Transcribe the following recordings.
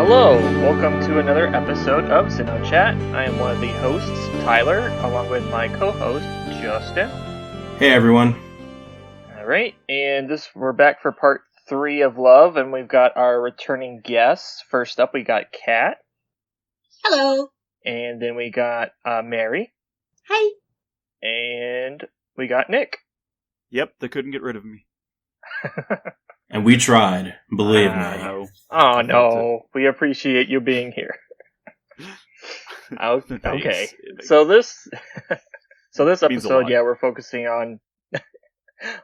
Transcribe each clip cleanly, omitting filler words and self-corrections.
Hello, welcome to another episode of XenoChat. I am one of the hosts, Tyler, along with my co-host, Justin. Hey everyone. Alright, and we're back for part 3 of Love, and we've got our returning guests. First up, we got Kat. Hello. And then we got Mary. Hi. And we got Nick. Yep, they couldn't get rid of me. And we tried, believe me. No. Oh no, we appreciate you being here. Okay, so this episode, we're focusing on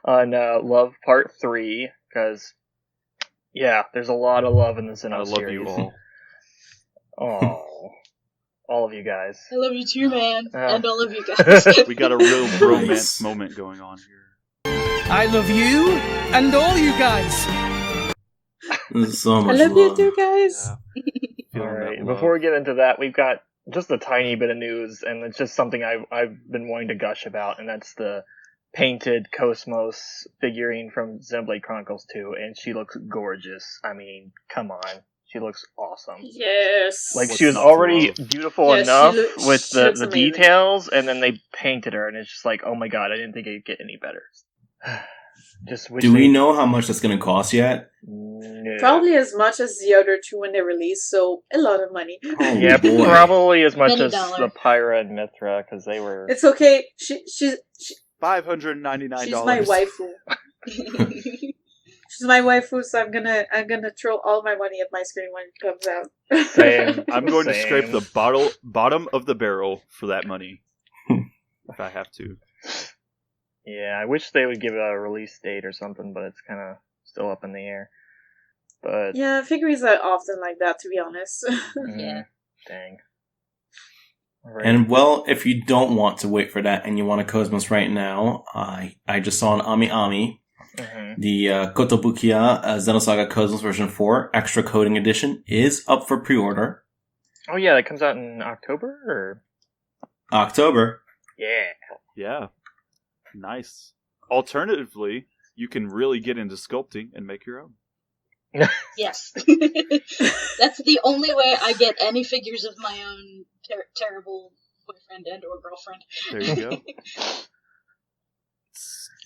Love Part 3, because, there's a lot of love in the Xeno series. I love you all. Oh, all of you guys. I love you too, man, and all of you guys. We got a real romance moment going on here. I love you and all you guys. This is so much I love you too, guys. Yeah. Alright, before we get into that, we've got just a tiny bit of news, and it's just something I've been wanting to gush about, and that's the painted Cosmos figurine from Xenoblade Chronicles 2, and she looks gorgeous. I mean, come on. She looks awesome. Yes. Like, she was already beautiful enough with the amazing. details, and then they painted her, and it's just like, oh my god, I didn't think it'd get any better. Do we know how much that's going to cost yet? No. Probably as much as the other two when they released, so a lot of money. Oh, Yeah, boy. probably as much as $20. the Pyra and Mithra, because they were... It's okay. She's $599. she's my waifu. She's my waifu, so I'm gonna throw all my money at my screen when it comes out. Same. I'm going to Same. scrape the bottom of the barrel for that money. If I have to. Yeah, I wish they would give a release date or something, but it's kind of still up in the air. But Yeah, figurines are often like that, to be honest. Yeah. Dang. Alright. And well, if you don't want to wait for that and you want a Cosmos right now, I just saw an Ami Ami, the Kotobukiya Xenosaga Cosmos version 4 Extra Coding Edition is up for pre-order. Oh yeah, that comes out in October, or? October. Yeah. Yeah. Nice. Alternatively, you can really get into sculpting and make your own. Yes. That's the only way I get any figures of my own terrible boyfriend and or girlfriend. There you go.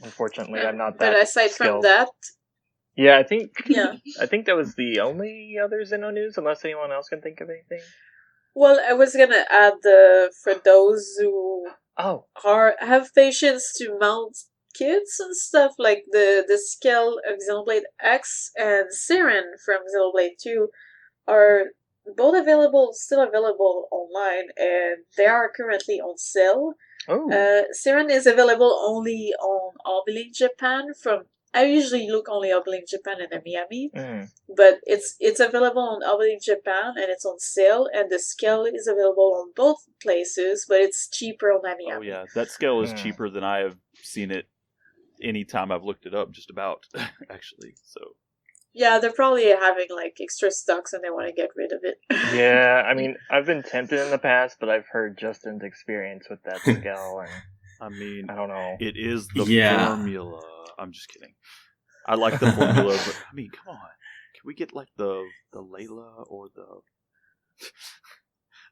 Unfortunately, I'm not that But aside skilled. from that, Yeah, I think that was the only other Xeno news, unless anyone else can think of anything. well, I was gonna add for those who Oh. have patience to mount kits and stuff, like the scale of Xenoblade X and Siren from Xenoblade 2 are both still available online, and they are currently on sale. Oh. Siren is available only on Oblink Japan. I usually look only Oblink Japan and Miami, but it's available on Oblink Japan and it's on sale, and the scale is available on both places, but it's cheaper on Miami. Oh yeah, that scale is cheaper than I have seen it any time I've looked it up, just about, actually, so... Yeah, they're probably having like extra stocks and they want to get rid of it. Yeah, I mean, I've been tempted in the past, but I've heard Justin's experience with that scale, and I mean, I don't know. it is the formula. I'm just kidding. I like the formula, but I mean, come on. Can we get like the Layla or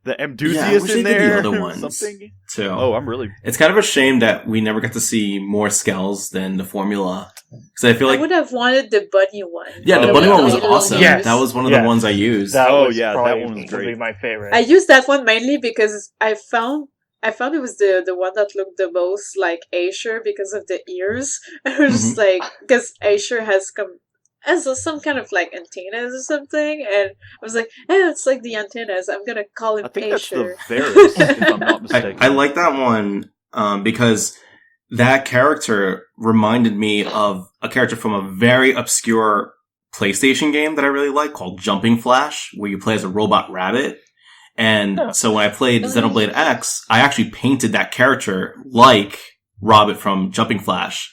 the Amdusius in there? The other ones something? too. Oh, I'm really... It's kind of a shame that we never got to see more scales than the formula. Because I feel like... I would have wanted the bunny one. Yeah, the bunny one was awesome. Yes. That was one of the ones I used. That that probably one was great. would be my favorite. I used that one mainly because I found it was the one that looked the most like Asher because of the ears. I was just like, because Asher has some kind of like antennas or something, and I was like, it's like the antennas. I'm gonna call him I think Asher. that's the Varus, if I'm not mistaken. I like that one because that character reminded me of a character from a very obscure PlayStation game that I really like called Jumping Flash, where you play as a robot rabbit. And so when I played Xenoblade X, I actually painted that character like Robert from Jumping Flash.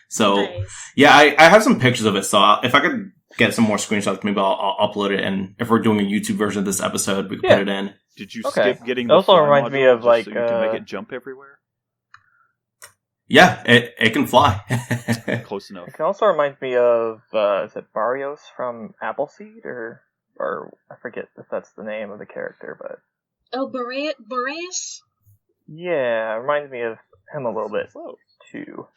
So, Nice. yeah, I have some pictures of it. So if I could get some more screenshots, maybe I'll upload it. And if we're doing a YouTube version of this episode, we can put it in. Did you Okay. skip getting It the also fly reminds me module of, just like, so you can make it jump everywhere? Yeah, it can fly. Close enough. It can also remind me of, is it Barrios from Appleseed, or or I forget if that's the name of the character, but Oh, Boreas? yeah, it reminds me of him a little bit Whoa. too.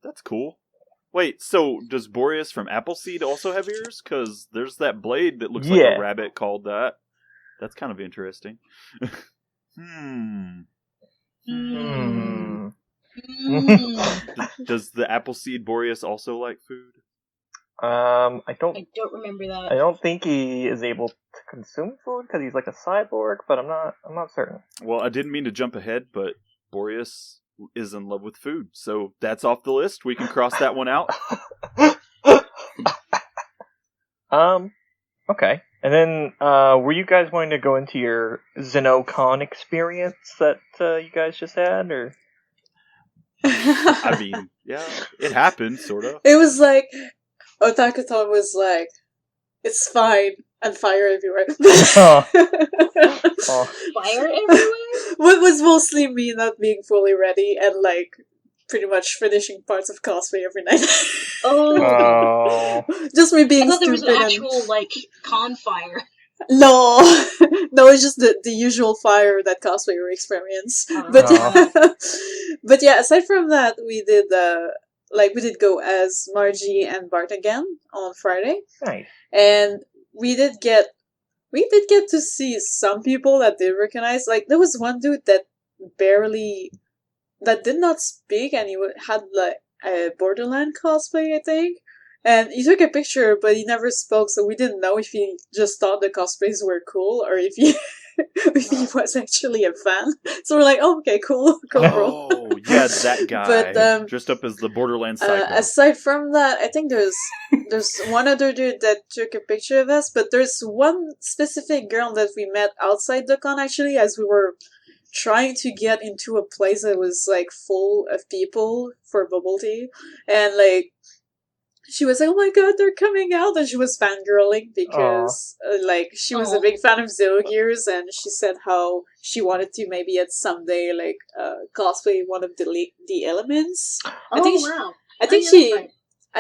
That's cool. Wait, so does Boreas from Appleseed also have ears? Because there's that blade that looks like a rabbit called that. That's kind of interesting. Does the Appleseed Boreas also like food? I I don't remember that. I don't think he is able to consume food because he's like a cyborg, but I'm not certain. Well, I didn't mean to jump ahead, but Boreas is in love with food, so that's off the list. We can cross that one out. Okay. And then, were you guys going to go into your XenoCon experience that you guys just had, or? I mean, yeah, it happened, sort of. It was like, Otakuton was like, it's fine, and fire everywhere. Fire everywhere? What was mostly me not being fully ready and like pretty much finishing parts of cosplay every night. Oh. Just me being I thought there was stupid. an actual like con fire. No, it's just the usual fire that cosplayer experience. But yeah, aside from that, we did go as Margie and Bart again on Friday. Nice. And we did get to see some people that did recognize. Like, there was one dude that did not speak, and he had like a Borderland cosplay, I think. And he took a picture, but he never spoke, so we didn't know if he just thought the cosplays were cool or if he was actually a fan. So we're like, oh, okay, cool, bro. Oh, yeah, that guy. But, dressed up as the Borderlands Psycho. aside from that, I think there's one other dude that took a picture of us, but there's one specific girl that we met outside the con, actually, as we were trying to get into a place that was, like, full of people for bubble tea. And, like, she was like, oh my god, they're coming out, and she was fangirling because, she was a big fan of Xenogears, and she said how she wanted to maybe at someday, cosplay one of the elements. I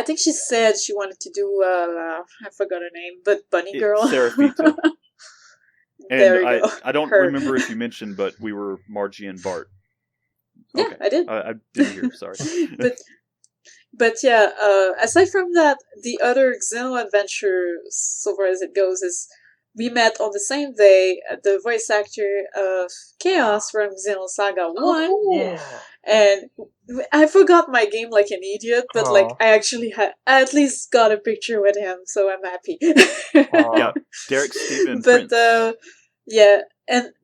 think she said she wanted to do, I forgot her name, but Bunny Girl. Seraphita. And there you go. I don't remember if you mentioned, but we were Margie and Bart. Okay. Yeah, I did. I didn't hear, sorry. But yeah, aside from that, the other Xeno adventure, so far as it goes, is we met on the same day the voice actor of Chaos from Xenosaga 1. Yeah. And I forgot my game like an idiot, but I actually I at least got a picture with him, so I'm happy. Yeah, Derek Steven But Prince.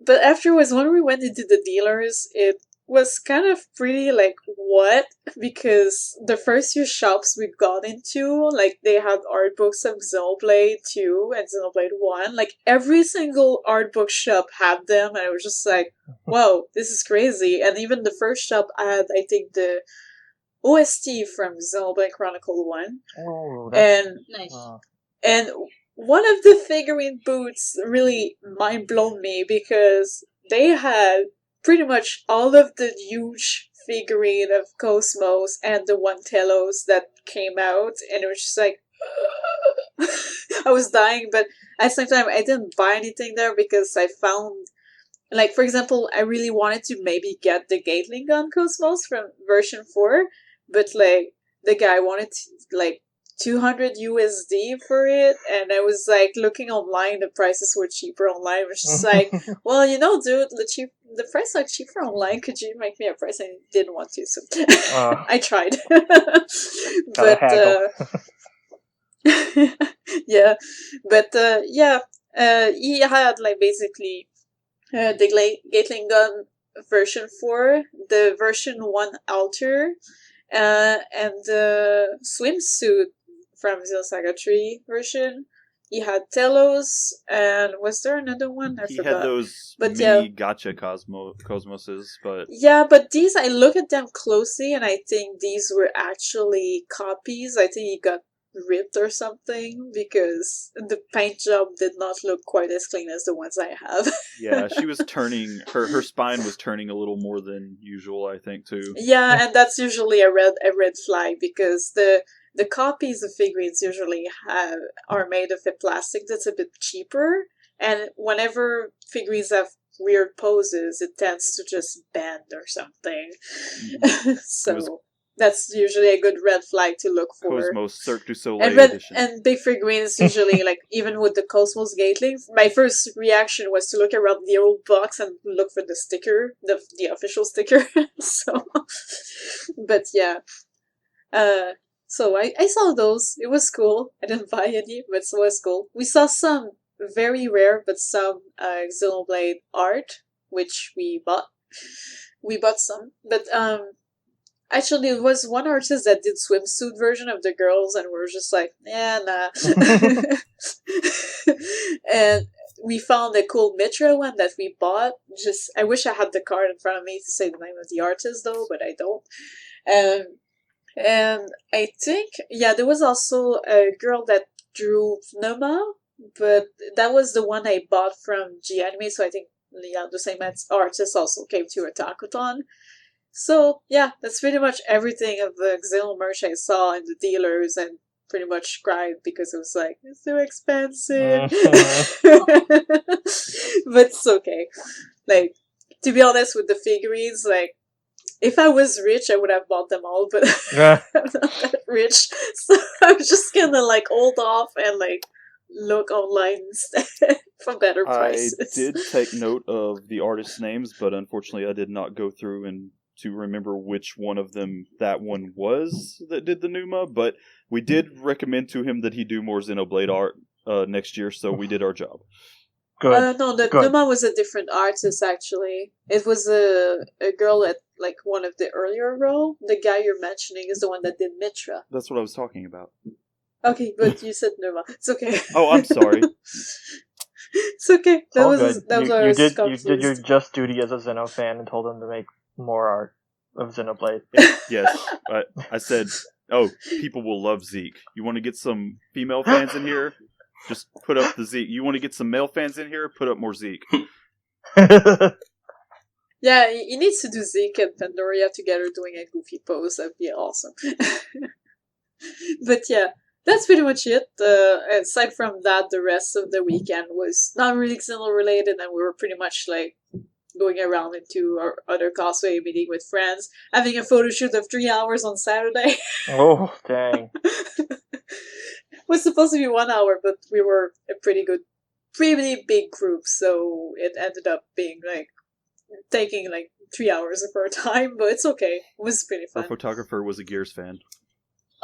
but afterwards, when we went into the dealers, it was kind of pretty what? Because the first few shops we got into, they had art books of Xenoblade 2 and Xenoblade 1. Every single art book shop had them, and I was just like, whoa, this is crazy. And even the first shop had, I think, the OST from Xenoblade Chronicles 1. Oh, and nice. And one of the figurine booths really mind-blown me because they had pretty much all of the huge figurine of Cosmos and the one Telos that came out, and it was just like I was dying, but at the same time I didn't buy anything there because I found, for example, I really wanted to maybe get the Gatling gun Cosmos from version 4, but the guy wanted 200 USD for it, and I was looking online, the prices were cheaper online. I was just well, dude, the price are cheaper online, could you make me a price? I didn't want to, so I tried. But yeah, but he had basically the Gatling gun version 4, the version 1 altar, and the swimsuit from Xenosaga 3 version. He had Telos, and was there another one? I forgot. He had those gotcha Cosmoses, but... Yeah, but these, I look at them closely, and I think these were actually copies. I think he got ripped or something, because the paint job did not look quite as clean as the ones I have. Yeah, she was turning, her spine was turning a little more than usual, I think, too. Yeah, and that's usually a red flag, because the copies of figurines usually are made of a plastic that's a bit cheaper, and whenever figurines have weird poses, it tends to just bend or something. So that's usually a good red flag to look for. Cosmos Cirque du Soleil edition. And big figurines usually, like, even with the Cosmos Gatling, my first reaction was to look around the old box and look for the sticker, the official sticker. So, but yeah. So I saw those. It was cool. I didn't buy any, but it was cool. We saw some very rare, but some Xenoblade art, which we bought. We bought some, but actually, it was one artist that did swimsuit version of the girls, and we were just like, nah. And we found a cool Mitra one that we bought. I wish I had the card in front of me to say the name of the artist, though, but I don't. And I think, there was also a girl that drew Noma, but that was the one I bought from G-Anime, so I think, the same artist also came to Otakuton. So, that's pretty much everything of the Xeno merch I saw in the dealers, and pretty much cried because it was like, it's too expensive. But it's okay. Like, to be honest with the figurines, like, if I was rich, I would have bought them all, but I'm not that rich. So I'm just gonna, like, hold off and, like, look online instead for better prices. I did take note of the artists' names, but unfortunately I did not go through and to remember which one of them that one was that did the Numa, but we did recommend to him that he do more Xenoblade art next year, so we did our job. Good. No, the Numa was a different artist, actually. It was a girl at, like, one of the earlier row. The guy you're mentioning is the one that did Mitra. That's what I was talking about. Okay, but you said Numa. It's okay. Oh, I'm sorry. It's okay. That was you did your just duty as a Xeno fan and told him to make more art of Xenoblade. Yes, I said, people will love Zeke. You want to get some female fans in here? Just put up the Zeke. You want to get some male fans in here? Put up more Zeke. Yeah, he needs to do Zeke and Pandoria together doing a goofy pose. That'd be awesome. But yeah, that's pretty much it. Aside from that, the rest of the weekend was not really Xeno related, and we were pretty much like going around into our other cosplay, meeting with friends, having a photo shoot of 3 hours on Saturday. Oh, dang. It was supposed to be 1 hour, but we were a pretty big group, so it ended up being like taking like 3 hours of our time, but it's okay. It was pretty fun. Our photographer was a Gears fan.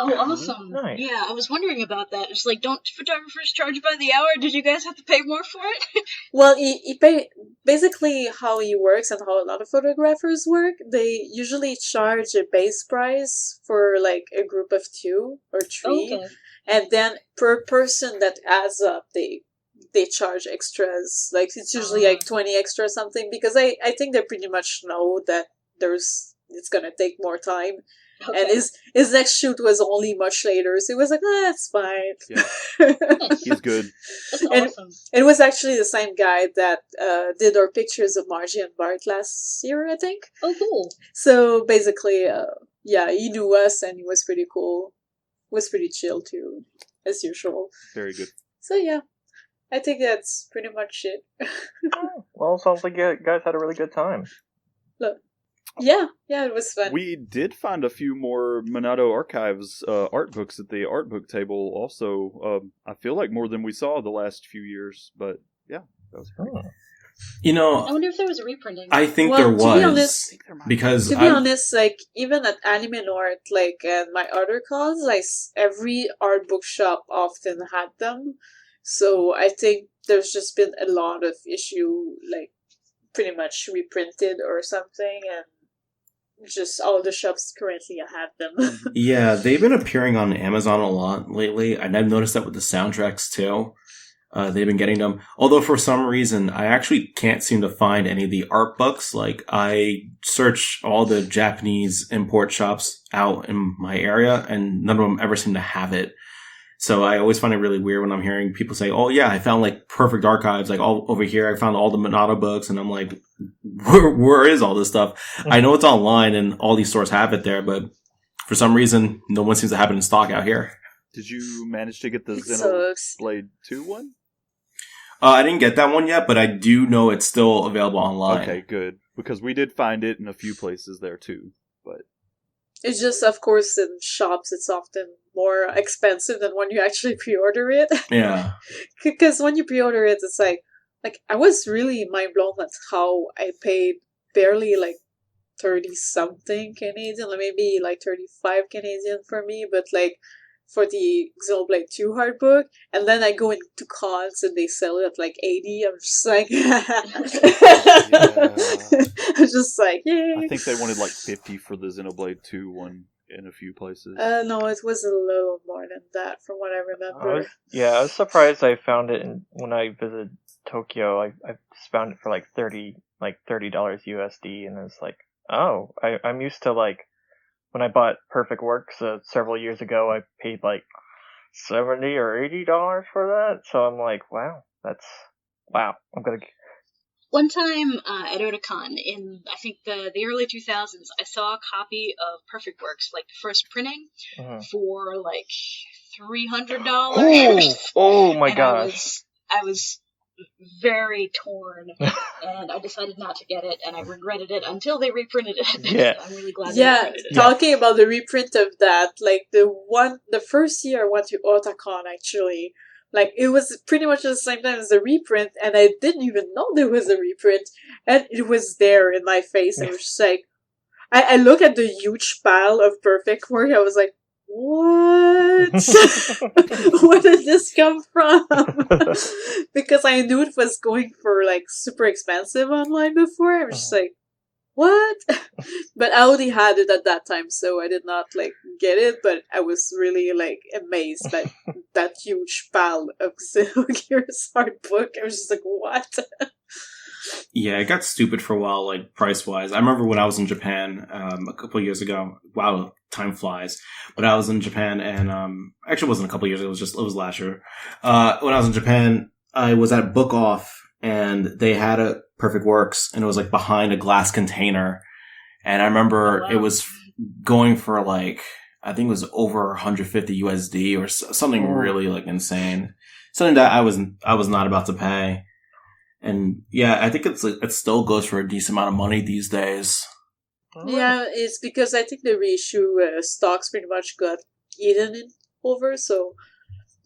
Oh, awesome. Nice. Yeah, I was wondering about that. It's like, don't photographers charge by the hour? Did you guys have to pay more for it? Well, he pay, basically how he works and how a lot of photographers work, they usually charge a base price for like a group of 2 or 3. Okay. And then per person that adds up, they charge extras. Like, it's usually like 20 extra or something, because I think they pretty much know that it's gonna take more time. Okay. And his next shoot was only much later, so he was like, it's fine. Yeah. He's good. That's awesome. It was actually the same guy that did our pictures of Margie and Bart last year, I think. Oh, cool. So basically, he knew us, and he was pretty cool. Was pretty chill too, as usual. Very good. So yeah, I think that's pretty much it. Well, sounds like you guys had a really good time. Look. Yeah, it was fun. We did find a few more Monado Archives art books at the art book table also. I feel like more than we saw the last few years, but yeah, that was great. You know, I wonder if there was a reprinting. I think there was. To be honest, because honest, like, even at Anime North, like, and my other cons, like, every art bookshop often had them. So I think there's just been a lot of issue, like, pretty much reprinted or something, and just all the shops currently have them. Yeah, they've been appearing on Amazon a lot lately, and I've noticed that with the soundtracks too. They've been getting them. Although for some reason, I actually can't seem to find any of the art books. Like, I search all the Japanese import shops out in my area, and none of them ever seem to have it. So I always find it really weird when I'm hearing people say, oh yeah, I found like perfect archives, like all over here. I found all the Monado books, and I'm like, where is all this stuff? I know it's online and all these stores have it there, but for some reason, no one seems to have it in stock out here. Did you manage to get the It sucks. Xenoblade 2 one? I didn't get that one yet, but I do know it's still available online. Okay, good. Because we did find it in a few places there too. But It's just, of course, in shops, it's often more expensive than when you actually pre-order it. Yeah. Because when you pre-order it, it's like I was really mind blown at how I paid barely 30 something Canadian, maybe 35 Canadian for me, but for the Xenoblade 2 hard book, and then I go into cons and they sell it at 80. I'm just like, I'm just like, yay. I think they wanted 50 for the Xenoblade 2 one in a few places. No, it was a little more than that, from what I remember. I was surprised I found it when I visited Tokyo. I just found it for $30 USD, and it's like, oh, I'm used to when I bought Perfect Works several years ago, I paid $70 or $80 for that. So I'm like, wow. I'm gonna. One time at Otakon in, I think, the early 2000s, I saw a copy of Perfect Works, the first printing, for $300. Oh my and gosh. I was very torn, and I decided not to get it, and I regretted it until they reprinted it. Yeah. I'm really glad they reprinted it. Talking about the reprint of that, the first year I went to Otakon, actually, it was pretty much at the same time as the reprint, and I didn't even know there was a reprint, and it was there in my face, and it was just I look at the huge pile of Perfect Work, I was like, what? Where did this come from? Because I knew it was going for super expensive online before. I was just like, what? But I already had it at that time, so I did not get it. But I was really amazed by that huge pile of Xenogears art book. I was just like, what? Yeah, it got stupid for a while, price-wise. I remember when I was in Japan a couple of years ago. Wow, time flies. But I was in Japan, and actually it wasn't a couple of years ago, it was last year. When I was in Japan, I was at Book Off, and they had a Perfect Works, and it was behind a glass container. And I remember it was going for I think it was over 150 USD or something really insane. Something that I was not about to pay. And yeah, I think it still goes for a decent amount of money these days. Yeah, it's because I think the reissue stocks pretty much got eaten over, so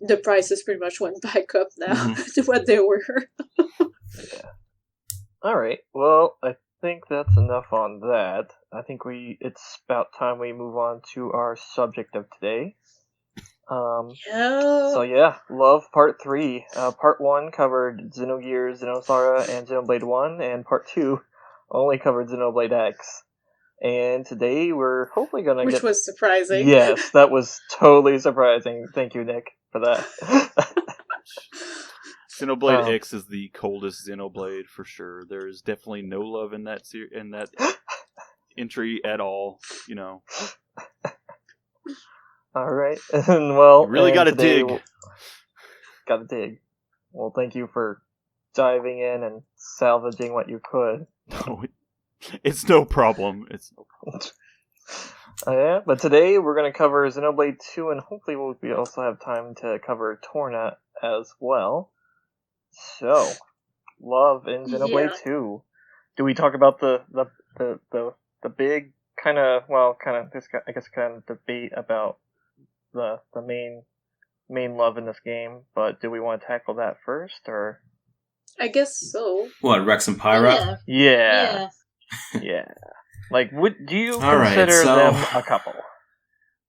the prices pretty much went back up now to what they were. Yeah. All right. Well, I think that's enough on that. I think it's about time we move on to our subject of today. So yeah, Love Part 3. Part 1 covered Xenogears, Xenosaga, and Xenoblade 1, and Part 2 only covered Xenoblade X. And today we're hopefully gonna Which was surprising. Yes, that was totally surprising. Thank you, Nick, for that. Xenoblade X is the coldest Xenoblade for sure. There is definitely no love in that entry at all, All right, and well, you really got to dig. Gotta dig. Well, thank you for diving in and salvaging what you could. No, it's no problem. It's no problem. Yeah, but today we're going to cover Xenoblade 2, and hopefully we also have time to cover Torna as well. So, Love in Xenoblade 2. Do we talk about the big kind of debate about the main love in this game, but do we want to tackle that first, or? I guess so. What, Rex and Pyra? Yeah. Do you consider them a couple?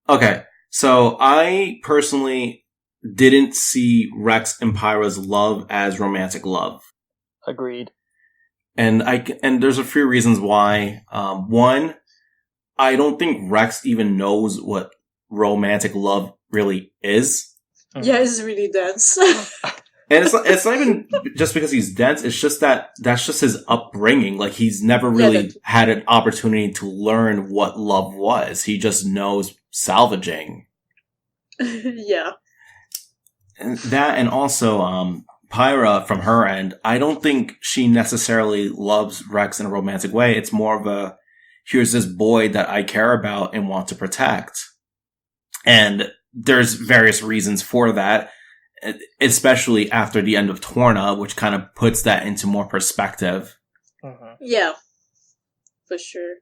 Okay, so I personally didn't see Rex and Pyra's love as romantic love. Agreed. And there's a few reasons why. One, I don't think Rex even knows what romantic love really is. Yeah, it's really dense. And it's not even just because he's dense, it's just that's just his upbringing. He's never really had an opportunity to learn what love was. He just knows salvaging. Yeah. And also, Pyra, from her end, I don't think she necessarily loves Rex in a romantic way. It's more of a, here's this boy that I care about and want to protect. And there's various reasons for that, especially after the end of Torna, which kind of puts that into more perspective. Yeah, for sure.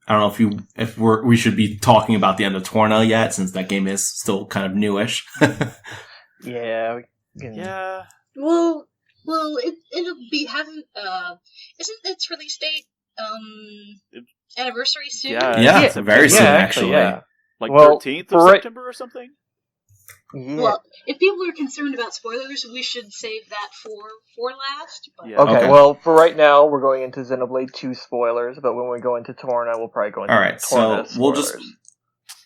I don't know if we should be talking about the end of Torna yet, since that game is still kind of newish. Yeah. Yeah. Well, it'll be having isn't its release date anniversary soon? Yeah, it's very soon actually. Yeah. Like 13th of September or something? Yeah. Well, if people are concerned about spoilers, we should save that for last. But... Yeah. Okay, well, for right now, we're going into Xenoblade 2 spoilers, but when we go into Torna, we'll probably go into Torna so spoilers. we'll just...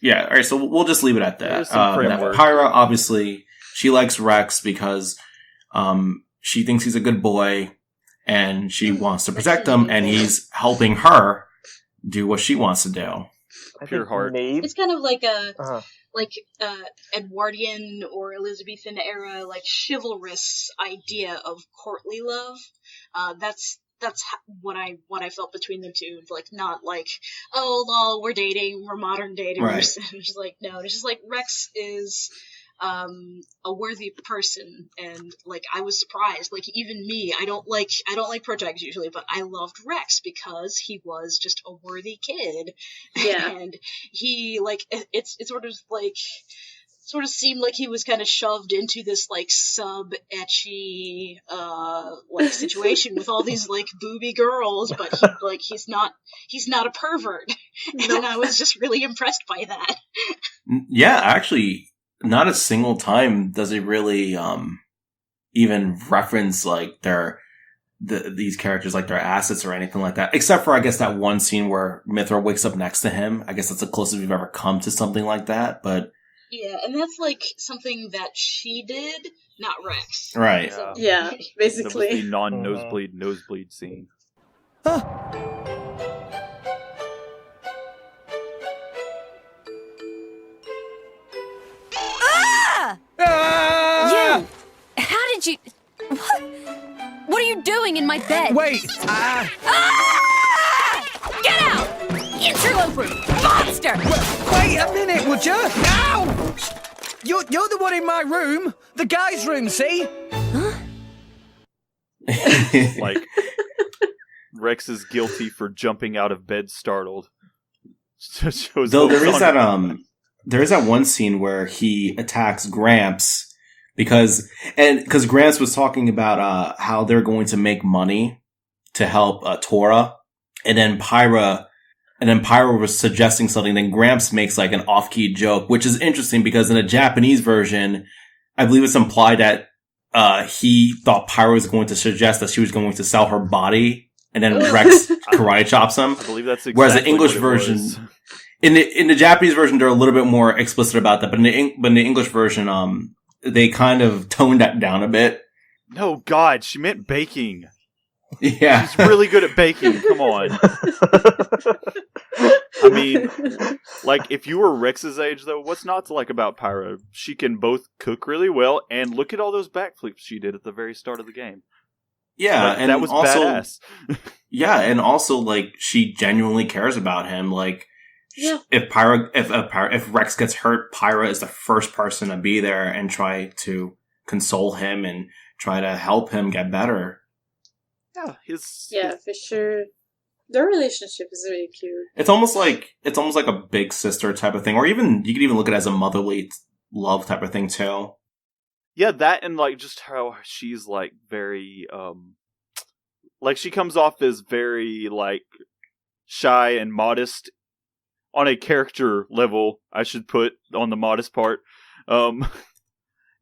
Yeah, alright, so we'll just leave it at that. Framework. Pyra, obviously, she likes Rex because she thinks he's a good boy, and she wants to protect him, and he's helping her do what she wants to do. Pure heart. It's kind of like a Edwardian or Elizabethan era, like chivalrous idea of courtly love. That's what I felt between the two. Like, not like, oh lol, we're dating, we're modern daters. Right. It's just like, no, it's just like Rex is a worthy person, and like I was surprised. Like, even me, I don't like protagonists usually, but I loved Rex because he was just a worthy kid. Yeah. And he, like, it's sort of seemed like he was kind of shoved into this like sub-etchy like situation with all these like booby girls, but he's not a pervert. And I was just really impressed by that. Yeah, actually, not a single time does it really even reference like these characters, like their assets or anything like that, except for I guess that one scene where Mithra wakes up next to him. I guess that's the closest we've ever come to something like that, but yeah, and that's like something that she did, not Rex. Right. Yeah, basically. That was the nosebleed scene. You! How did you... What are you doing in my bed? Wait! Get out! Interloper! Monster! Wait a minute, would you? Ow! You're the one in my room. The guy's room, see? Like, Rex is guilty for jumping out of bed startled. Though there is that one scene where he attacks Gramps because Gramps was talking about how they're going to make money to help Torna, and then Pyra was suggesting something. Then Gramps makes like an off-key joke, which is interesting because in the Japanese version, I believe it's implied that he thought Pyra was going to suggest that she was going to sell her body, and then Rex karate chops him. I believe that's exactly whereas the English what it version. was. In the Japanese version, they're a little bit more explicit about that, but in the English version, they kind of toned that down a bit. No, God, she meant baking. Yeah, She's really good at baking. Come on. I mean, like, if you were Rex's age, though, what's not to like about Pyra? She can both cook really well, and look at all those backflips she did at the very start of the game. Yeah, and that was also, badass. Yeah, and also, like, she genuinely cares about him. Like, yeah. If Rex gets hurt, Pyra is the first person to be there and try to console him and try to help him get better. Yeah, for sure. Their relationship is really cute. It's almost like a big sister type of thing, or even you could even look at it as a motherly love type of thing too. Yeah, that and like just how she's like very like she comes off as very like shy and modest on a character level, I should put on the modest part.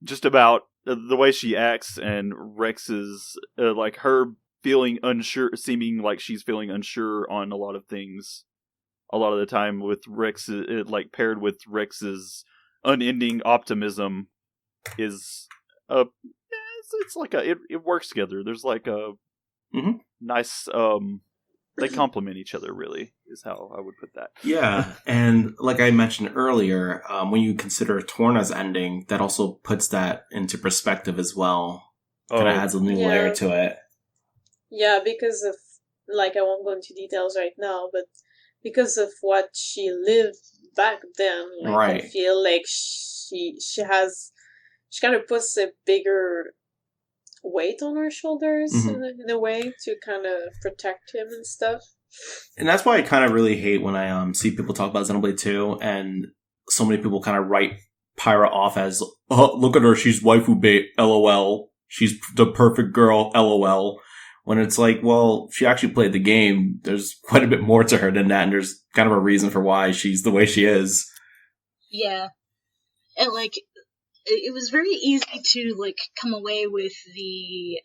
Just about the way she acts and Rex's like her feeling unsure, seeming like she's feeling unsure on a lot of things. A lot of the time with Rex, like paired with Rex's unending optimism, is it's like it works together. There's like a nice they complement each other, really, is how I would put that. Yeah, and like I mentioned earlier, when you consider Torna's ending, that also puts that into perspective as well. Kind of adds a new layer to it. Yeah, because of, like, I won't go into details right now, but because of what she lived back then. Like, Right. I feel like she kind of puts a bigger weight on her shoulders in a way to kind of protect him and stuff. And that's why I kind of really hate when I see people talk about Xenoblade 2 and so many people kind of write Pyra off as, oh, look at her, she's waifu bait, lol. She's the perfect girl, lol. When it's like, well, she actually played the game. There's quite a bit more to her than that, and there's kind of a reason for why she's the way she is. Yeah. And, like, it was very easy to, like, come away with the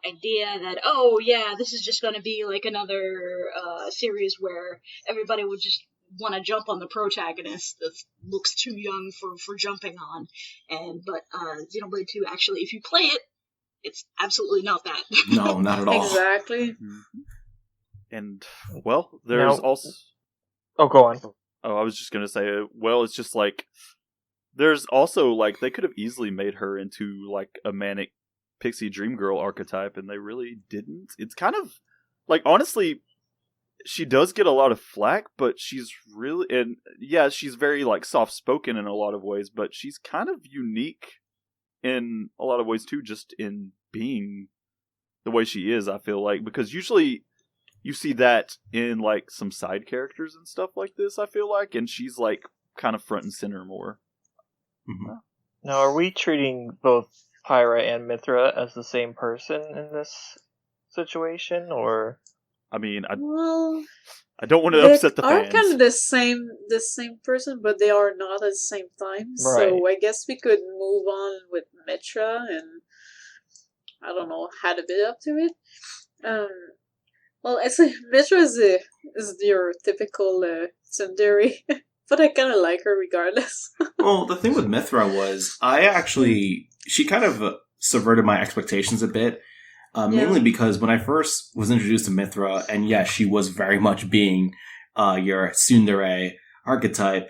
idea that, oh, yeah, this is just going to be, like, another series where everybody would just want to jump on the protagonist that looks too young for jumping on. But Xenoblade 2, actually, if you play it, it's absolutely not that. No, not at all. Exactly. And, well, there's also... Oh, go on. Oh, I was just going to say, well, it's just like... There's also, like, they could have easily made her into, like, a manic pixie dream girl archetype, and they really didn't. It's kind of... Like, honestly, she does get a lot of flack, but she's really... And, yeah, she's very, like, soft-spoken in a lot of ways, but she's kind of unique in a lot of ways too, just in being the way she is, I feel like, because usually you see that in like some side characters and stuff like this, I feel like, and she's like kind of front and center more. Mm-hmm. Now, are we treating both Pyra and Mithra as the same person in this situation, or? I mean, Well, I don't want to upset the they are fans. kind of the same person, but they are not at the same time. Right. So I guess we could move on with Mithra and, I don't know, add a bit up to it. Well, it's like Mithra is your typical tsundere, but I kind of like her regardless. Well, the thing with Mithra was, she kind of subverted my expectations a bit. Mainly because when I first was introduced to Mithra, and yes, she was very much being your tsundere archetype,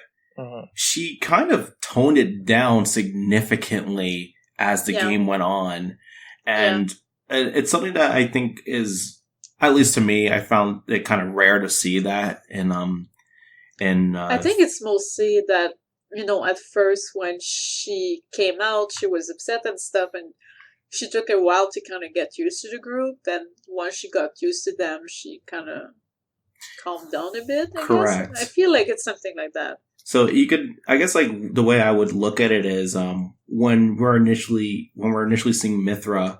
she kind of toned it down significantly as the game went on. And it's something that I think is, at least to me, I found it kind of rare to see that in I think it's mostly that, at first when she came out, she was upset and stuff, and she took a while to kind of get used to the group, and once she got used to them, she kind of calmed down a bit, I guess. I feel like it's something like that. So you could, I guess, like, the way I would look at it is, when we're initially seeing Mithra,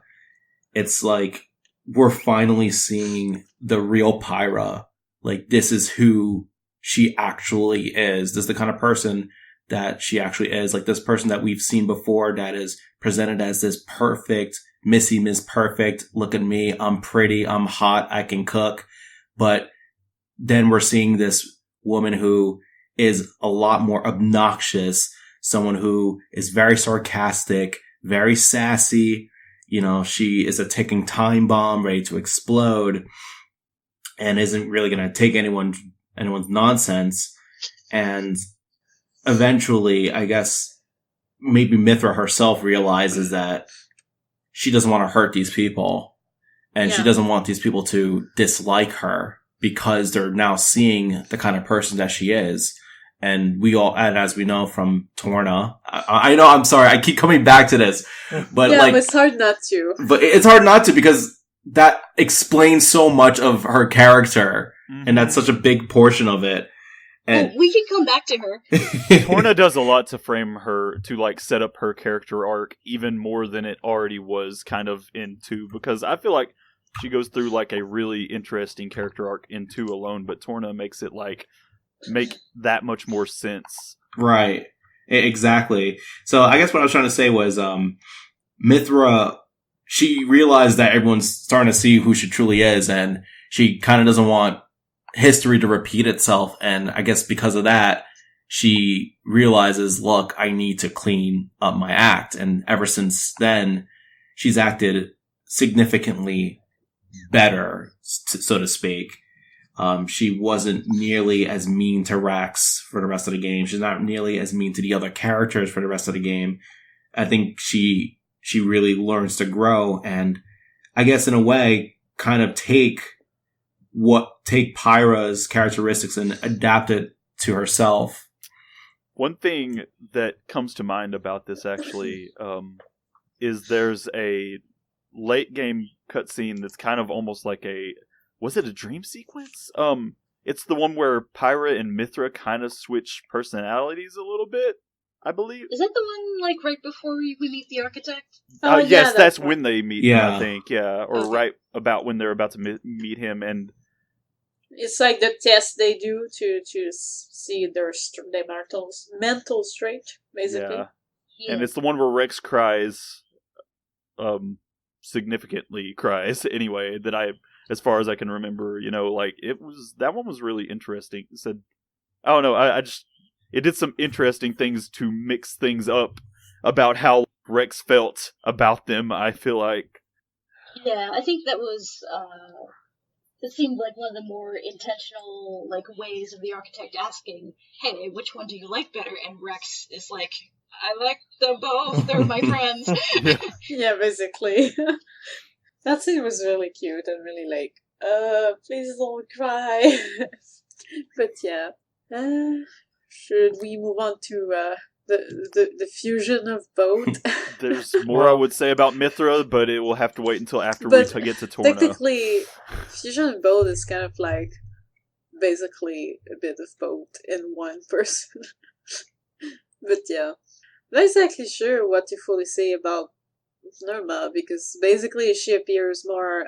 it's like, we're finally seeing the real Pyra. Like, this is who she actually is. This is the kind of person that she actually is, like this person that we've seen before that is presented as this perfect, Missy Miss Perfect, look at me, I'm pretty, I'm hot, I can cook. But then we're seeing this woman who is a lot more obnoxious, someone who is very sarcastic, very sassy. She is a ticking time bomb ready to explode and isn't really going to take anyone's nonsense. And eventually, I guess, maybe Mithra herself realizes that she doesn't want to hurt these people. And she doesn't want these people to dislike her because they're now seeing the kind of person that she is. And as we know from Torna, I know, I'm sorry, I keep coming back to this. But but it's hard not to. But it's hard not to because that explains so much of her character. Mm-hmm. And that's such a big portion of it. And we can come back to her. Torna does a lot to frame her, to like set up her character arc even more than it already was kind of in 2, because I feel like she goes through like a really interesting character arc in 2 alone, but Torna makes it like make that much more sense. Right. Exactly. So I guess what I was trying to say was Mithra, she realized that everyone's starting to see who she truly is, and she kind of doesn't want history to repeat itself. And I guess because of that, she realizes, look, I need to clean up my act. And ever since then, she's acted significantly better, so to speak. She wasn't nearly as mean to Rex for the rest of the game. She's not nearly as mean to the other characters for the rest of the game. I think she really learns to grow, and I guess in a way kind of take Pyra's characteristics and adapt it to herself. One thing that comes to mind about this actually is there's a late game cutscene that's kind of almost like was it a dream sequence? It's the one where Pyra and Mithra kind of switch personalities a little bit, I believe. Is that the one, like, right before we meet the architect? Oh, yes, that's right. when they meet him, I think, or okay. Right about when they're about to meet him, and it's like the test they do to see their mental straight, basically. Yeah. And it's the one where Rex cries, significantly cries, anyway, that as far as I can remember, like, that one was really interesting. It said, I don't know, it did some interesting things to mix things up about how Rex felt about them, I feel like. Yeah, I think that was, it seemed like one of the more intentional, like, ways of the architect asking, hey, which one do you like better? And Rex is like, I like them both, they're my friends. Yeah, basically. That scene was really cute and really like, please don't cry. But yeah. Should we move on to the fusion of both? There's more I would say about Mithra, but it will have to wait until after we get to Torna. Technically, fusion of both is kind of like basically a bit of both in one person. But yeah. I'm not exactly sure what to fully say about Norma, because basically she appears more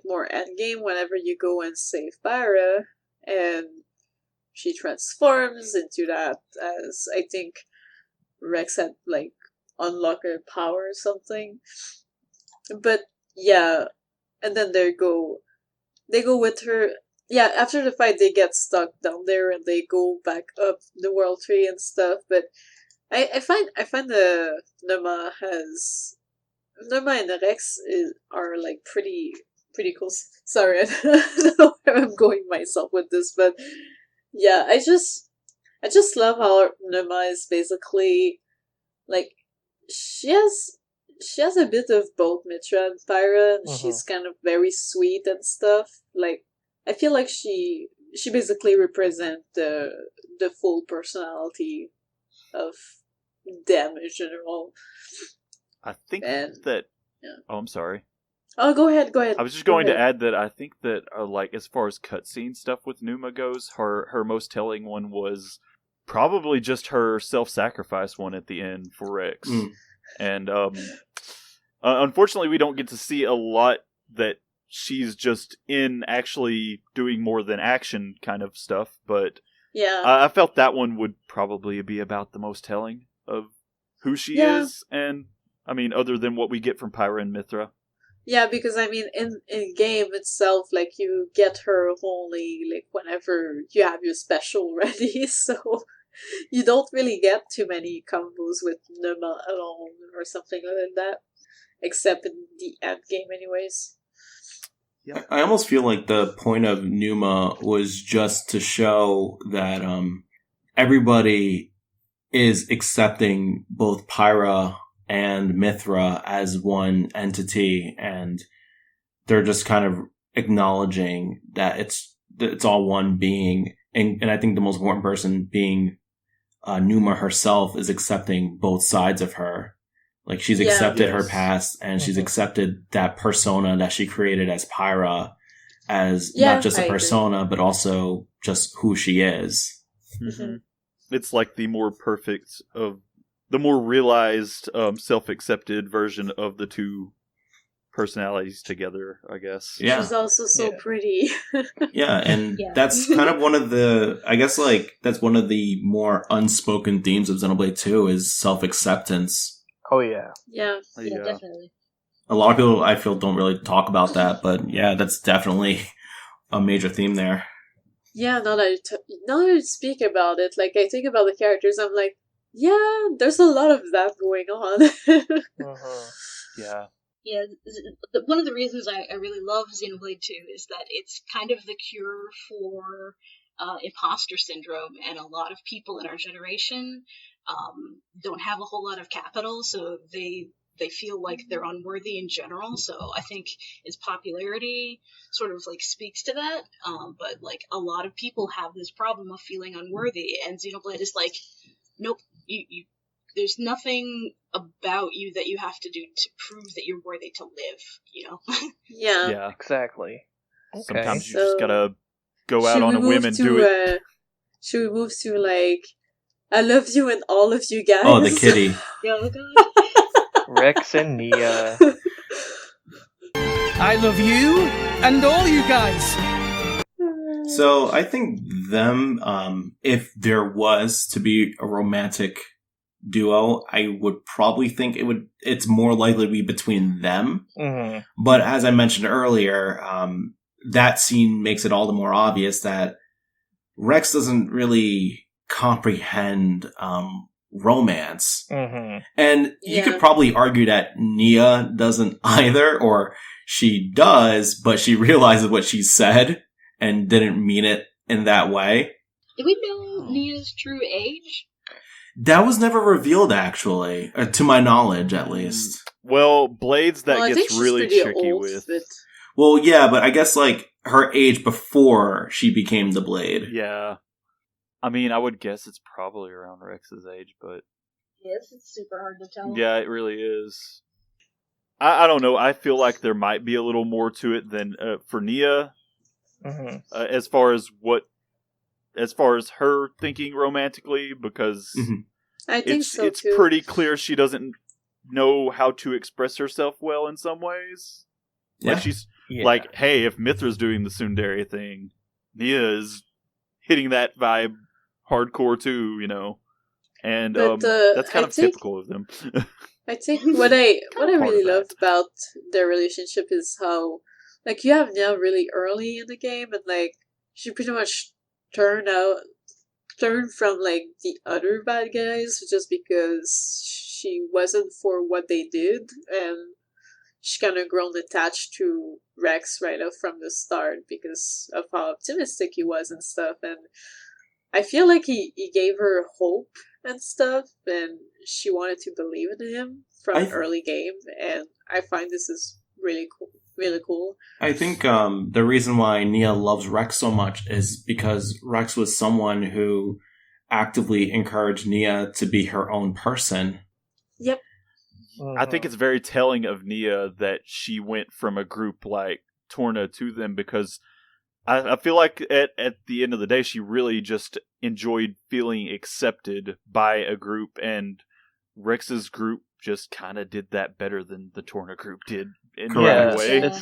more endgame whenever you go and save Pyra, and she transforms into that as I think Rex had like unlocked her power or something. But yeah, and then they go with her. Yeah, after the fight they get stuck down there and they go back up the world tree and stuff. But I find the Norma and Rex are like pretty cool. Sorry, I don't know where I'm going myself with this, but yeah, I just love how Norma is basically like she has a bit of both Mitra and Pyra, and she's kind of very sweet and stuff. Like I feel like she basically represents the full personality of them in general. I think that. Yeah. Oh, I'm sorry. Oh, go ahead. I was just going to add that I think that, like, as far as cutscene stuff with Numa goes, her most telling one was probably just her self-sacrifice one at the end for Rex. And unfortunately, we don't get to see a lot that she's just in actually doing more than action kind of stuff. But yeah, I felt that one would probably be about the most telling of who she is, and I mean, other than what we get from Pyra and Mithra. Yeah, because I mean, in game itself, like you get her only like whenever you have your special ready, so you don't really get too many combos with Numa alone or something like that, except in the end game, anyways. Yeah. I almost feel like the point of Numa was just to show that everybody is accepting both Pyra and Mithra as one entity, and they're just kind of acknowledging that it's all one being. And I think the most important person being Numa herself is accepting both sides of her. Like she's accepted her past, and she's accepted that persona that she created as Pyra as not just a persona, but also just who she is. Mm-hmm. It's like the more perfect of the more realized, self-accepted version of the two personalities together, I guess. Yeah. She's also so pretty. Yeah, and that's kind of one of the, I guess, like, that's one of the more unspoken themes of Xenoblade 2 is self-acceptance. Oh, yeah. Yeah, definitely. A lot of people, I feel, don't really talk about that, but yeah, that's definitely a major theme there. Yeah, now that you speak about it, like, I think about the characters, I'm like, yeah, there's a lot of that going on. Yeah. Yeah, one of the reasons I really love Xenoblade 2 is that it's kind of the cure for imposter syndrome, and a lot of people in our generation don't have a whole lot of capital, so they they feel like they're unworthy in general. So I think its popularity sort of like speaks to that. But like a lot of people have this problem of feeling unworthy, and Xenoblade is like, nope, you there's nothing about you that you have to do to prove that you're worthy to live, you know? Yeah. Yeah. Exactly. Okay. Sometimes you So, just gotta go out should on we a move whim and to, do it. Should we move to, like, I love you and all of you guys? Oh, the kitty. Oh god. Rex and Nia. I love you and all you guys. So I think them, if there was to be a romantic duo, I would probably think it's more likely to be between them. Mm-hmm. But as I mentioned earlier, that scene makes it all the more obvious that Rex doesn't really comprehend romance. Mm-hmm. And you could probably argue that Nia doesn't either, or she does, but she realizes what she said and didn't mean it in that way. Do we know Nia's true age? That was never revealed, actually, to my knowledge, at least. Well, Blades that I think gets she's really pretty tricky old, with. but- Well, yeah, but I guess, like, her age before she became the Blade. Yeah. I mean, I would guess it's probably around Rex's age, but Yes, it's super hard to tell. yeah, it really is. I don't know. I feel like there might be a little more to it than for Nia, Mm-hmm. as far as her thinking romantically, because I think it's so, too. pretty clear she doesn't know how to express herself well in some ways. Yeah. Like she's like, hey, if Mithra's doing the tsundere thing, Nia is hitting that vibe hardcore too, you know. And But, that's kind I of think- typical of them. I think what I Part of really that. loved about their relationship is how, like, you have Nia really early in the game, and like she pretty much turned from like the other bad guys just because she wasn't for what they did, and she kind of grown attached to Rex right up from the start because of how optimistic he was and stuff. And I feel like he gave her hope and stuff, and she wanted to believe in him from an early game, and I find this is really cool. Really cool. I think the reason why Nia loves Rex so much is because Rex was someone who actively encouraged Nia to be her own person. Yep. I think it's very telling of Nia that she went from a group like Torna to them, because I feel like at the end of the day, she really just enjoyed feeling accepted by a group, and Rex's group just kind of did that better than the Torna group did in Correct. a way.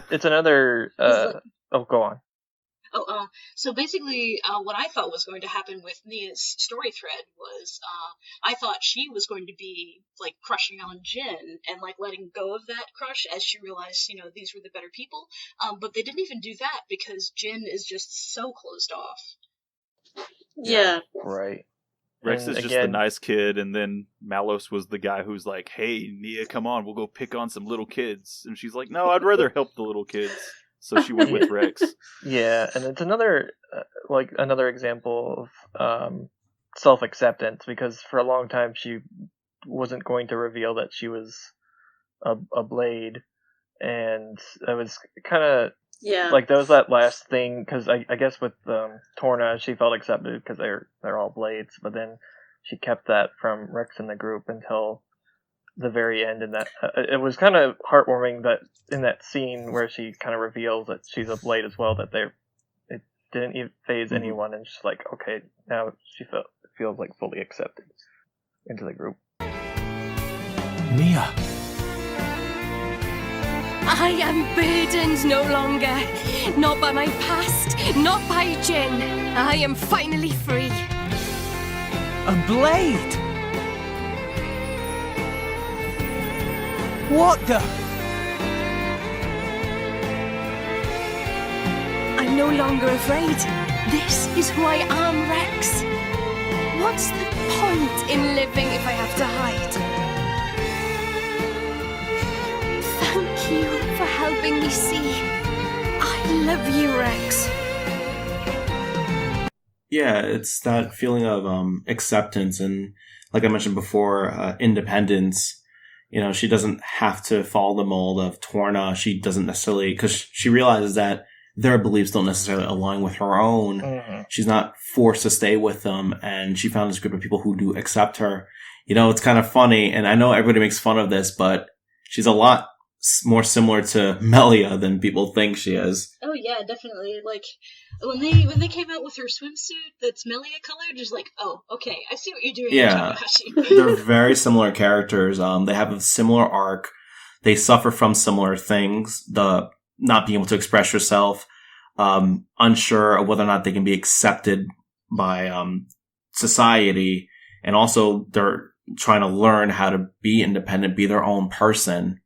It's another. Go on. So basically, what I thought was going to happen with Nia's story thread was, I thought she was going to be, like, crushing on Jin and, like, letting go of that crush as she realized, you know, these were the better people. But they didn't even do that because Jin is just so closed off. Yeah. Right. Rex And is just the nice kid, and then Malos was the guy who's like, hey, Nia, come on, we'll go pick on some little kids. And she's like, no, I'd rather help the little kids. So she went with Rex. Yeah, and it's another example of self-acceptance, because for a long time she wasn't going to reveal that she was a Blade, and it was kind of like there was that last thing, because I guess with Torna she felt accepted because they're all Blades, but then she kept that from Rex in the group until the very end, and that it was kind of heartwarming that in that scene where she kind of reveals that she's a Blade as well, that it didn't even phase anyone, and she's like, okay, now she feels like fully accepted into the group. Nia. I am burdened no longer. Not by my past, not by Jin. I am finally free. A blade? What the? I'm no longer afraid. This is who I am, Rex. What's the point in living if I have to hide? Thank you for helping me see. I love you, Rex. Yeah, it's that feeling of acceptance and, like I mentioned before, independence. she doesn't have to follow the mold of Torna. She doesn't necessarily, because she realizes that their beliefs don't necessarily align with her own. Mm-hmm. She's not forced to stay with them, and she found this group of people who do accept her. It's kind of funny, and I know everybody makes fun of this, but she's a lot more similar to Melia than people think she is. Oh yeah, definitely. Like when they came out with her swimsuit that's Melia colored, just like, oh, okay, I see what you're doing. Yeah, they're very similar characters. They have a similar arc. They suffer from similar things. The not being able to express yourself, unsure of whether or not they can be accepted by society, and also they're trying to learn how to be independent, be their own person.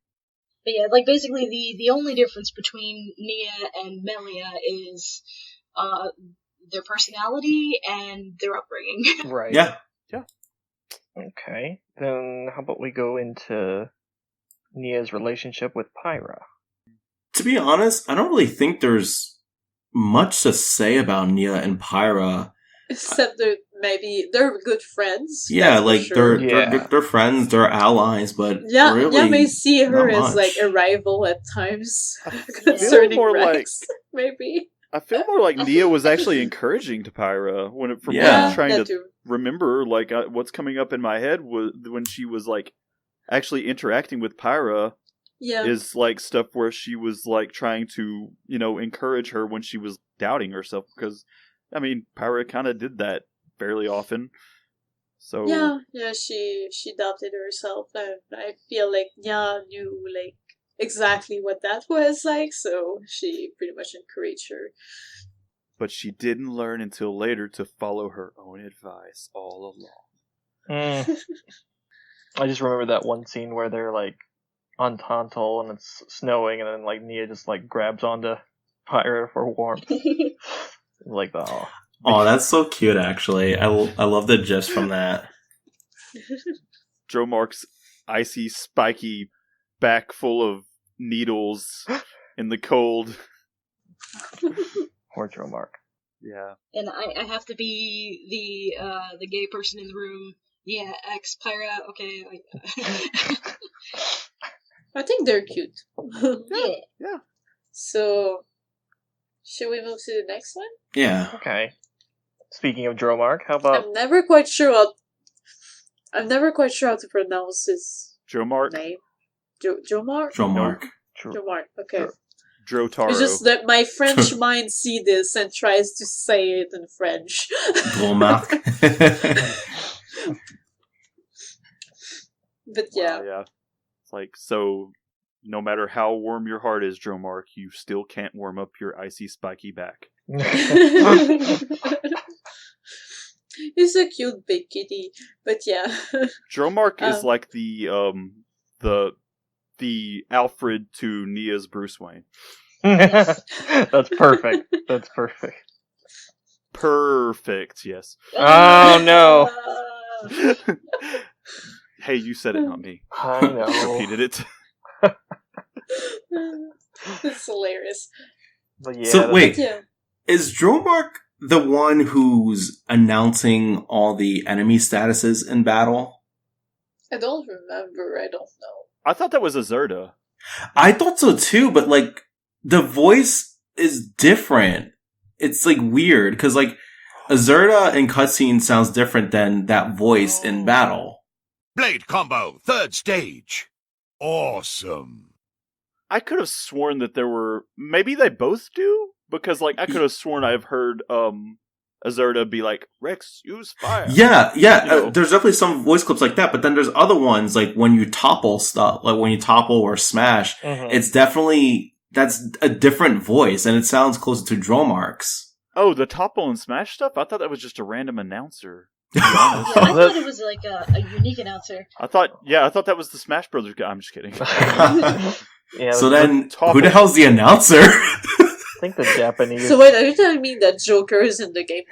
But yeah, like basically the only difference between Nia and Melia is their personality and their upbringing. Right. Yeah. Okay. Then how about we go into Nia's relationship with Pyra? To be honest, I don't really think there's much to say about Nia and Pyra. Except they're good friends. Yeah, like sure. they're friends, they're allies, but really, I may see her as much. like a rival at times concerning Rex. Maybe I feel more like Nia was actually encouraging to Pyra from trying to remember. Like what's coming up in my head was when she was like actually interacting with Pyra. Yeah, is like stuff where she was like trying to encourage her when she was doubting herself, because I mean Pyra kind of did that fairly often. So yeah, she doubted herself, and I feel like Nya knew like exactly what that was like, so she pretty much encouraged her. But she didn't learn until later to follow her own advice all along. I just remember that one scene where they're like on Tontal and it's snowing, and then like Nia just like grabs onto Pyra for warmth. Like oh, that's so cute. Actually, I love the gifs from that. Dromark's icy, spiky back full of needles in the cold. Poor Dromark. Yeah. And I have to be the gay person in the room. Yeah, ex Pyra. Okay. I think they're cute. Yeah. So, should we move to the next one? Yeah. Okay. Speaking of Dromark, how about... I'm never quite sure how to pronounce his Dromark? name. Dromark? Dromark. Dromark, okay. Drotaro. It's just that my French mind see this and tries to say it in French. Dromark. But yeah. Yeah. It's like, so no matter how warm your heart is, Dromark, you still can't warm up your icy, spiky back. He's a cute big kitty, but yeah. Dromark is like the Alfred to Nia's Bruce Wayne. That's perfect. That's perfect. Perfect, yes. Oh no. Hey, you said it, not me. I know. Repeated it. It's hilarious. But yeah, so wait, yeah. Is Dromark the one who's announcing all the enemy statuses in battle? I don't remember. I don't know. I thought that was Azurda. I thought so too, but like the voice is different. It's like weird because like Azurda in cutscenes sounds different than that voice in battle. Blade combo, 3rd stage. Awesome. I could have sworn that there were... Maybe they both do? Because, like, I could have sworn I've heard Azurda be like, Rex, use fire. Yeah. There's definitely some voice clips like that, but then there's other ones, like when you topple stuff, like when you topple or smash, it's definitely... That's a different voice, and it sounds closer to Dromark's. Oh, the topple and smash stuff? I thought that was just a random announcer. Yeah, I thought it was like a unique announcer. I thought that was the Smash Brothers guy. I'm just kidding. Yeah, so then, who the hell's the announcer? I think the Japanese... So wait, are you telling me that Joker is in the game?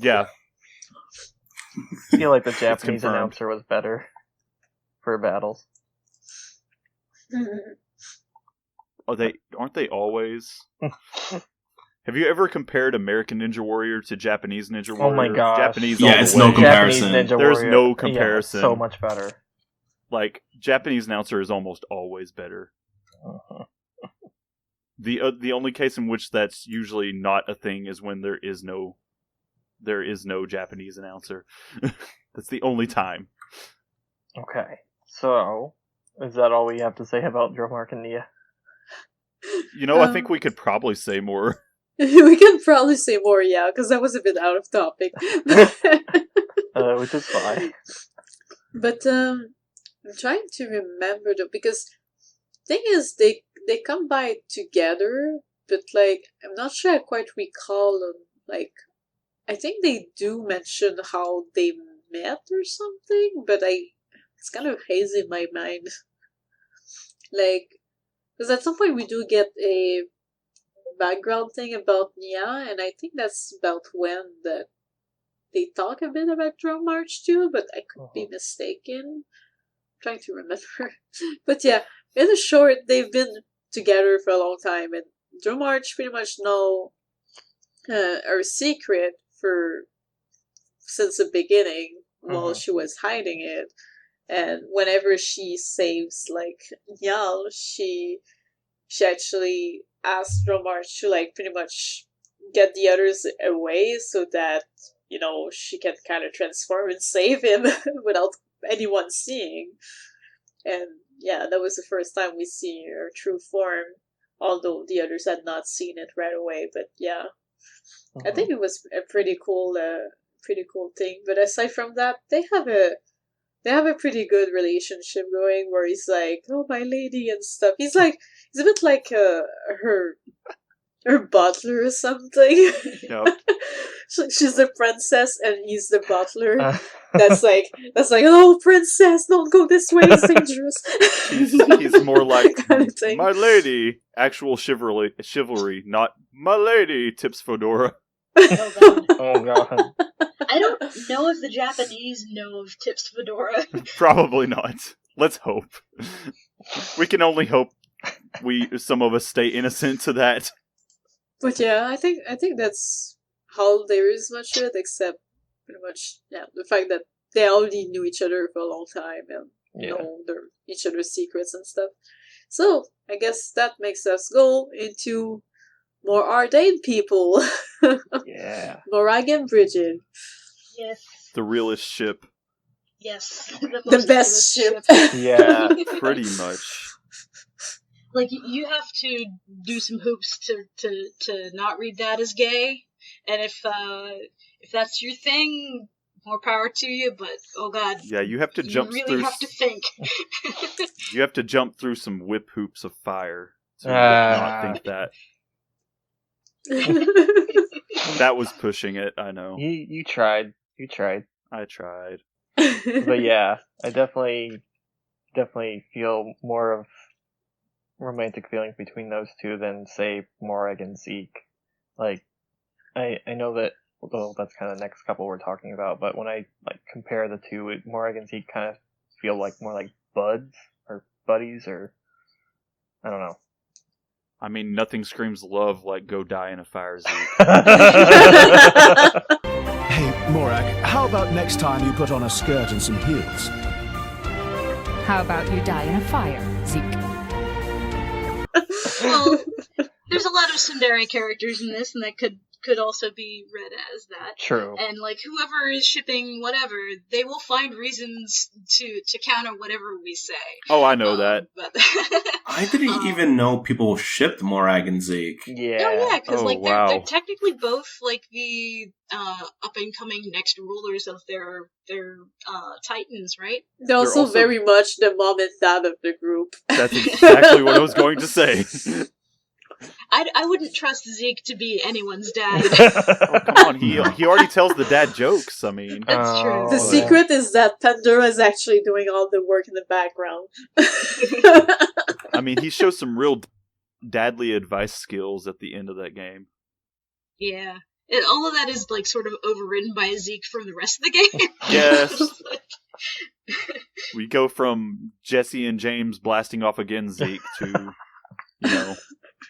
Yeah. I feel like the Japanese announcer was better for battles. Aren't they always? Have you ever compared American Ninja Warrior to Japanese Ninja Warrior? Oh my gosh. Japanese yeah, it's no comparison. There's no comparison. Yeah, so much better. Like, Japanese announcer is almost always better. The only case in which that's usually not a thing is when there is no Japanese announcer. That's the only time. Okay, so is that all we have to say about Dromark and Nia? I think we could probably say more. We can probably say more, yeah, because that was a bit out of topic. Which is fine. But I'm trying to remember though, because thing is they come by together, but like I'm not sure I quite recall them. Like I think they do mention how they met or something, but it's kind of hazy in my mind. Like, because at some point we do get a background thing about Nia, and I think that's about when that they talk a bit about Drum March too, but I could be mistaken. I'm trying to remember. But yeah, in the short, they've been together for a long time, and Drum March pretty much know her secret since the beginning while she was hiding it. And whenever she saves like Nyal, she actually asks Drum March to like pretty much get the others away so that she can kind of transform and save him without anyone seeing. And yeah, that was the first time we see her true form, although the others had not seen it right away. But yeah, I think it was a pretty cool thing. But aside from that, they have a pretty good relationship going, where he's like, "Oh, my lady," and stuff. He's a bit like her butler or something. Yep. She's the princess and he's the butler. That's like, "Oh, princess, don't go this way, it's dangerous." He's more like, kind of thing. "My lady," actual chivalry, not "my lady" tips fedora. Oh god. Oh god. I don't know if the Japanese know of tips fedora. Probably not. Let's hope. We can only hope some of us stay innocent to that. But yeah, I think that's all there is much to it, except pretty much the fact that they already knew each other for a long time and know each other's secrets and stuff. So I guess that makes us go into more Ardain people. Yeah. Morag and Bridget. Yes. The realest ship. Yes. The best ship. Yeah. Pretty much. Like, you have to do some hoops to not read that as gay, and if that's your thing, more power to you. But oh god, yeah, you have to jump. You really have to think. You have to jump through some whip hoops of fire to not think that. That was pushing it. I know. You tried. I tried. But yeah, I definitely feel more of romantic feelings between those two than, say, Morag and Zeke. Like, I know that, well, that's kind of the next couple we're talking about, but when I compare the two, Morag and Zeke kind of feel more like buds or buddies, or I don't know. I mean, nothing screams love like "Go die in a fire," Zeke. Hey, Morag, how about next time you put on a skirt and some heels? How about you die in a fire, Zeke? Well, there's a lot of tsundere characters in this, and that could also be read as that. True. And whoever is shipping whatever, they will find reasons to counter whatever we say. Oh, I know that. But I didn't even know people shipped Morag and Zeke. Yeah. Oh yeah, because wow. they're technically both the up and coming next rulers of their titans, right? They're also very much the mom and dad of the group. That's exactly what I was going to say. I wouldn't trust Zeke to be anyone's dad. Oh, come on, he already tells the dad jokes. I mean, That's true. The secret is that Pandora is actually doing all the work in the background. I mean, he shows some real dadly advice skills at the end of that game. Yeah. And all of that is sort of overridden by Zeke from the rest of the game. Yes. We go from Jesse and James blasting off against Zeke to,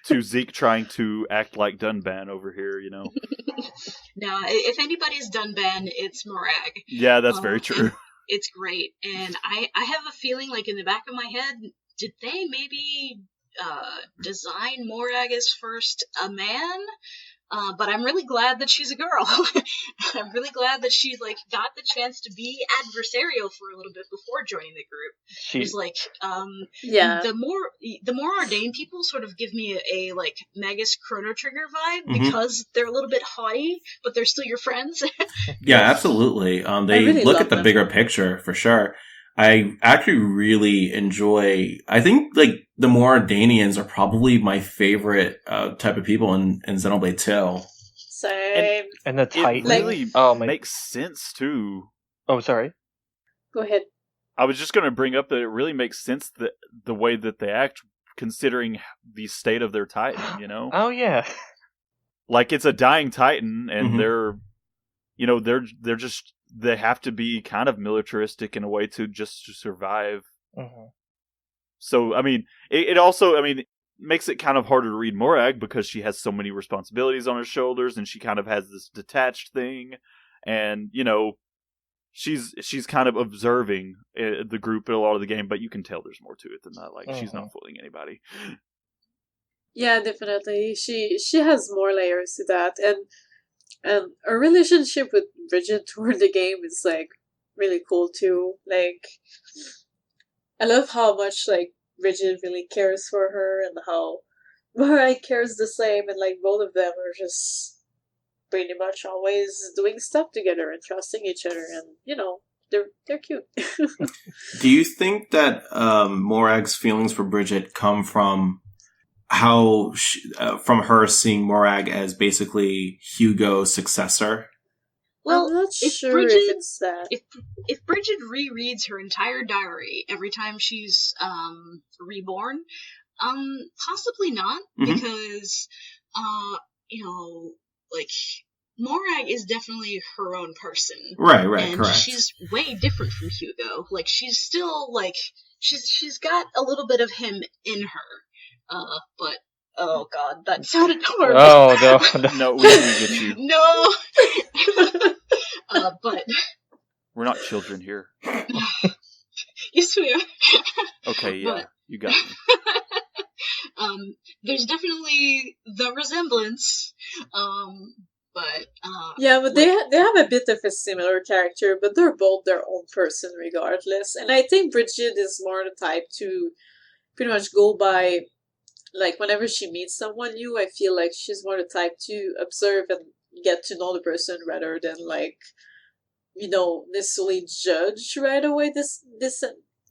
to Zeke trying to act like Dunban over here, No, if anybody's Dunban, it's Morag. Yeah, that's very true. it's great, and I have a feeling, like, in the back of my head, did they maybe design Morag as first a man? But I'm really glad that she's a girl. I'm really glad that she, like, got the chance to be adversarial for a little bit before joining the group. It's like, the more ordained people sort of give me a like, Magus Chrono Trigger vibe, because they're a little bit haughty, but they're still your friends. Yeah, absolutely. They really look love at the them. bigger picture, for sure. I actually really enjoy, I think, like, the Moradanians are probably my favorite type of people in Xenoblade 2. Same. And the It Titans. really my... makes sense, too. Oh, sorry. Go ahead. I was just going to bring up that it really makes sense that the way that they act, considering the state of their Titan, you know? Oh, yeah. Like, it's a dying Titan, and they're just, they have to be kind of militaristic in a way to survive. So, I mean, it also, I mean, makes it kind of harder to read Morag because she has so many responsibilities on her shoulders, and she kind of has this detached thing, and, you know, she's kind of observing the group in a lot of the game, but you can tell there's more to it than that. Like, she's not fooling anybody. Yeah, definitely. She has more layers to that, and her relationship with Bridget toward the game is, like, really cool too. Like, I love how much, like, Bridget really cares for her, and how Mariah cares the same, and, like, both of them are just pretty much always doing stuff together and trusting each other, and, you know, they're cute. Do you think that Morag's feelings for Bridget come from how from her seeing Morag as basically Hugo's successor? Well, I'm not if sure Bridget, if it's that. If Bridget rereads her entire diary every time she's reborn, possibly not, because you know, like, Morag is definitely her own person. Right, and correct. She's way different from Hugo. Like, she's still, like, she's got a little bit of him in her. But, oh god, that sounded horrible. Oh, no. No, we get you. No! But... We're not children here. Yes, we are. Okay, yeah, but, you got me. There's definitely the resemblance, but yeah, but they have a bit of a similar character, but they're both their own person regardless. And I think Bridget is more the type to pretty much go by, like, whenever she meets someone new, I feel like she's more the type to observe and get to know the person rather than, like, you know, necessarily judge right away. This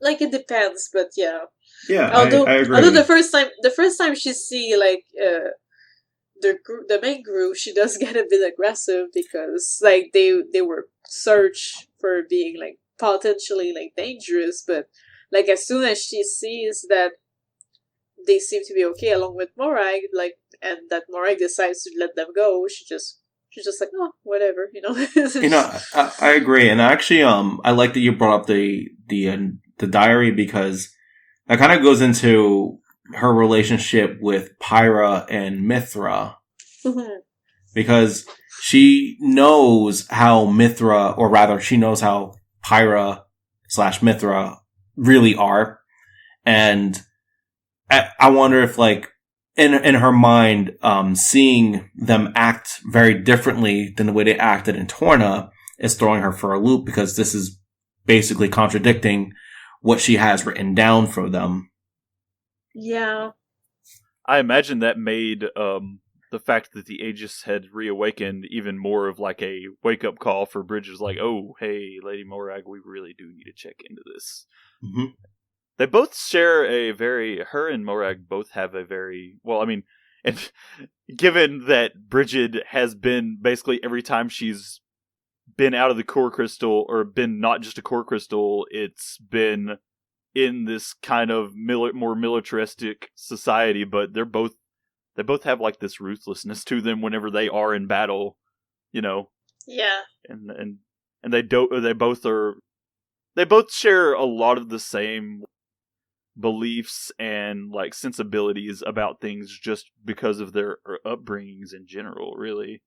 like, it depends, but yeah. Yeah, although, I agree. Although the first time she see, like, the main group, she does get a bit aggressive because, like, they were searched for being, like, potentially, like, dangerous, but, like, as soon as she sees that they seem to be okay along with Morag, like, and that Morag decides to let them go, she's just like, oh, whatever, you know. You know, I agree, and actually, I like that you brought up the diary, because that kind of goes into her relationship with Pyra and Mithra, because she knows how Mithra, or rather, she knows how Pyra / Mithra really are, and I wonder if, like, in her mind, seeing them act very differently than the way they acted in Torna is throwing her for a loop, because this is basically contradicting what she has written down for them. Yeah. I imagine that made the fact that the Aegis had reawakened even more of, like, a wake-up call for Bridges, like, oh, hey, Lady Morag, we really do need to check into this. Mm-hmm. They both share her and Morag both have a very, well, I mean, and given that Bridget has been, basically every time she's been out of the core crystal, or been not just a core crystal, it's been in this kind of more militaristic society, but they both have, like, this ruthlessness to them whenever they are in battle, you know. Yeah. And they both share a lot of the same beliefs and, like, sensibilities about things just because of their upbringings in general, really.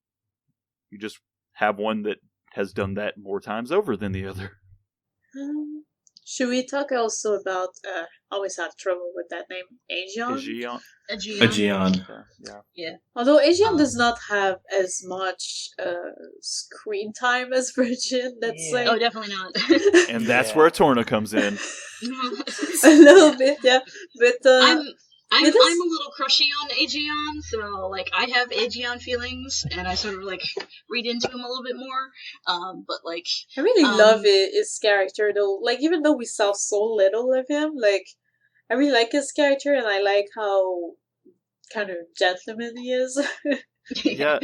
You just have one that has done that more times over than the other. Should we talk also about, always have trouble with that name, Aegeon? Aegeon. Yeah. Although Aegeon does not have as much screen time as Virgin, let's say. Oh, definitely not. And that's where Torna comes in. A little bit, yeah. But I'm a little crushy on Aegeon, so like I have Aegeon feelings, and I sort of like read into him a little bit more. But like I really love his character though. Like even though we saw so little of him, like I really like his character, and I like how kind of gentleman he is. Yeah,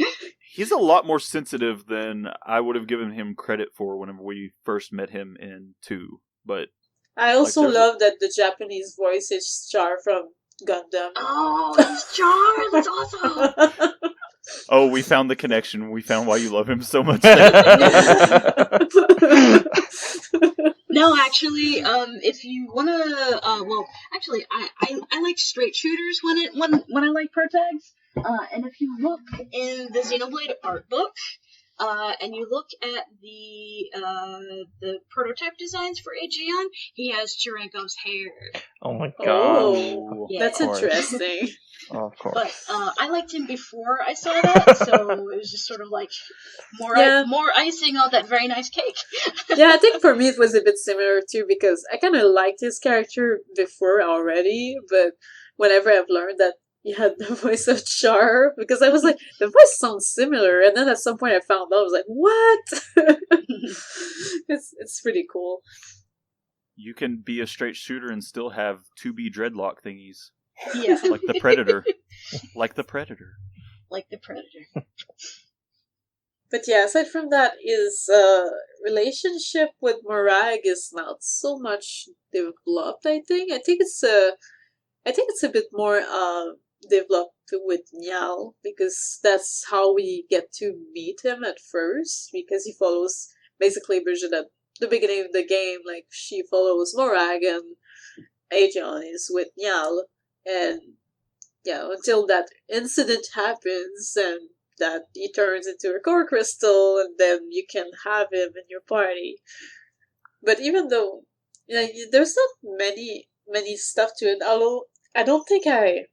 he's a lot more sensitive than I would have given him credit for whenever we first met him in 2. But I also love that the Japanese voice is Char from Gundam. Oh, it's Char! That's awesome! Oh, we found the connection. We found why you love him so much. No, actually, if you wanna, well, actually, I like straight shooters when I like pro tags. And if you look in the Xenoblade art book, and you look at the prototype designs for Aegeon, he has Chirenkov's hair. Oh my god. Oh, Yeah. that's interesting. Oh, of course. But I liked him before I saw that, so it was just sort of like more icing on that very nice cake. Yeah, I think for me it was a bit similar too, because I kind of liked his character before already, but whenever I've learned that he had the voice of Char, because I was like, the voice sounds similar, and then at some point I found out, I was like, what? It's pretty cool. You can be a straight shooter and still have 2B dreadlock thingies. Yeah. Like the Predator. Like the Predator. Like the Predator. But yeah, aside from that, his relationship with Morag is not so much developed, I think. I think it's a bit more developed with Niall, because that's how we get to meet him at first, because he follows basically Bridget at the beginning of the game. Like, she follows Morag and Aegeon is with Niall, and yeah, until that incident happens and that he turns into a core crystal, and then you can have him in your party. But even though there's not many stuff to it, although I don't think I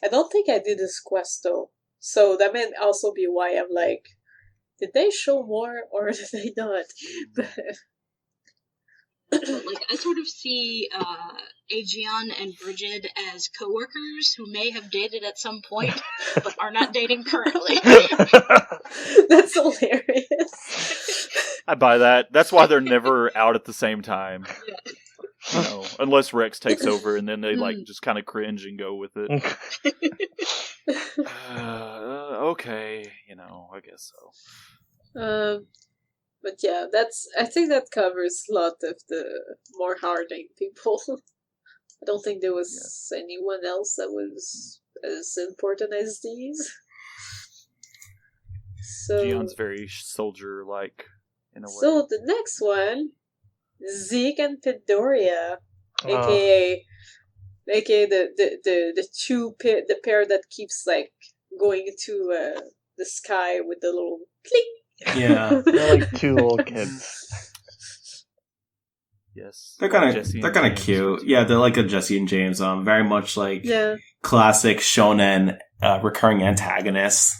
did this quest though, so that may also be why I'm like, did they show more or did they not? But like, I sort of see Aegeon and Bridget as co-workers who may have dated at some point, but are not dating currently. That's hilarious. I buy that. That's why they're never out at the same time. Yeah. You know, unless Rex takes over, and then they like just kind of cringe and go with it. Okay, I guess so. But yeah, I think that covers a lot of the more hardening people. I don't think there was anyone else that was as important as these. So Gion's very soldier-like in a way. So the next one, Zeke and Midoriya, aka the pair that keeps like going to the sky with the little click. Yeah, they're like two little kids. Yes, they're kind of cute. Yeah, they're like a Jesse and James. Very much like classic shonen recurring antagonists.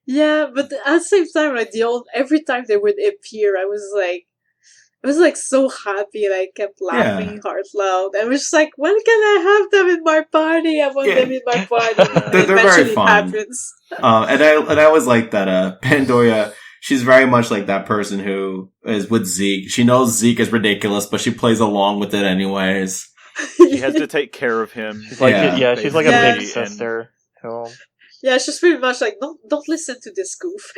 Yeah, but at the same time, like every time they would appear, I was like so happy, and I kept laughing heart loud. I was just like, when can I have them in my party? I want them in my party. They're very fun. Happens. And I always like that Pandoria. She's very much like that person who is with Zeke. She knows Zeke is ridiculous, but she plays along with it anyways. She has to take care of him. She's like, she's like a big sister. Yeah, she's pretty much like, don't listen to this goof.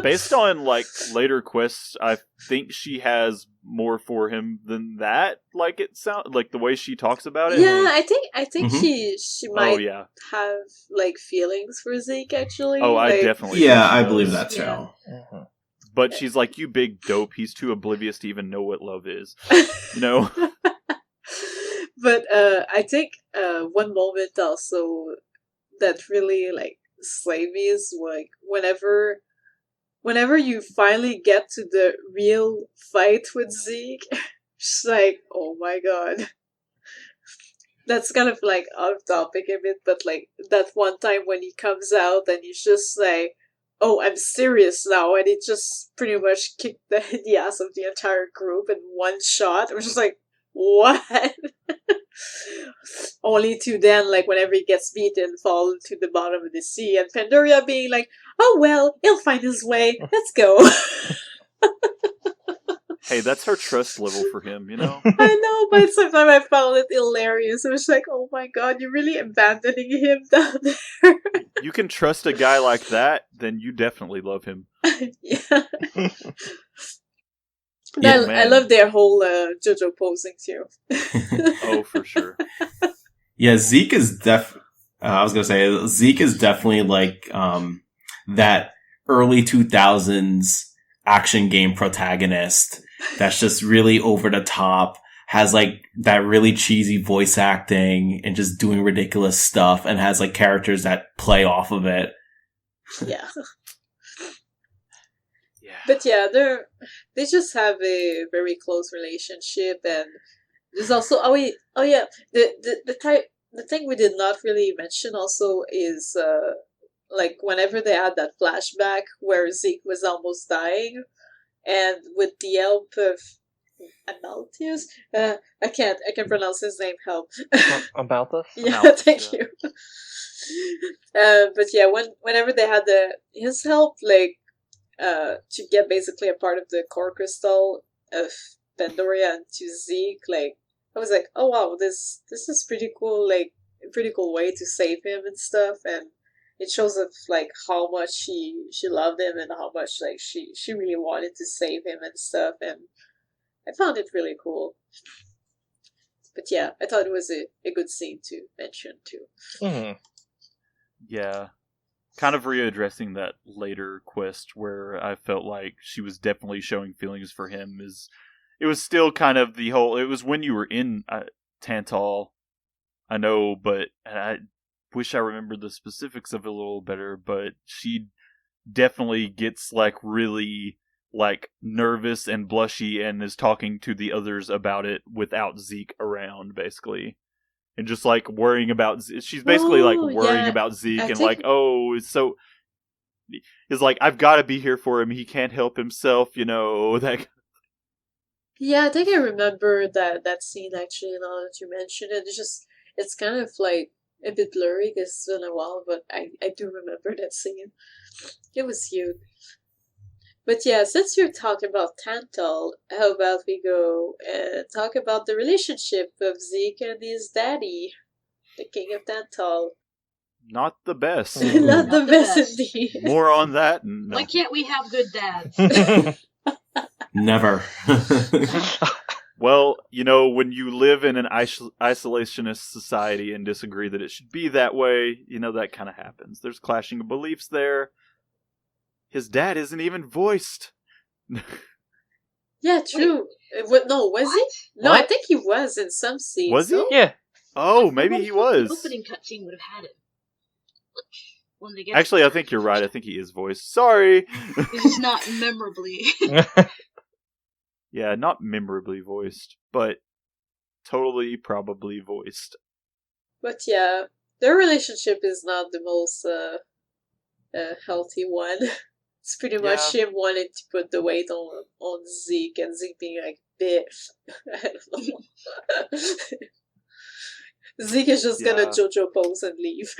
Based on like later quests, I think she has more for him than that. Like it sounds like the way she talks about it. Yeah, I think she might have like feelings for Zeke actually. Oh, like, I definitely. Yeah, I believe that too. Yeah. Mm-hmm. But she's like, you big dope. He's too oblivious to even know what love is. But I think one moment also that really like slayed me is like whenever whenever you finally get to the real fight with Zeke, it's like, oh my god. That's kind of like out of topic a bit, but like that one time when he comes out and he's just like, oh, I'm serious now, and he just pretty much kicked the ass of the entire group in one shot. It was just like, what? Only to then, like, whenever he gets beaten, fall to the bottom of the sea, and Pandoria being like, oh well, he'll find his way, let's go. Hey, that's her trust level for him, you know? I know, but sometimes I found it hilarious. It was like, oh my god, you're really abandoning him down there. You can trust a guy like that, then you definitely love him. Yeah. Yeah, I love their whole JoJo posing too. Oh, for sure. Yeah, Zeke is I was gonna say Zeke is definitely like that early 2000s action game protagonist that's just really over the top, has like that really cheesy voice acting and just doing ridiculous stuff, and has like characters that play off of it. Yeah. Yeah. But yeah, they just have a very close relationship, and there's also the thing we did not really mention also is like whenever they had that flashback where Zeke was almost dying, and with the help of Amaltheus, I can pronounce his name. Help. About this? Yeah, Amaltheus, thank you. But yeah, whenever they had his help, like to get basically a part of the core crystal of Pandoria and to Zeke, like I was like, oh wow, this is pretty cool, like a pretty cool way to save him and stuff, and it shows of like how much she loved him and how much like she really wanted to save him and stuff, and I found it really cool. But yeah, I thought it was a good scene to mention too. Mm-hmm. Yeah. Kind of readdressing that later quest where I felt like she was definitely showing feelings for him. It was still kind of the whole, it was when you were in Tantal, I know, but I wish I remembered the specifics of it a little better, but she definitely gets like really like nervous and blushy and is talking to the others about it without Zeke around, basically. And just like worrying about, she's basically like worrying about Zeke and like, oh, so is like, I've got to be here for him. He can't help himself, you know. That. Yeah, I think I remember that scene actually. Now that you mention it, it's kind of like a bit blurry because it's been a while, but I do remember that scene. It was cute. But yeah, since you're talking about Tantal, how about we go and talk about the relationship of Zeke and his daddy, the king of Tantal. Not the best. Not the best indeed. More on that. No. Why can't we have good dads? Never. Well, you know, when you live in an isolationist society and disagree that it should be that way, you know, that kind of happens. There's clashing of beliefs there. His dad isn't even voiced. Yeah, true. Wait, no, was he? No, What? I think he was in some scenes. Was he? no? Yeah. Oh, maybe he The was. opening cutscene would have had it. When they get Actually, I think you're right. I think he is voiced. Sorry. It's just not memorably. Yeah, not memorably voiced, but totally probably voiced. But yeah, their relationship is not the most healthy one. It's pretty much him wanting to put the weight on Zeke, and Zeke being like, bitch. I don't know. Zeke is just gonna JoJo pose and leave.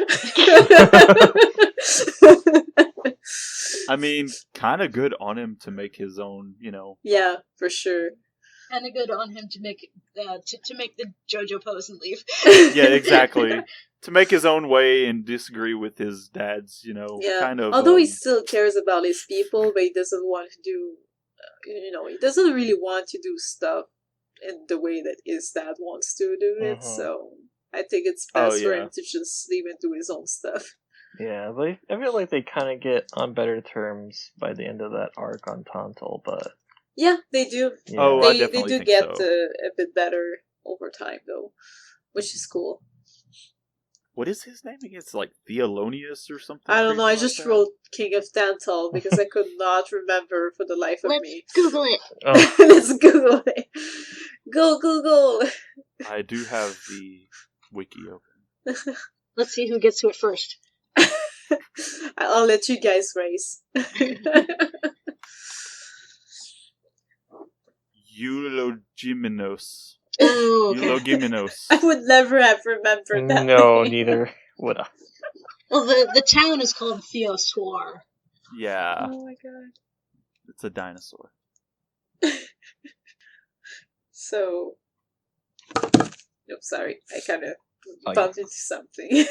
I mean, kind of good on him to make his own, you know. Yeah, for sure. And a good on him to make to make the JoJo pose and leave. Yeah, exactly. To make his own way and disagree with his dad's, you know, Yeah. kind of. Although he still cares about his people, but he doesn't want to do, he doesn't really want to do stuff in the way that his dad wants to do it. So I think it's best for him to just leave and do his own stuff. Yeah, but I feel like they kind of get on better terms by the end of that arc on Tantal, but... Yeah, they do. Yeah. Oh, I They definitely do think get so. a bit better over time, though, which is cool. what is his name again? It's like Theolonius or something. I don't know. I crazy just like that. wrote King of Dental because I could not remember for the life of Let's me. Google it. Oh, Let's Google it. Go Google. I do have the wiki open. Let's see who gets to it first. I'll let you guys race. Eulogimenos. Oh, okay. Eulogimenos. I would never have remembered that. no, name. neither would I. Well, the town is called Theosoir. Yeah, Oh my god. it's a dinosaur. So, nope, sorry. I kind of Oh, bumped into something.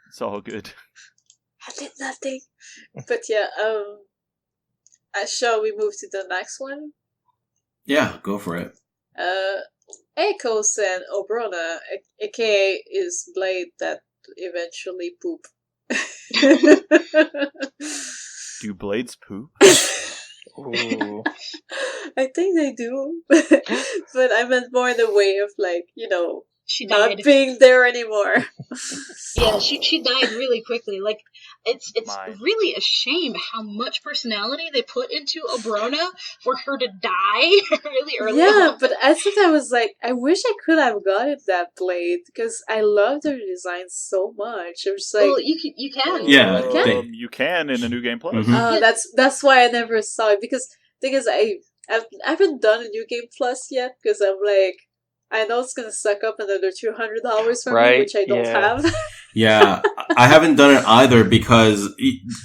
It's all good. I did nothing. But yeah, shall we move to the next one? Yeah, go for it. Eikos and Obrona, aka is Blade that eventually poop. Do blades poop? Ooh. I think they do. But I meant more in the way of like, She not died. being there anymore. Yeah, she died really quickly. Like, it's My. really a shame how much personality they put into Obrona for her to die really early Yeah, on. but I think I was like, I wish I could have gotten that blade because I loved her design so much. It was like, Well, you can. Yeah, You can? they- Oh, You can in a New Game Plus. Mhm. that's why I never saw it because thing is I haven't done a New Game Plus yet because I'm like I know it's gonna suck up another $200 from me, Right, which I don't yeah. have. Yeah, I haven't done it either because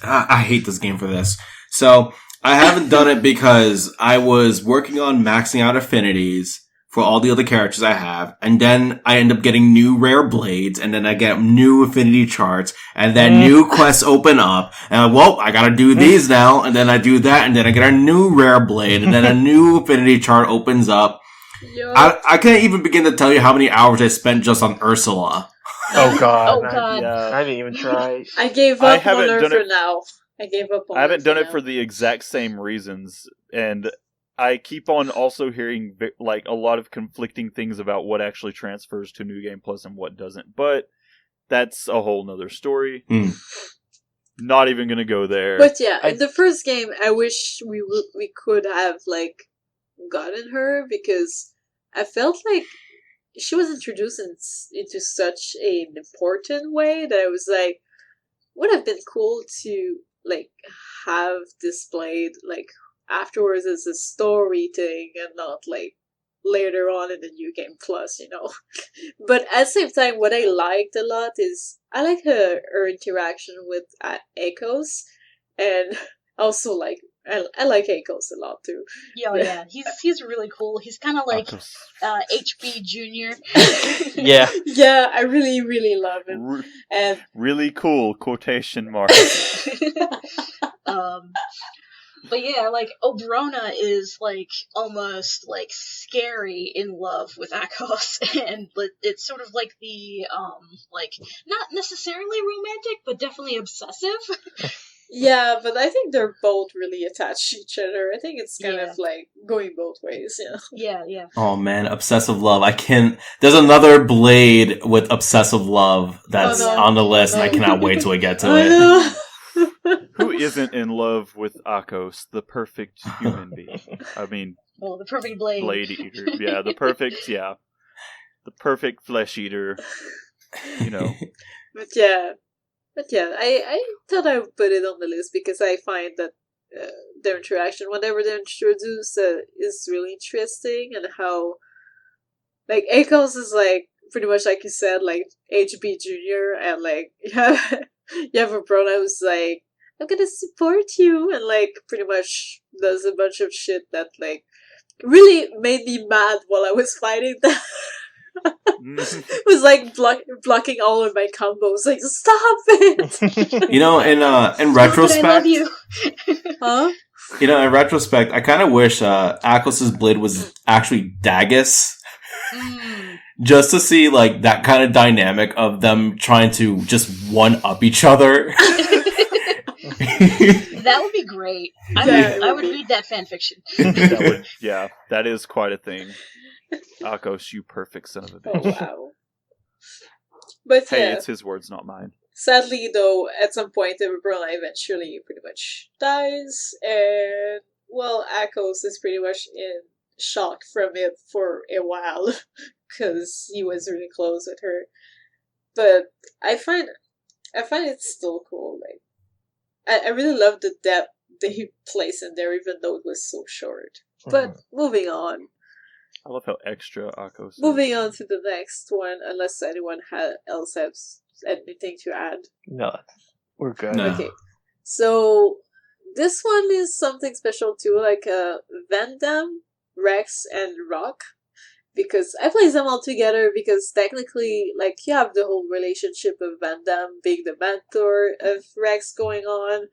I hate this game for this. So I haven't done it because I was working on maxing out affinities for all the other characters I have, and then I end up getting new rare blades, and then I get new affinity charts, and then new quests open up, and I gotta do these now, and then I do that, and then I get a new rare blade, and then a new affinity chart opens up. Yo. I can't even begin to tell you how many hours I spent just on Ursula. Oh god. Oh, God. I didn't even try. I gave I up haven't on her done for it- now. I gave up on I haven't her done it now. for the exact same reasons, and I keep on also hearing like a lot of conflicting things about what actually transfers to New Game Plus and what doesn't. But that's a whole nother story. Hmm. Not even gonna go there. But yeah, in the first game, I wish we could have like gotten her because I felt like she was introduced into such an important way that I was like, would have been cool to like have displayed like afterwards as a story thing and not like later on in the New Game Plus, But at the same time, what I liked a lot is I like her interaction with Eikos, and also like I like Eikos a lot too. Yeah. He's really cool. He's kind of like Akos. HB Junior. Yeah. Yeah, I really really love him, and Really cool quotation marks. But yeah, like Obrona is like almost like scary in love with Akos, and it's sort of like the like not necessarily romantic, but definitely obsessive. yeah, but I think they're both really attached to each other. I think it's kind Yeah. of like going both ways, Yeah. Oh man, obsessive love. I can't. There's another blade with obsessive love that's Oh, no. on the list, and I No. cannot wait till we get to I it. know. Who isn't in love with Akos, the perfect human being? I mean, Well, the perfect blade. blade eater. Yeah, the perfect flesh eater. But yeah, I thought I would put it on the list because I find that their interaction, whenever they're introduced, is really interesting, and how like Eikos is like pretty much like you said, like HB Junior, and like you have a brother who's like, I'm gonna support you, and like pretty much does a bunch of shit that like really made me mad while I was fighting that. It was like blocking all of my combos. Like, stop it! In Stop retrospect, it, I love you. Huh? in retrospect, I kind of wish Akos's blade was actually Dagus, just to see like that kind of dynamic of them trying to just one up each other. That would be great. Yeah, I would read that fanfiction. That is quite a thing. Akos, you perfect son of a Oh bitch. wow. But Hey, yeah, it's his words, not mine. sadly though, at some point, Umbrella eventually pretty much dies, and well, Akos is pretty much in shock from it for a while because he was really close with her. But I find it still cool. Like I really love the depth that he placed in there, even though it was so short. But moving on. I love how extra Akos is. Moving on to the next one, unless anyone else has anything to add. No, we're good. No. Okay, so this one is something special too, like Van Damme, Rex, and Rock, because I place them all together because technically, like, you have the whole relationship of Van Damme being the mentor of Rex going on,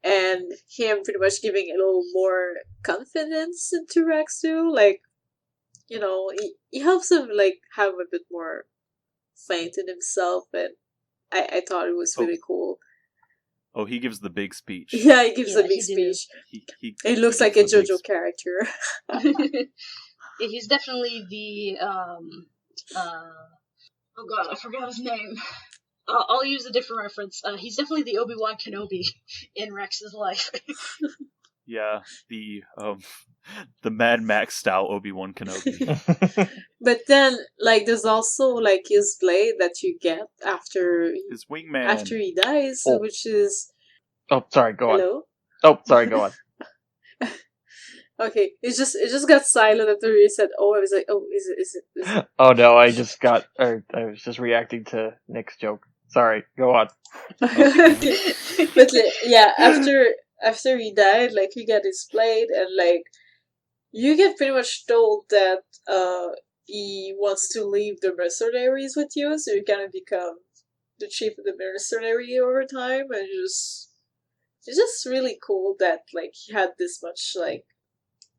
and him pretty much giving a little more confidence into Rex too, like, you know, he helps him like have a bit more faith in himself, and I thought it was really cool. Oh, he gives the big speech. Yeah, he gives a big he speech. He It looks like a gives the big JoJo character. He's definitely the oh god, I forgot his name. I'll use a different reference. He's definitely the Obi-Wan Kenobi in Rex's life. Yeah, the Mad Max style Obi-Wan Kenobi. But then, like, there's also like his blade that you get after His wingman. after he dies, Oh. which is Oh, sorry, go on. hello. Oh, sorry, go on. Okay, it just got silent after he said, "Oh," I was like, "Oh, is it?" Oh no, I was just reacting to Nick's joke. Sorry, go on. Okay. But yeah, after he died, like, you get his blade, and like you get pretty much told that he wants to leave the mercenaries with you, so you kind of become the chief of the mercenary over time, and it's just really cool that like he had this much like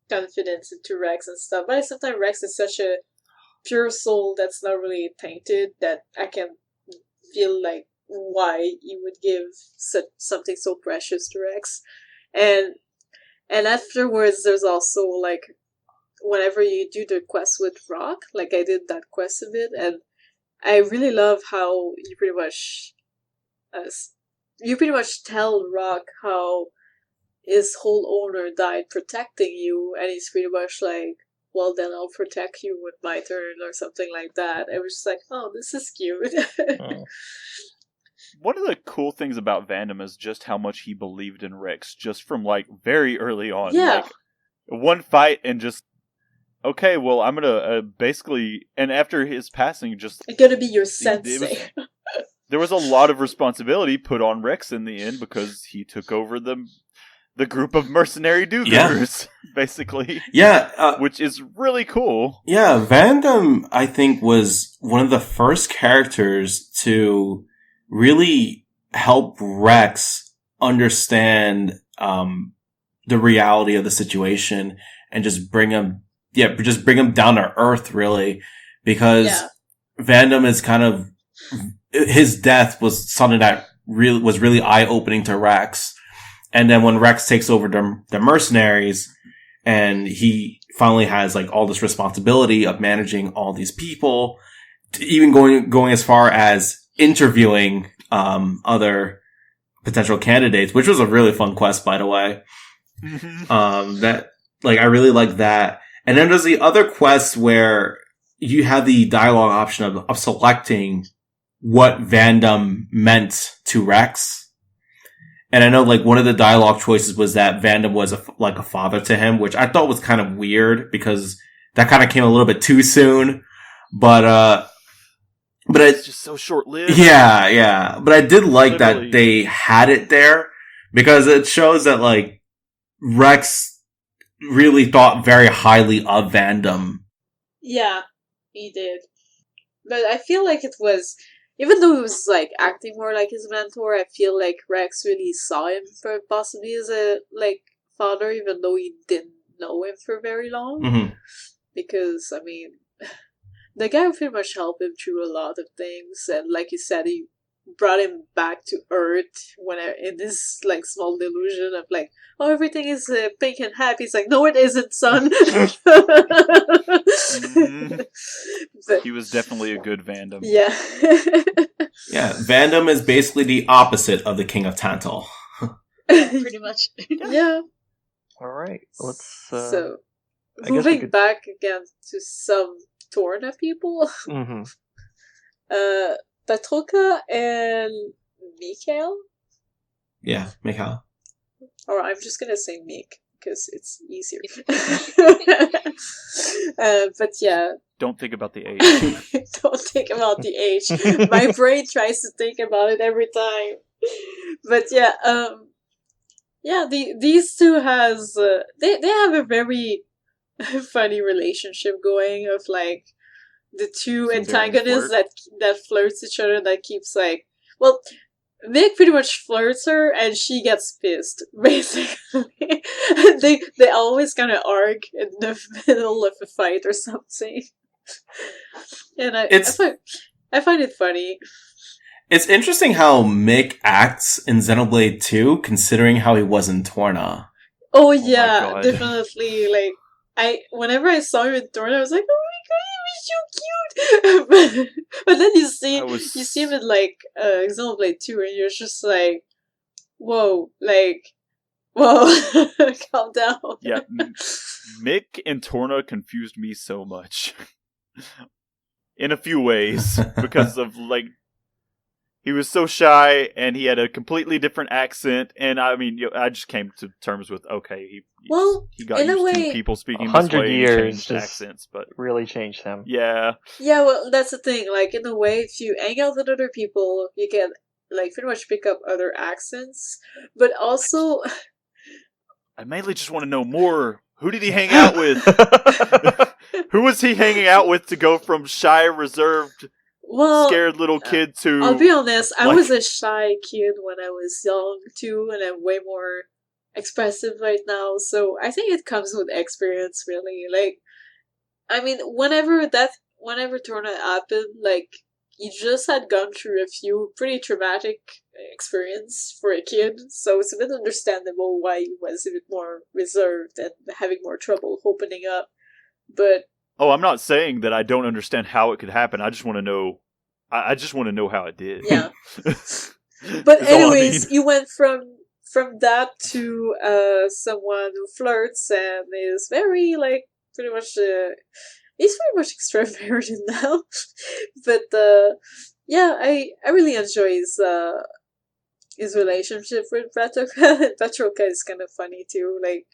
confidence into Rex and stuff. But sometimes Rex is such a pure soul that's not really tainted that I can feel like why you would give something so precious to Rex. And afterwards there's also like whenever you do the quest with Rock, like I did that quest a bit, and I really love how you pretty much tell Rock how his whole owner died protecting you, and he's pretty much like, well, then I'll protect you with my turn, or something like that. I was just like, oh, this is cute. Oh. One of the cool things about Van Damme is just how much he believed in Rex, just from like very early on. Yeah. Like, one fight and just, okay, well, I'm gonna basically, and after his passing, just I'm gonna be your sensei. there was a lot of responsibility put on Rex in the end because he took over the group of mercenary do-gooders, basically. Yeah. Which is really cool. Yeah, Van Damme, I think, was one of the first characters to really help Rex understand the reality of the situation and just bring him down to earth, really, because Van Damme is kind of, his death was something that was really eye-opening to Rex. And then when Rex takes over the mercenaries, and he finally has like all this responsibility of managing all these people, even going as far as interviewing other potential candidates, which was a really fun quest, by the way. That, like, I really like that. And then there's the other quest where you have the dialogue option of selecting what Van Damme meant to Rex. And I know, like, one of the dialogue choices was that Van Damme was like a father to him, which I thought was kind of weird because that kind of came a little bit too soon. But it's just so short-lived. Yeah. But I did like that they had it there because it shows that, like, Rex really thought very highly of Van Damme. Yeah, he did. But I feel like it was, even though he was like acting more like his mentor, I feel like Rex really saw him for possibly as a like father, even though he didn't know him for very long. Mm-hmm. Because I mean, the guy pretty much helped him through a lot of things, and like you said, he brought him back to Earth in this like small delusion of like, oh, everything is pink and happy. It's like, no, it isn't, son. But, He was definitely a good Vandam. yeah. Yeah, Vandam is basically the opposite of the King of Tantal. Pretty much. Yeah. All right, let's. So, I guess we moving could- back again to some Torna people. Mm-hmm. Patroka and Mikael. Yeah, Mikhail. Or I'm just gonna say Mick because it's easier. But yeah, Don't think about the age. don't think about the age. My brain tries to think about it every time. But yeah, these two has they have a very funny relationship going of like the two Some very antagonists that flirts each other, that keeps like, well, Nick pretty much flirts her and she gets pissed, basically. they always kind of argue in the middle of a fight or something. And I find it funny. It's interesting how Mick acts in Xenoblade 2, considering how he was in Torna. Oh my yeah, God. definitely. Like whenever I saw him in Torna, I was like, oh my god, he was so cute. But then you see him in like Xenoblade 2, and you're just like, whoa, calm down. Yeah, Mick and Torna confused me so much. In a few ways. Because of, like, he was so shy, and he had a completely different accent, and I mean, I just came to terms with, okay, he got in a used to way, people speaking this 100 way and years changed just- accents, but Really changed him. yeah. Yeah, well, that's the thing. Like, in a way, if you hang out with other people, you can, like, pretty much pick up other accents. But also, I mainly just want to know more. Who did he hang out with? Who was he hanging out with to go from shy, reserved, well, scared little kid to... I'll be honest, I like- was a shy kid when I was young, too, and I'm way more expressive right now, so I think it comes with experience, really. Like, I mean, whenever Torna happened, like, you just had gone through a few pretty traumatic experience for a kid, so it's a bit understandable why he was a bit more reserved and having more trouble opening up. But Oh, I'm not saying that I don't understand how it could happen. I just want to know. I just want to know how it did. yeah. That's But all I anyways, mean. you went from that to someone who flirts and is very like pretty much he's very much extroverted now. But yeah, I really enjoy his relationship with Patroka. Patroka is kind of funny too. Like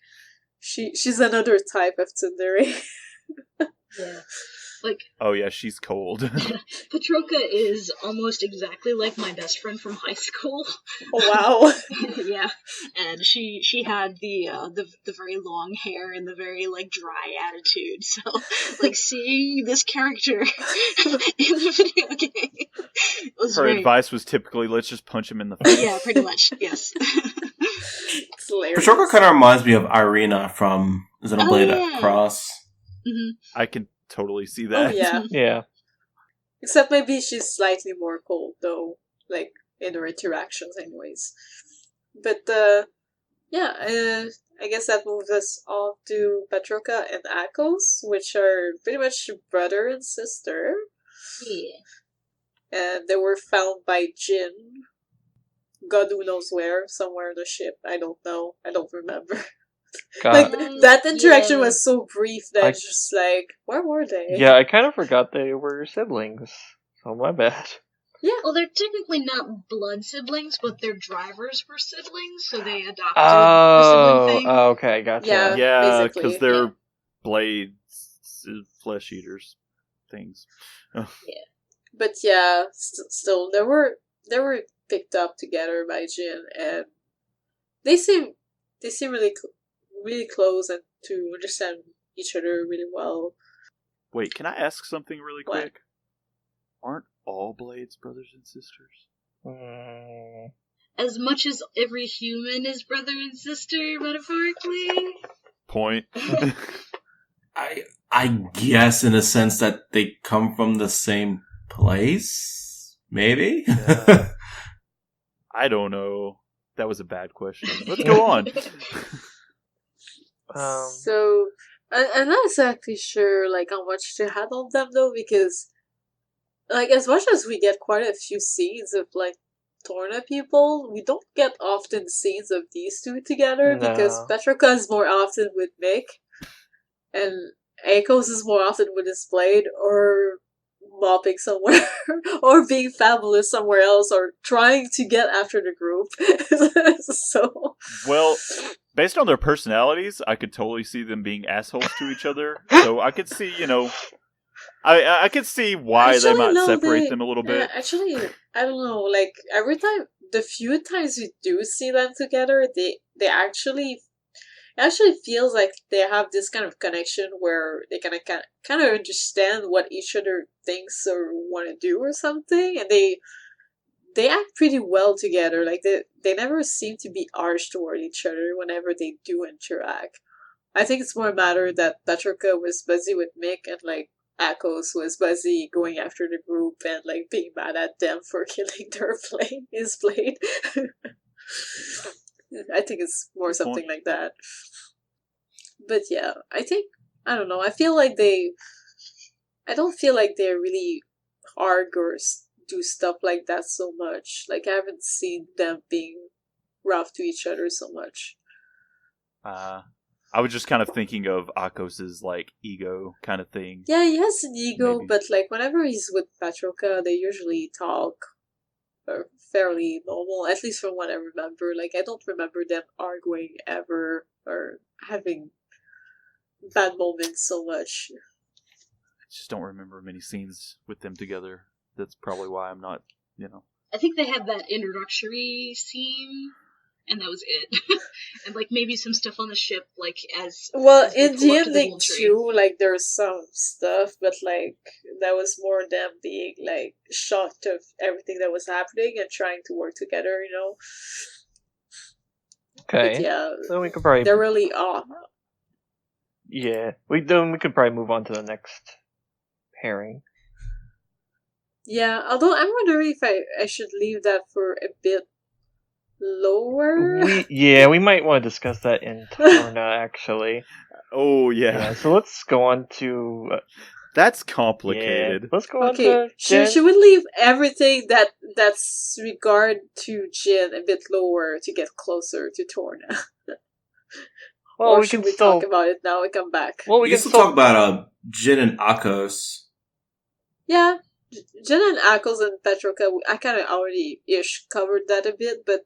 she's another type of tsundere. Yeah. Like, Oh yeah, she's cold. Patroka is almost exactly like my best friend from high school. Oh wow. Yeah. And she had the very long hair and the very, like, dry attitude. So, like, seeing this character in the video game was Her very... advice was typically, let's just punch him in the face. Yeah, pretty much, yes. It's hilarious. Patroka kind of reminds me of Irina from Xenoblade yeah. Cross. Hmm. I can totally see Oh that. yeah. Yeah. Except maybe she's slightly more cold though, like in her interactions anyways. But yeah, I guess that moves us on to Patroka and Akos, which are pretty much brother and sister. Yeah. And they were found by Jin. God who knows where, somewhere in the ship. I don't know. I don't remember. God. Like that interaction yeah. was so brief that I- it's just like, where were they? Yeah, I kind of forgot they were siblings. So my bad. Well, they're technically not blood siblings, but their drivers were siblings, so they adopted the Oh, sibling thing. okay, gotcha. Yeah. Yeah, Basically, because they're yeah. blades, flesh eaters, things. But yeah, still they were picked up together by Jin, and they seem really close and to understand each other really well. Wait, can I ask something really What? quick? Aren't all blades brothers and sisters? Mm, As much as every human is brother and sister, metaphorically. Point. I guess in a sense that they come from the same place, maybe. Yeah. I don't know. That was a bad question. Let's go on. So, I'm not exactly sure, like, how much to handle them, though, because, like, as much as we get quite a few scenes of, like, Torna people, we don't get often scenes of these two together, because Petroka is more often with Mick, and Akos is more often with his blade, or mopping somewhere, or being fabulous somewhere else, or trying to get after the group. So... Well, based on their personalities, I could totally see them being assholes to each other. So I could see, I could see why they might separate them a little bit. Actually, I don't know. Like, every time, the few times we do see them together, they actually... It actually feels like they have this kind of connection where they kind of understand what each other thinks or want to do or something, and they act pretty well together. Like, they never seem to be harsh toward each other whenever they do interact. I think it's more a matter that Petroka was busy with Mick, and like Akos was busy going after the group and like being mad at them for killing his blade. I think it's more something like that. But yeah, I don't know, I don't feel like they really argue or do stuff like that so much. Like, I haven't seen them being rough to each other so much. I was just kind of thinking of Akos's, like, ego kind of thing. Yeah, he has an ego, Maybe. but like, whenever he's with Petroka, they usually talk fairly normal, at least from what I remember. Like, I don't remember them arguing ever or having bad moments so much. I just don't remember many scenes with them together. That's probably why I'm not, I think they had that introductory scene, and that was it. And like maybe some stuff on the ship, like as well, they in pull the up to the ending little tree. too, like there's some stuff, but like that was more them being like shocked of everything that was happening and trying to work together, Okay. But yeah, So we could probably... they're really off. Yeah. We could probably move on to the next pairing. Yeah, although I'm wondering if I should leave that for a bit lower. We might want to discuss that in Torna, actually. Oh, yeah. So let's go on to... That's complicated. Yeah, let's go on Okay, to Jin. should we leave everything that's regard to Jin a bit lower to get closer to Torna? Well, or we should can we still talk about it now and come back? Well, We can still talk about Jin and Akos. Yeah, Jin and Akos and Petroka, I kind of already covered that a bit, but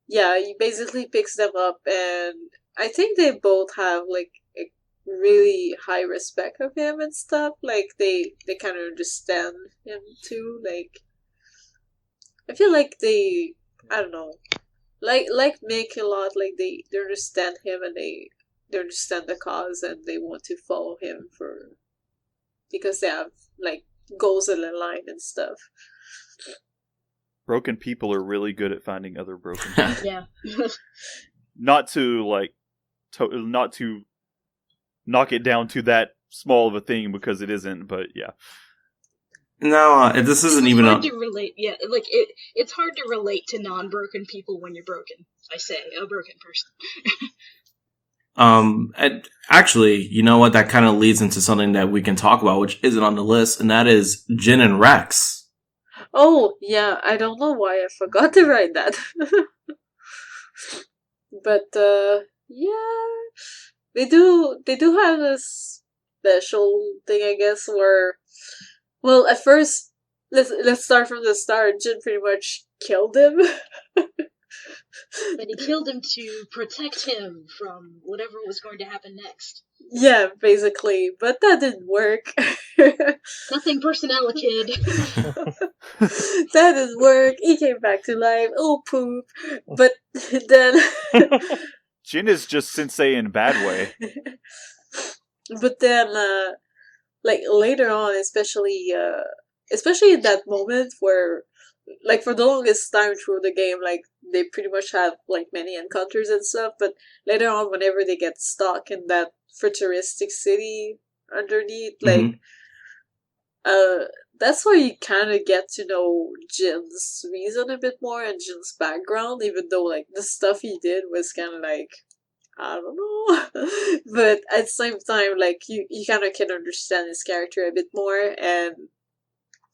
yeah, he basically picks them up, and I think they both have like a really high respect of him and stuff. Like they kind of understand him too. Like I feel like I don't know, like Mick a lot. Like they understand him and they understand the cause and they want to follow him because they have like goals in their line and stuff. Broken people are really good at finding other broken people. Yeah. Not to knock it down to that small of a thing because it isn't, but yeah. No, this isn't even hard to relate. Yeah, like it's hard to relate to non-broken people when you're broken. I say a broken person. And actually, you know what? That kind of leads into something that we can talk about, which isn't on the list, and that is Jin and Rex. Oh, yeah, I don't know why I forgot to write that. But, yeah, they do have this special thing, I guess, where, well, at first, let's start from the start. Jin pretty much killed him. But he killed him to protect him from whatever was going to happen next. Yeah, basically, but that didn't work. Nothing personal, kid. That didn't work. He came back to life. Oh, poop. But then... Jin is just sensei in a bad way. But then, like, later on, especially in that moment where, like, for the longest time through the game, like, they pretty much have, like, many encounters and stuff, but later on, whenever they get stuck in that futuristic city underneath, like, that's why you kind of get to know Jin's reason a bit more and Jin's background, even though like the stuff he did was kind of like, I don't know. But at the same time, like you kind of can understand his character a bit more, and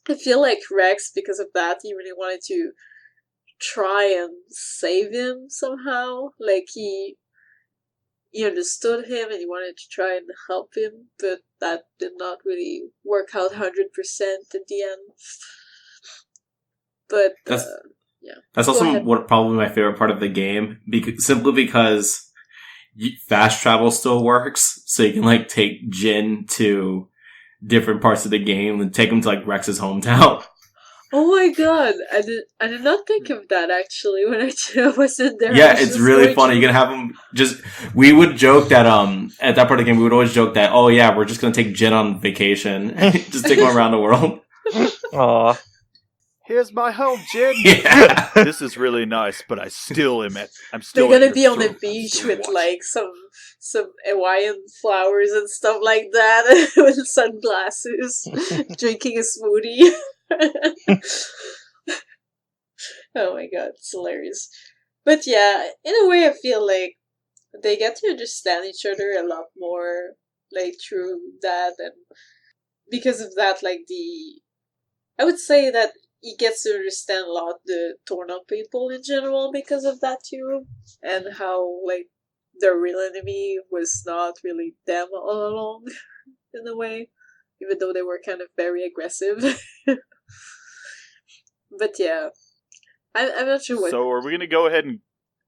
I feel like Rex, because of that, he really wanted to try and save him somehow. Like he understood him and he wanted to try and help him, but that did not really work out 100% at the end. But yeah, that's also probably my favorite part of the game, simply because fast travel still works, so you can like take Jin to different parts of the game and take him to like Rex's hometown. Oh my god, I did not think of that actually when I was in there. Yeah, it's really funny. You can have him we would joke that at that part of the game we would always joke that, oh yeah, we're just gonna take Jin on vacation. Just take him around the world. Aww. Here's my home, Jin. Yeah. This is really nice, but I'm still They're gonna be on the beach with like some Hawaiian flowers and stuff like that, with sunglasses, drinking a smoothie. Oh my god, it's hilarious. But yeah, in a way I feel like they get to understand each other a lot more, like through that, and because of that, like I would say that he gets to understand a lot the Torna people in general because of that too, and how like their real enemy was not really them all along, in a way, even though they were kind of very aggressive. But yeah, I'm not sure what. So are we going to go ahead and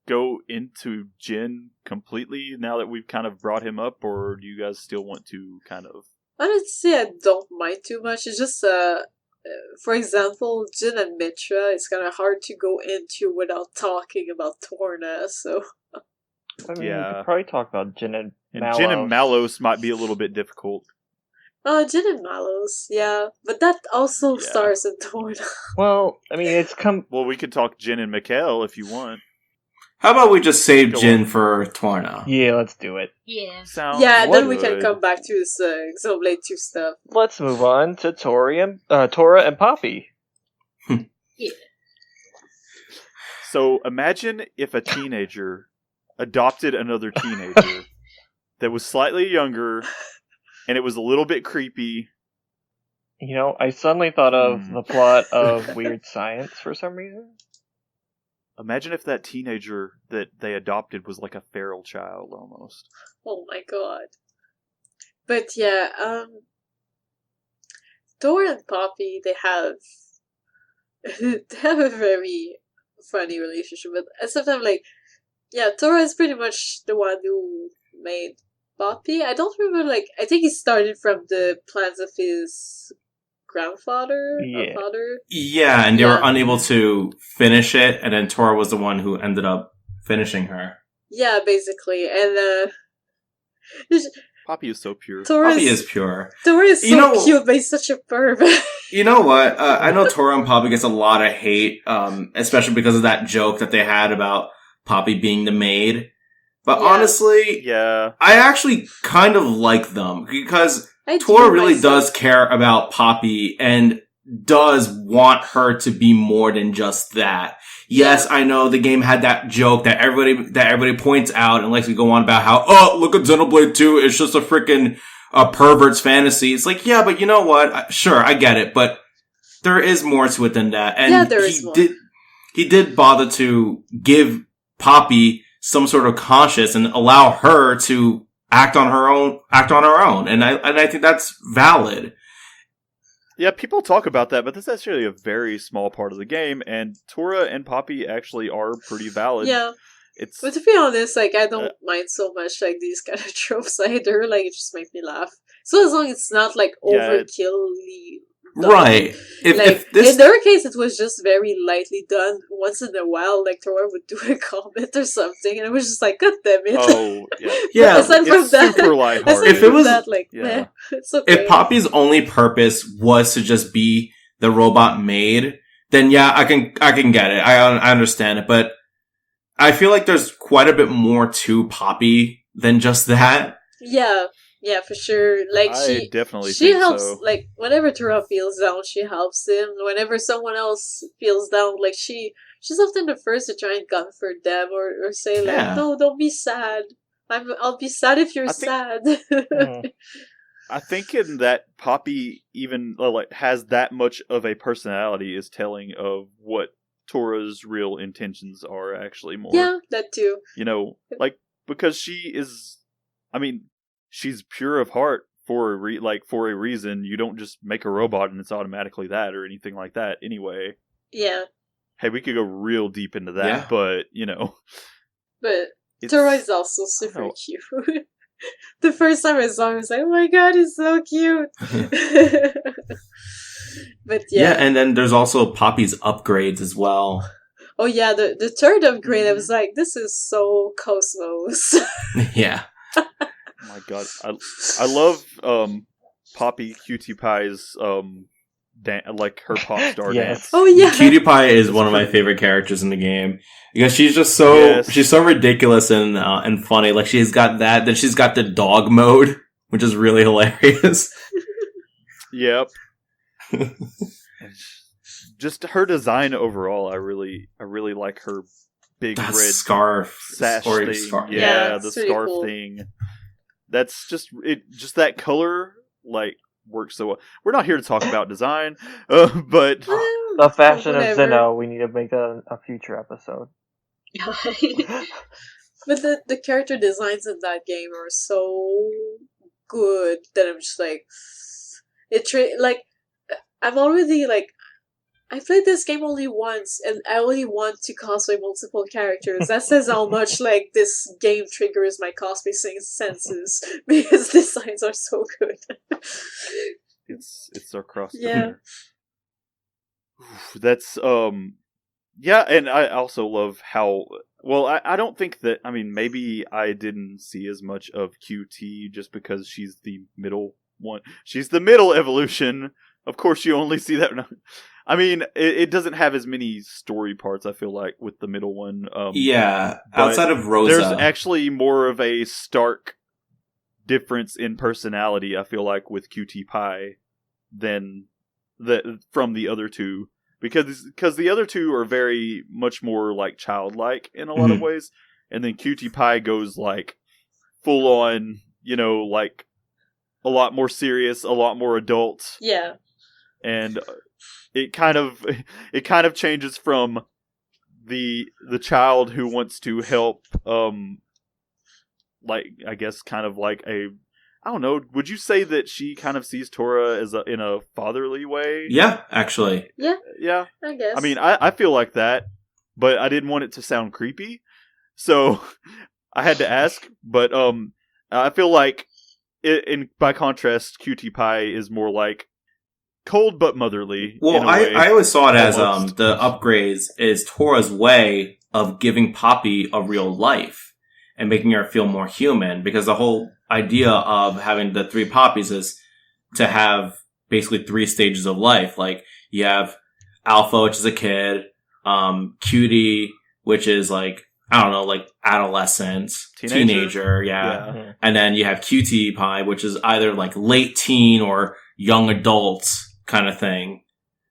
go into Jin completely now that we've kind of brought him up, or do you guys still want to kind of? Honestly, I don't mind too much. It's just for example, Jin and Mitra, it's kind of hard to go into without talking about Torna, so. I mean, we could probably talk about Jin and Malos. Jin and Malos might be a little bit difficult. Oh, Jin and Malos, yeah. But that also stars in Torna. Well, I mean, Well, we could talk Jin and Mikhail if you want. How about we just save Jin for Torna? Yeah, let's do it. Yeah. Then we can come back to this Xenoblade 2 stuff. Let's move on to Tora and Poppy. Yeah. So imagine if a teenager adopted another teenager that was slightly younger, and it was a little bit creepy. You know, I suddenly thought of the plot of Weird Science for some reason. Imagine if that teenager that they adopted was like a feral child, almost. Oh my god. But yeah, Tora and Poppy, they have a very funny relationship, but at the same time, like, yeah, Tora is pretty much the one who made Poppy. I don't remember, like, I think he started from the plans of his grandfather or father. Yeah, and they were unable to finish it, and then Tora was the one who ended up finishing her. Yeah, basically, and Poppy is so pure. Poppy is pure. Tora is so cute, but he's such a perv. You know what? I know Tora and Poppy gets a lot of hate, especially because of that joke that they had about Poppy being the maid. But honestly, I actually kind of like them, because Tora really does care about Poppy and does want her to be more than just that. Yes, I know the game had that joke that everybody points out and likes to go on about how, oh, look at Xenoblade 2, it's just a freaking pervert's fantasy. It's like, yeah, but you know what? Sure, I get it, but there is more to it than that. And he did bother to give Poppy some sort of conscience and allow her to act on her own. And I think that's valid. Yeah, people talk about that, but that's actually a very small part of the game, and Tora and Poppy actually are pretty valid. Yeah. But to be honest, like, I don't mind so much, like, these kind of tropes either. Like, it just makes me laugh. So as long as it's not, like, overkillly done. Right. In their case, it was just very lightly done. Once in a while, like, Tora would do a comment or something, and it was just like, God damn it. Oh, yeah. Yeah, aside from that, super lighthearted. If it was, it's okay. If Poppy's only purpose was to just be the robot maid, then yeah, I can get it. I understand it, but I feel like there's quite a bit more to Poppy than just that. Yeah. Yeah, for sure. Like I definitely she think helps. so. Like whenever Tura feels down, she helps him. Whenever someone else feels down, like she's often the first to try and comfort them or say like, Yeah. no, don't be sad. I'll be sad if you're I think- sad. I think in that Poppy even like has that much of a personality is telling of what Tora's real intentions are actually more. Yeah, that too. You know, like because she is, I mean, she's pure of heart for a reason. You don't just make a robot and it's automatically that or anything like that. Anyway. Yeah. Hey, we could go real deep into that, Yeah. but you know. But It's- Tora is also super know. cute. The first time I saw him, I was like, oh my god, he's so cute. But Yeah, yeah. and then there's also Poppy's upgrades as well. Oh yeah, the third upgrade, I was like, this is so Cosmos. Yeah. Oh my god, I love Poppy Cutie Pie's like her pop star Yes. dance. Oh yeah. Cutie Pie is one of my favorite characters in the game because she's just so Yes. she's so ridiculous and funny. Like she's got that, then she's got the dog mode, which is really hilarious. Yep. Just her design overall, I really like her big That red scarf, sash or thing. scarf. Yeah, Yeah, it's the really scarf cool. thing. That's just it. Just that color, like, works so well. We're not here to talk about design, but The fashion of Whatever. Xeno, we need to make that a future episode. But the character designs in that game are so good that I'm just like, like, I'm already like, I played this game only once, and I only want to cosplay multiple characters. That says how much like this game triggers my cosplay senses because designs are so good. it's across the Yeah. board. Oof, that's yeah, and I also love how well I don't think that, I mean, maybe I didn't see as much of QT just because she's the middle one. She's the middle evolution. Of course you only see that. I mean, it doesn't have as many story parts, I feel like, with the middle one. Yeah, but outside of Rosa, there's actually more of a stark difference in personality, I feel like, with QT Pie than from the other two, because the other two are very much more like childlike in a lot of ways, and then QT Pie goes like full on, you know, like a lot more serious, a lot more adult, Yeah. and it kind of changes from the child who wants to help, like, I guess kind of like a, I don't know, would you say that she kind of sees Tora as in a fatherly way? yeah, actually, Yeah. I guess. I mean, I feel like that, but I didn't want it to sound creepy, so I had to ask. But I feel like, by contrast, Cutie Pie is more like cold but motherly. Well, in a way, I always saw it as almost. the upgrades is Tora's way of giving Poppy a real life and making her feel more human, because the whole idea of having the three Poppies is to have basically 3 stages of life. Like, you have Alpha, which is a kid, Cutie, which is like, I don't know, like adolescence, teenager, yeah. And then you have Cutie Pie, which is either like late teen or young adult kind of thing.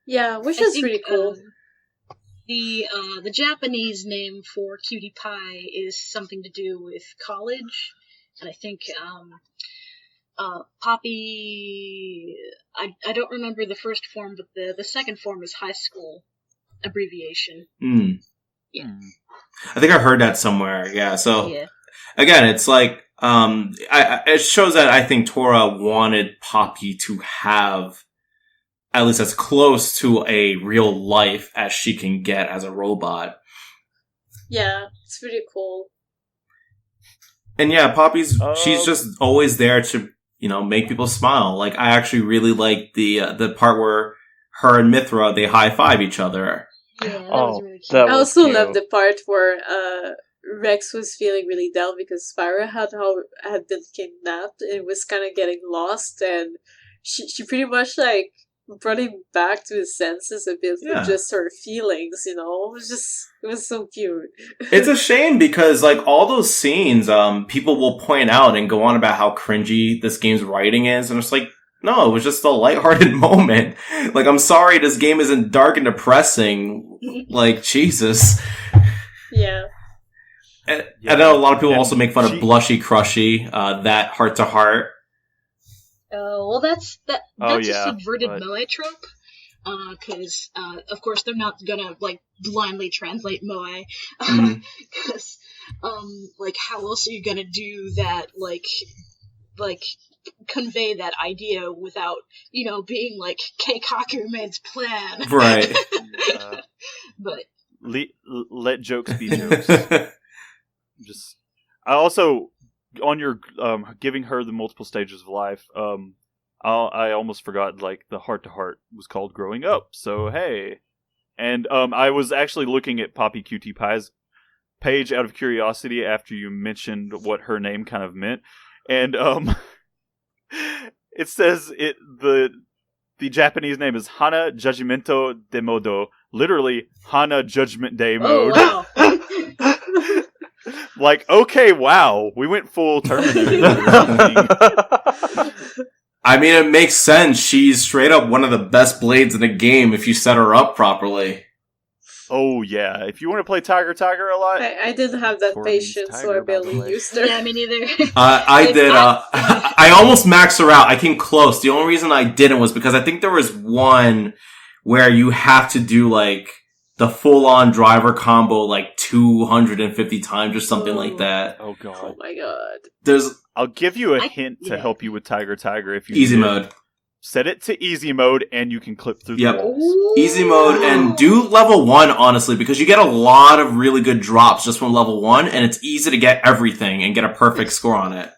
Yeah, which I is think, pretty cool. The Japanese name for Cutie Pie is something to do with college, and I think Poppy. I don't remember the first form, but the second form is high school abbreviation. Yeah. I think I heard that somewhere. Yeah. So Yeah. again, it's like it shows that I think Tora wanted Poppy to have at least as close to a real life as she can get as a robot. Yeah, it's pretty cool. And yeah, Poppy's she's just always there to, you know, make people smile. Like, I actually really like the part where her and Mithra, they high five each other. Yeah, that was really cute. that I was also cute. love the part where Rex was feeling really down because Spyro had been kidnapped and was kind of getting lost, and she pretty much like brought him back to his senses a bit Yeah. with just her feelings, you know? It was so cute. It's a shame because, like, all those scenes, people will point out and go on about how cringy this game's writing is, and it's like, no, it was just a lighthearted moment. Like, I'm sorry this game isn't dark and depressing. Like, Jesus. Yeah. And I know a lot of people also make fun of Blushy Crushy, that heart-to-heart. Oh, well, that's Oh, a yeah, subverted but- moe trope. Because, of course, they're not gonna, like, blindly translate moe. Mhm. Because, like, how else are you gonna do that, like, convey that idea without, you know, being like Keikaku man's plan. Right. Yeah. But Let jokes be jokes. Just, I also, on your giving her the multiple stages of life, I almost forgot, like, the heart to heart was called growing up. So hey, and I was actually looking at Poppy Cutie Pie's page out of curiosity after you mentioned what her name kind of meant, and it says the Japanese name is Hana Judgmento de Modo, literally Hana Judgment Day mode. oh wow. Like, okay, wow, we went full Terminator. I mean, it makes sense. She's straight up one of the best blades in the game if you set her up properly. Oh yeah, if you want to play Tiger a lot, I didn't have that Tori means patience, so tiger, I by the barely way. used her. Yeah, me neither. I did, I almost maxed her out. I came close. The only reason I didn't was because I think there was one where you have to do, like, the full-on driver combo, like, 250 times or something like that. oh Oh god. my god. There's I'll give you a I- hint to yeah. help you with Tiger if you easy need it. mode. Set it to easy mode, and you can clip through Yep. the walls. Easy mode, and do level 1, honestly, because you get a lot of really good drops just from level 1, and it's easy to get everything and get a perfect score on it.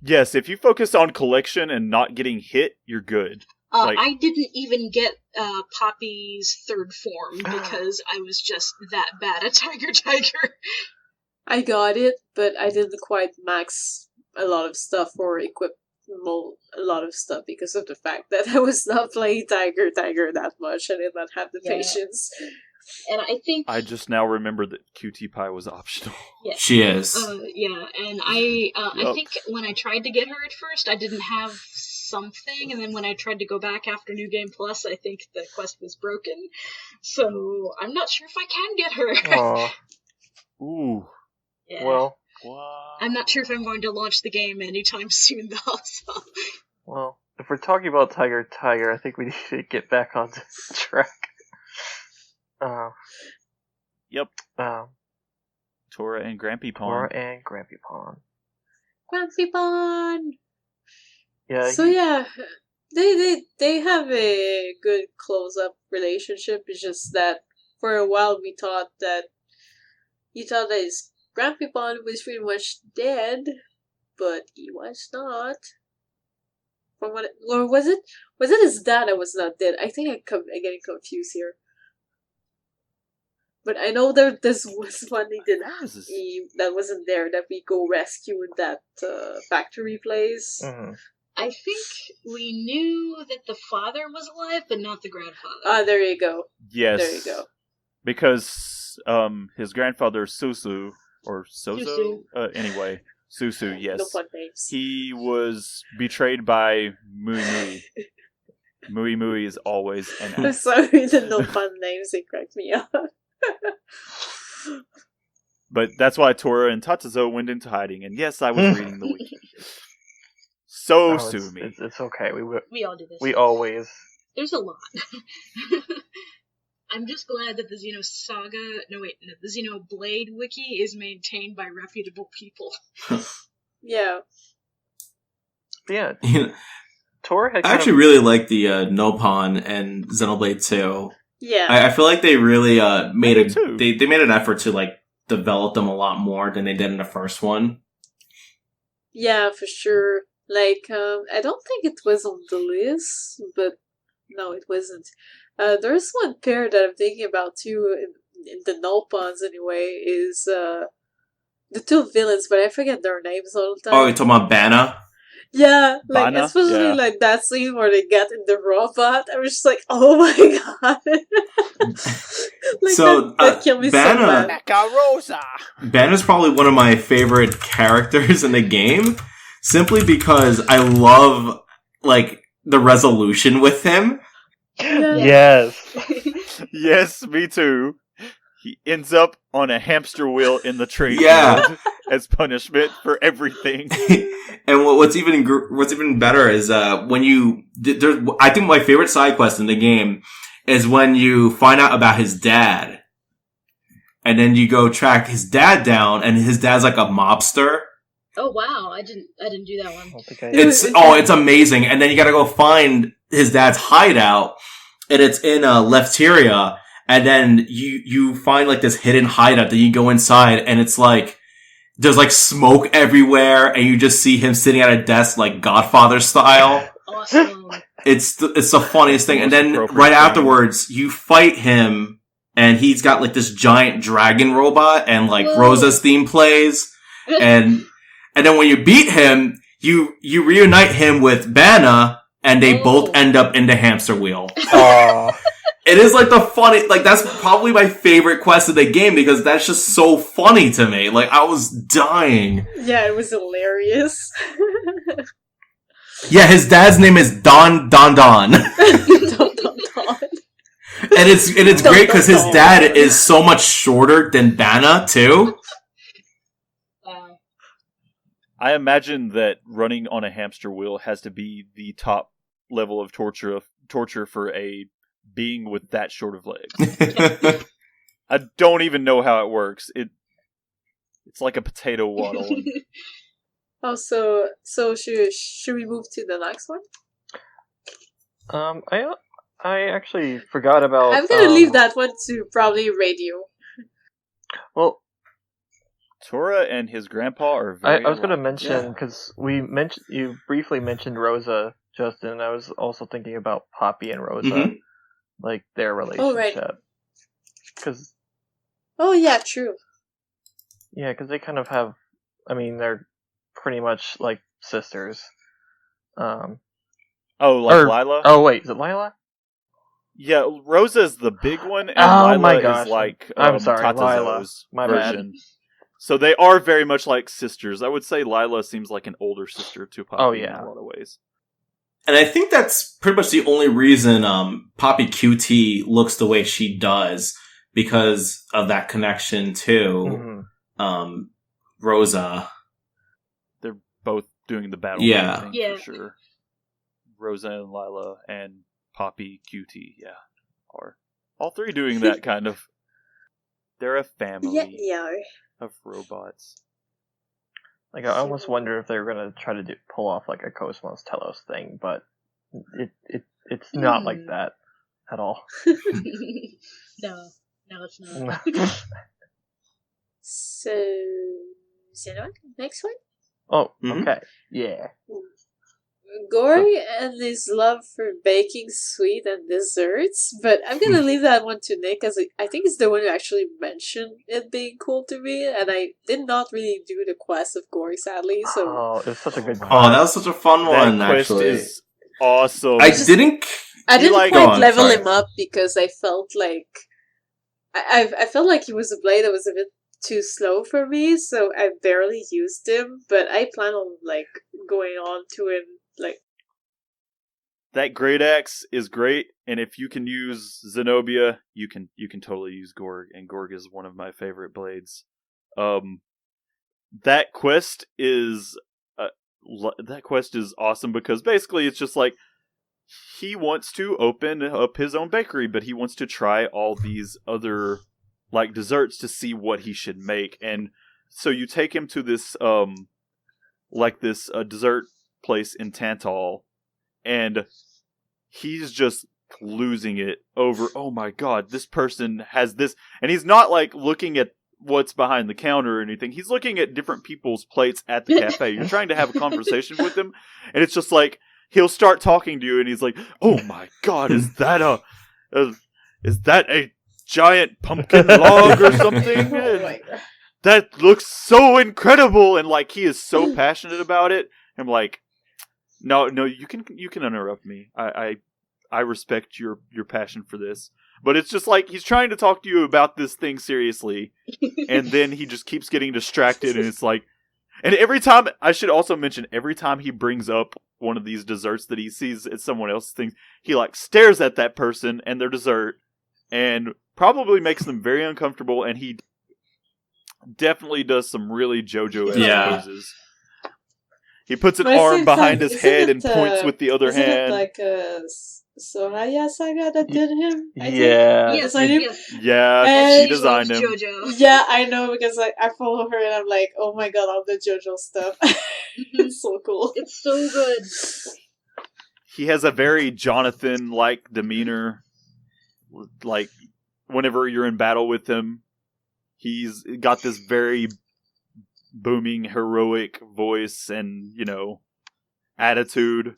Yes, if you focus on collection and not getting hit, you're good. Like- I didn't even get Poppy's third form because I was just that bad at Tiger. I got it, but I didn't quite max a lot of stuff or equip a lot of stuff because of the fact that I was not playing Tiger that much. I did not have the Yeah. patience. And I think I just now remembered that QT Pie was optional. She is. yeah, and I Yup. think when I tried to get her at first, I didn't have something, and then when I tried to go back after New Game Plus, I think the quest was broken. So I'm not sure if I can get her. Aw, Ooh. Yeah. well, What? I'm not sure if I'm going to launch the game anytime soon, though. So. well. If we're talking about Tiger, I think we need to get back on track. Yep. Tora Tora and Grampy Pawn. and Grampy Pawn. Grampy Pawn! Yeah. So yeah, they have a good close-up relationship. It's just that for a while we thought that his Grampy Pawn was pretty much dead, but he was not. From what, or was it his dad that was not dead? I think I'm getting confused here. But I know this was one he did. That wasn't there that we go rescue in that factory place. Mm-hmm. I think we knew that the father was alive, but not the grandfather. Ah, there you go. Yes. There you go. Because his grandfather, Susu, or Sozo? Susu. Anyway, Susu, yes. No fun names. He was betrayed by Mui Mui. Mui Mui is always an I'm ass. sorry, the no fun names, it cracked me up. But that's why Tora and Tatazo went into hiding. And yes, I was reading the wiki. So sue me. It's okay. We all do this. We always. There's a lot. I'm just glad that the the Xenoblade wiki is maintained by reputable people. Yeah. Yeah. You know, Tora had I actually really like the Nopon and Xenoblade 2. Yeah. I feel like they really made Me too. they made an effort to, like, develop them a lot more than they did in the first one. Yeah, for sure. Like, I don't think it was on the list, but no, it wasn't. There's one pair that I'm thinking about too, in the Nopons anyway, is the two villains, but I forget their names all the time. Oh, you're talking about Banna? Yeah, like Bana? especially Yeah. like that scene where they get in the robot. I was just like, oh my god. Like So, that killed me so Bana- bad. Macarosa! Banner's probably one of my favorite characters in the game, simply because I love, like, the resolution with him. Yeah. Yes. Yes, me too. He ends up on a hamster wheel in the train Yeah. as punishment for everything. And what's even better is when you I think my favorite side quest in the game is when you find out about his dad, and then you go track his dad down, and his dad's like a mobster. Oh wow, I didn't do that one. I don't think I- It's amazing. And then you got to go find his dad's hideout, and it's in Lefteria. And then you find like this hidden hideout that you go inside, and it's like there's like smoke everywhere, and you just see him sitting at a desk like Godfather style. Awesome. It's the funniest thing. And then appropriate right thing. afterwards, you fight him, and he's got like this giant dragon robot, and like Whoa. Rosa's theme plays, and then when you beat him, you reunite him with Bana, and they both end up in the hamster wheel. Aw. It is like that's probably my favorite quest of the game, because that's just so funny to me. Like, I was dying. Yeah, it was hilarious. Yeah, his dad's name is Don. Don, don, don. And it's great because his dad is so much shorter than Bana too. I imagine that running on a hamster wheel has to be the top level of torture for a being with that short of legs. I don't even know how it works. It's like a potato waddle. Oh, so should we move to the next one? I actually forgot about. I'm gonna leave that one to probably radio. Well, Tora and his grandpa are very I was going to alike. mention, because you briefly mentioned Rosa, Justin, and I was also thinking about Poppy and Rosa, Mhm. like their relationship. right. Because Oh yeah, true. they kind of have. I mean, they're pretty much like sisters. Oh, like Lila? Oh wait, is it Lila? Yeah, Rosa's the big one, and Oh Lila my gosh. is like I'm sorry, Tatazo's Lila. My bad. version. So they are very much like sisters. I would say Lila seems like an older sister to Poppy Oh, yeah. in a lot of ways. And I think that's pretty much the only reason Poppy QT looks the way she does, because of that connection to Mhm. Rosa. They're both doing the battle Yeah. thing Yeah. for sure. Rosa and Lila and Poppy QT, are all three doing that kind of. They're a family Yeah. of robots. Like, I almost wonder if they were gonna try to pull off like a Cosmos Telos thing, but it's not like that at all. No, it's not. So, next one? Oh, Mhm. okay, yeah. Gory and his love for baking sweet and desserts, but I'm gonna leave that one to Nick, as I think it's the one who actually mentioned it being cool to me, and I did not really do the quest of Gory, sadly, so... Oh, it was such a good. Oh, that was such a fun one, That quest actually. is awesome. I didn't I didn't like- quite Go on, level sorry. him up because I felt like I felt like he was a blade that was a bit too slow for me, so I barely used him. But I plan on like going on to him like. That Great Axe is great, and if you can use Zenobia, you can totally use Gorg, and Gorg is one of my favorite blades. That quest is awesome because basically it's just like he wants to open up his own bakery, but he wants to try all these other like desserts to see what he should make, and so you take him to this dessert place in Tantal, and he's just losing it over, oh my god, this person has this, and he's not like looking at what's behind the counter or anything. He's looking at different people's plates at the cafe. You're trying to have a conversation with him, and it's just like he'll start talking to you, and he's like, "Oh my god, is that a giant pumpkin log or something? Oh my god. That looks so incredible!" And like he is so passionate about it. I'm like, No, you can interrupt me. I respect your passion for this, but it's just like he's trying to talk to you about this thing seriously, and then he just keeps getting distracted, and it's like, and every time I should also mention every time he brings up one of these desserts that he sees at someone else's thing, he like stares at that person and their dessert, and probably makes them very uncomfortable, and he definitely does some really JoJo-esque poses. He puts an arm behind his head and points with the other hand. Is it like Soraya Saga that did him? Yeah. Yeah, she designed him. JoJo. Yeah, I know, because I follow her and I'm like, oh my god, all the JoJo stuff. It's so cool. It's so good. He has a very Jonathan-like demeanor. Like, whenever you're in battle with him, he's got this very booming, heroic voice and, attitude.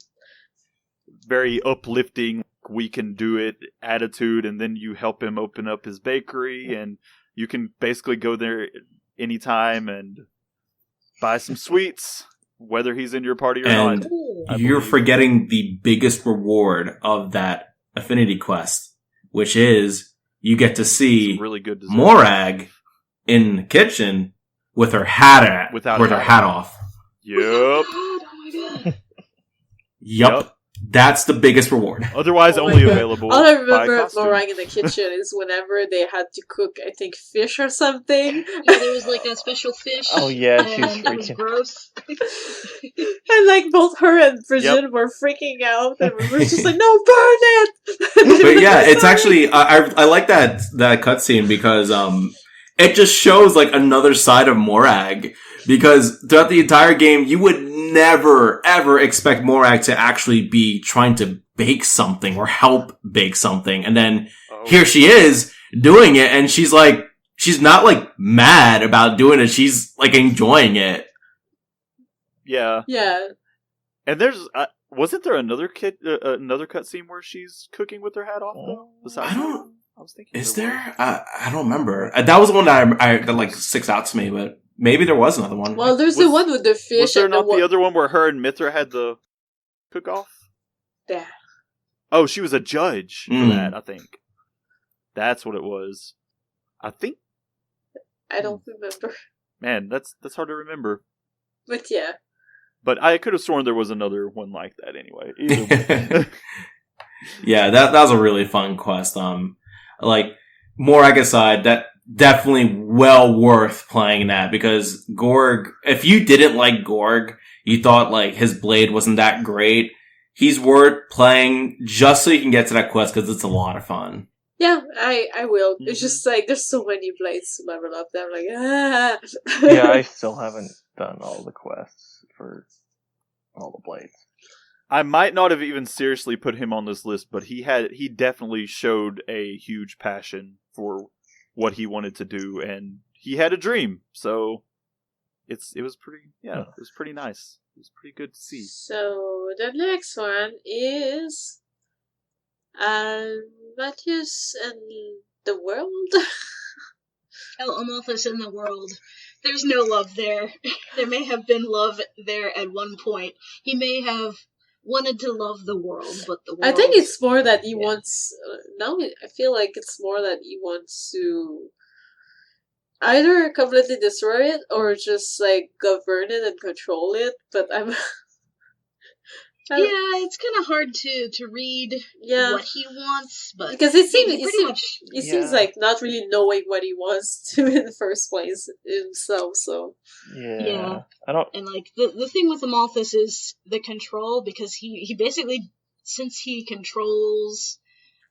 Very uplifting, we can do it attitude, and then you help him open up his bakery, and you can basically go there anytime and buy some sweets, whether he's in your party or not. You're forgetting the biggest reward of that affinity quest, which is you get to see really good Morag in the kitchen with her hat her hat off. Yep. Oh my god. Yep. That's the biggest reward. Otherwise, only available. All I remember Morag in the kitchen is whenever they had to cook, I think, fish or something. Yeah, there was like a special fish. Oh yeah, she's that was freaking gross. And like both her and Brigitte were freaking out, and we were just like, "No, burn it!" But yeah, it's actually I like that cutscene because it just shows like another side of Morag. Because throughout the entire game, you would never, ever expect Morag to actually be trying to bake something or help bake something. And then here she is doing it, and she's not like mad about doing it. She's like enjoying it. Yeah. Yeah. And there's, wasn't there another cutscene where she's cooking with her hat off though? I was thinking. Is there? I don't remember. That was the one that like sticks out to me, but. Maybe there was another one. Well, there's the one with the fish. Was there not the other one where her and Mithra had the cook-off? Yeah. Oh, she was a judge for that, I think. That's what it was. I think. I don't remember. Man, that's hard to remember. But yeah. But I could have sworn there was another one like that anyway. Either way. Yeah, that was a really fun quest. Like, Morag aside, that definitely well worth playing that, because Gorg, if you didn't like Gorg, you thought like his blade wasn't that great, he's worth playing just so you can get to that quest, because it's a lot of fun. Yeah, I will. Mm-hmm. It's just like, there's so many blades to level up that I'm like, ah. Yeah, I still haven't done all the quests for all the blades. I might not have even seriously put him on this list, but he definitely showed a huge passion for what he wanted to do, and he had a dream, so it was pretty nice. It was pretty good to see. So the next one is Matthias and the world. Amalthus in the world. There's no love there. There may have been love there at one point. He may have wanted to love the world, but the world... I think it's more that he wants... now I feel like it's more that he wants to either completely destroy it or just like govern it and control it, but yeah, it's kind of hard to read what he wants, but because it seems like not really knowing what he wants to in the first place himself. So yeah, I don't. And like the thing with Amalthus is the control, because he basically, since he controls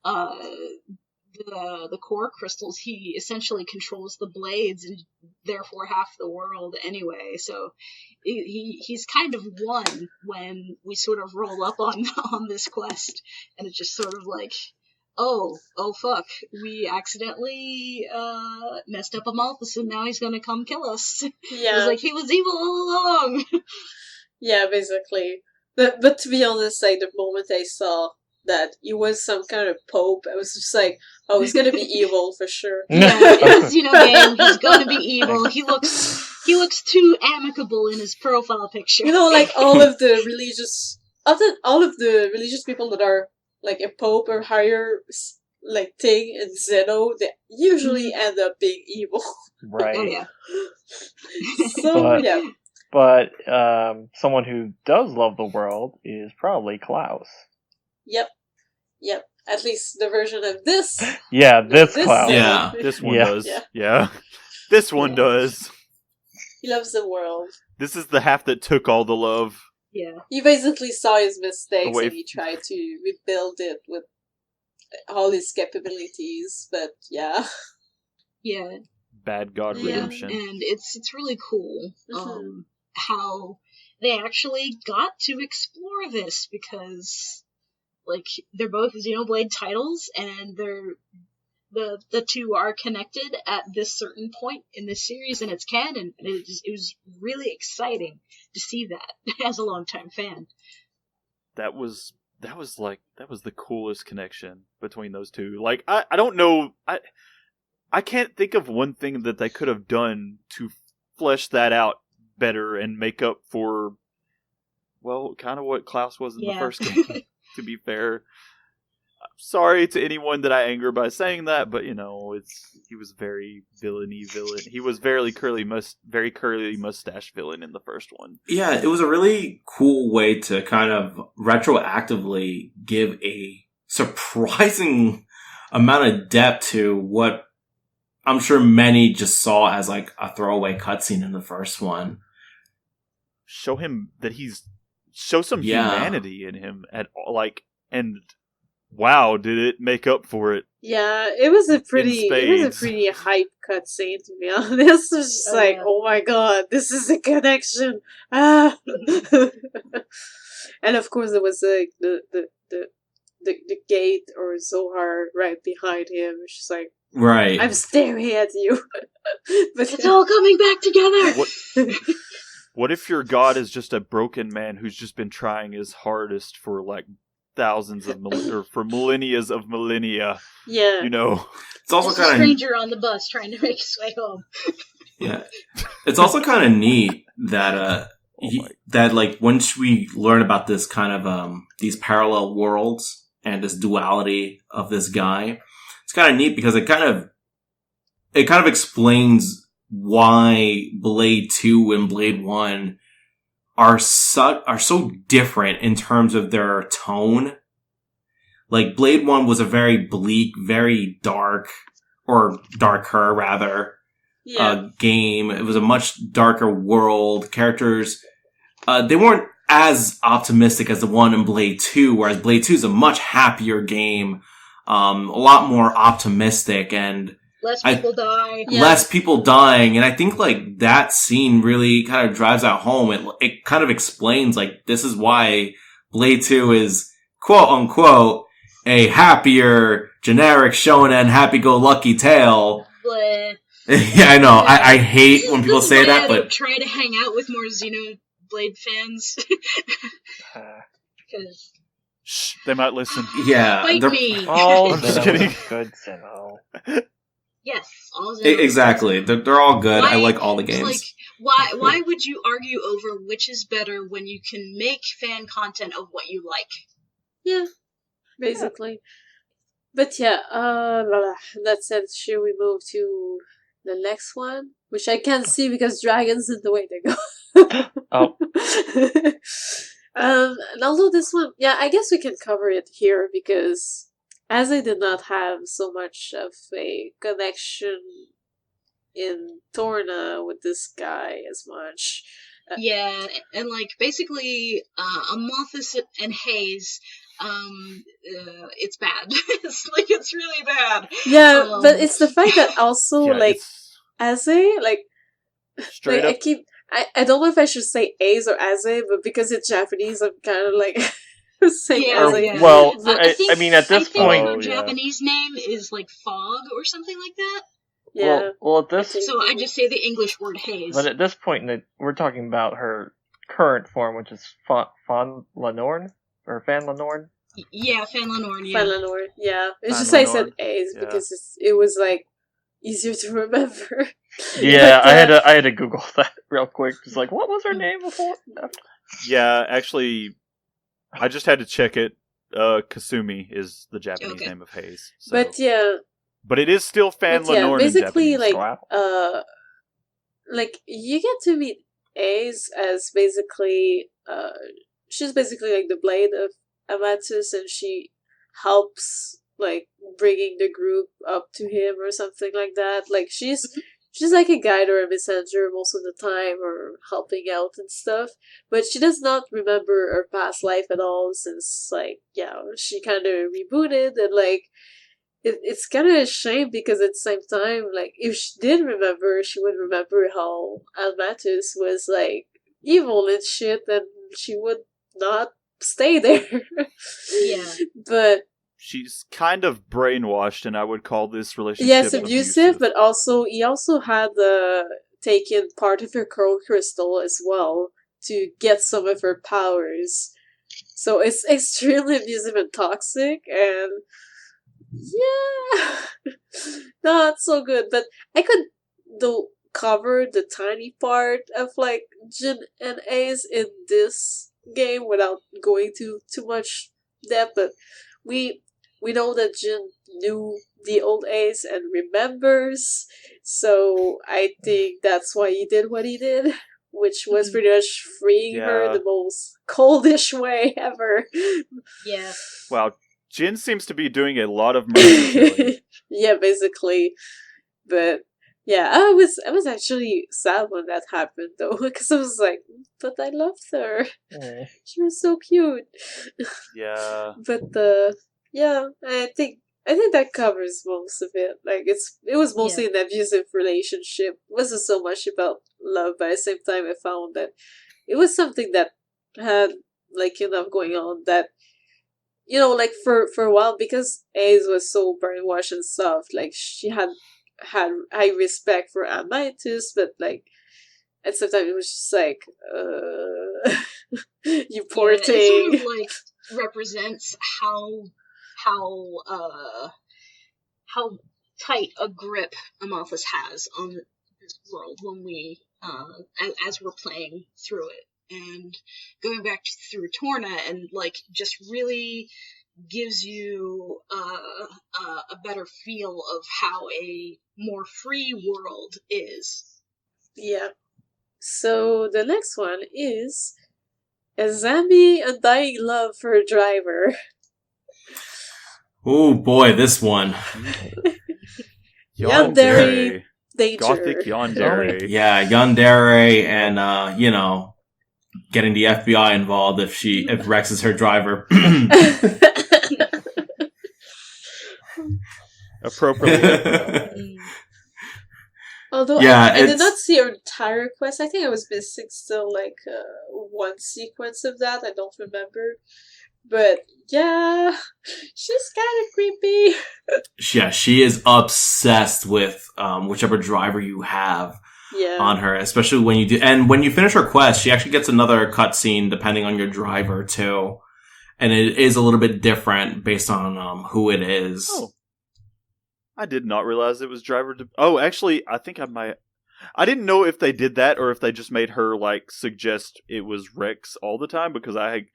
the core crystals, he essentially controls the blades and therefore half the world anyway. So he's kind of won when we sort of roll up on this quest, and it's just sort of like, oh fuck, we accidentally messed up Amalthus, and now he's gonna come kill us. Yeah, it's like he was evil all along. Yeah, basically. But to be honest, like the moment I saw that he was some kind of pope, I was just like, oh, he's gonna be evil for sure. Yeah, it's game. He's gonna be evil. He looks too amicable in his profile picture. You know, like all of the religious often all of the religious people that are like a pope or higher like thing in Xeno, they usually end up being evil. Right. Oh yeah. So But someone who does love the world is probably Klaus. Yep. At least the version of this. Yeah, this Klaus. Yeah. This one Yeah. does. Yeah. This one does. He loves the world. This is the half that took all the love. Yeah. He basically saw his mistakes Away and he tried to rebuild it with all his capabilities. But yeah. Yeah. Bad God Yeah, redemption. and it's really cool Mhm. how they actually got to explore this, because like they're both Xenoblade titles and the two are connected at this certain point in this series and it's canon, and it was really exciting to see that as a longtime fan. That was the coolest connection between those two. Like I don't know, I can't think of one thing that they could have done to flesh that out better and make up for, well, kind of what Klaus was in the first game, to be fair. I'm sorry to anyone that I anger by saying that, but he was very villainy villain. He was very curly mustache villain in the first one. Yeah, it was a really cool way to kind of retroactively give a surprising amount of depth to what I'm sure many just saw as like a throwaway cutscene in the first one. Show him that show some humanity in him and wow, did it make up for it? Yeah, it was a pretty hype cutscene, to be honest. It was just oh my god, this is a connection. Ah. And of course there was the gate or Zohar right behind him. It's just like, right, I'm staring at you. But it's all coming back together. What if your god is just a broken man who's just been trying his hardest for like thousands of for millennias of millennia? Yeah, it's also kind of a stranger on the bus trying to make his way home. Yeah, it's also kind of neat that that like once we learn about this kind of these parallel worlds and this duality of this guy, it's kind of neat because it kind of explains why Blade 2 and Blade 1 are so different in terms of their tone. Like Blade 1 was a very bleak, very dark, or darker rather, game. It was a much darker world. Characters, they weren't as optimistic as the one in Blade 2, whereas Blade 2 is a much happier game, a lot more optimistic, and less people die. Less people dying, and I think like that scene really kind of drives that home. It kind of explains like this is why Blade 2 is quote unquote a happier, generic shonen, happy-go-lucky tale. Bleh. Yeah, I know. I hate when people say that, but try to hang out with more Xenoblade fans. Because shh, they might listen. Yeah, fight me. I'm just kidding. Good Xeno. Yes, all Xeno. Exactly. They're all good. I like all the games. Like, why would you argue over which is better when you can make fan content of what you like? Yeah, basically. But yeah, that said, should we move to the next one? Which I can't see because dragons in the way they go. Oh. And although this one, I guess we can cover it here because as I did not have so much of a connection in Torna with this guy as much. Yeah, and like basically, Amothus and Hayes, it's bad. It's really bad. Yeah, but it's the fact that also Aze, straight up. I don't know if I should say Aze or Aze, but because it's Japanese, I'm kind of like saying Aze. Yeah. Well, I mean, at this point, her Japanese name is like Fog or something like that. Yeah. Well, at this, so I just say the English word Haze. But at this point, we're talking about her current form, which is Fan Lenorn or Fan Lenorn. Yeah, Fan Lenorn. Yeah. Fan Lenorn. Yeah. It's just Lenorn. I said Aze because it was like easier to remember. Yeah, I had to Google that real quick. Just like, what was her name before? Yeah, actually, I just had to check it. Kasumi is the Japanese name of Haze. So. But yeah. But it is still Fan Lenorn in basically, Japanese. like you get to meet Ace as basically, she's basically like the blade of Amatus, and she helps like bringing the group up to him or something like that. Like she's like a guide or a messenger most of the time, or helping out and stuff. But she does not remember her past life at all, since she kind of rebooted, and like it's kind of a shame, because at the same time, like if she did remember, she would remember how Almatus was like evil and shit, and she would not stay there. Yeah, but she's kind of brainwashed, and I would call this relationship abusive. But he also had taken part of her curl crystal as well to get some of her powers. So it's extremely abusive and toxic, and not so good. But I could cover the tiny part of like Jin and Ace in this game without going too much depth. But we know that Jin knew the old Ace and remembers, so I think that's why he did what he did, which was pretty much freeing her the most coldish way ever. Yeah. Wow, Jin seems to be doing a lot of murder. Yeah, basically. But yeah, I was actually sad when that happened, though, because I was like, but I loved her. She was so cute. Yeah. But I think that covers most of it. Like it was mostly an abusive relationship. It wasn't so much about love, but at the same time I found that it was something that had like enough going on that, you know, like for a while, because Ace was so brainwashed and stuff, like she had high respect for Amaitis, but like at the same time it was just like you poor thing. It sort of like represents how tight a grip Amalthus has on this world when we as we're playing through it, and going back through Torna, and like just really gives you a better feel of how a more free world is. Yeah. So the next one is Azami Undying Love for a Driver. Oh boy, this one. Yandere Danger. Gothic Yandere. Yeah, Yandere, and getting the FBI involved if Rex is her driver. Appropriately. Although I did not see her entire quest. I think I was missing still like one sequence of that. I don't remember. But yeah, she's kind of creepy. Yeah, she is obsessed with whichever driver you have on her, especially when you do. And when you finish her quest, she actually gets another cutscene depending on your driver too. And it is a little bit different based on who it is. Oh. I did not realize it was driver. Oh, actually, I think I might. I didn't know if they did that or if they just made her like suggest it was Rex all the time, because I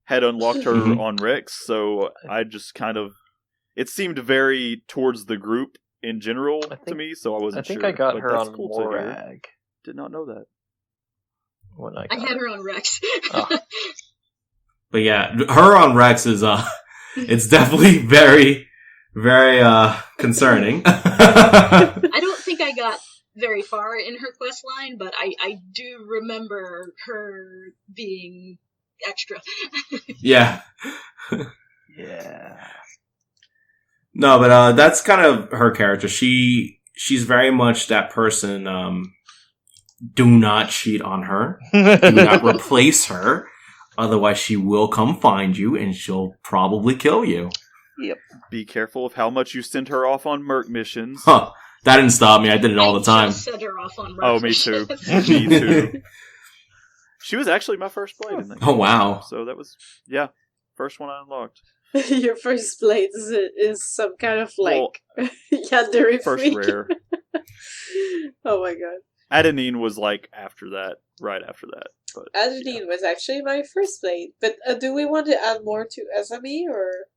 had unlocked her on Rex, so I just kind of. It seemed very towards the group in general to me, so I wasn't sure. I think I got but her that's on cool Morag. Did not know that. When I had her on Rex. But yeah, her on Rex is it's definitely very, very concerning. I don't think I got very far in her quest line, but I do remember her being extra. Yeah. Yeah. No, but that's kind of her character. She's very much that person. Do not cheat on her. Do not replace her. Otherwise, she will come find you and she'll probably kill you. Yep. Be careful of how much you send her off on Merc missions. Huh. That didn't stop me. I did it all the time. I just sent her off on Merc Oh, me too. Me too. She was actually my first blade in that game. Oh, wow. So that was, first one I unlocked. Your first blade is some kind of like yandere First freak. rare. Oh my god. Adenine was like after that, right after that. But, Adenine was actually my first blade. But do we want to add more to Azami, or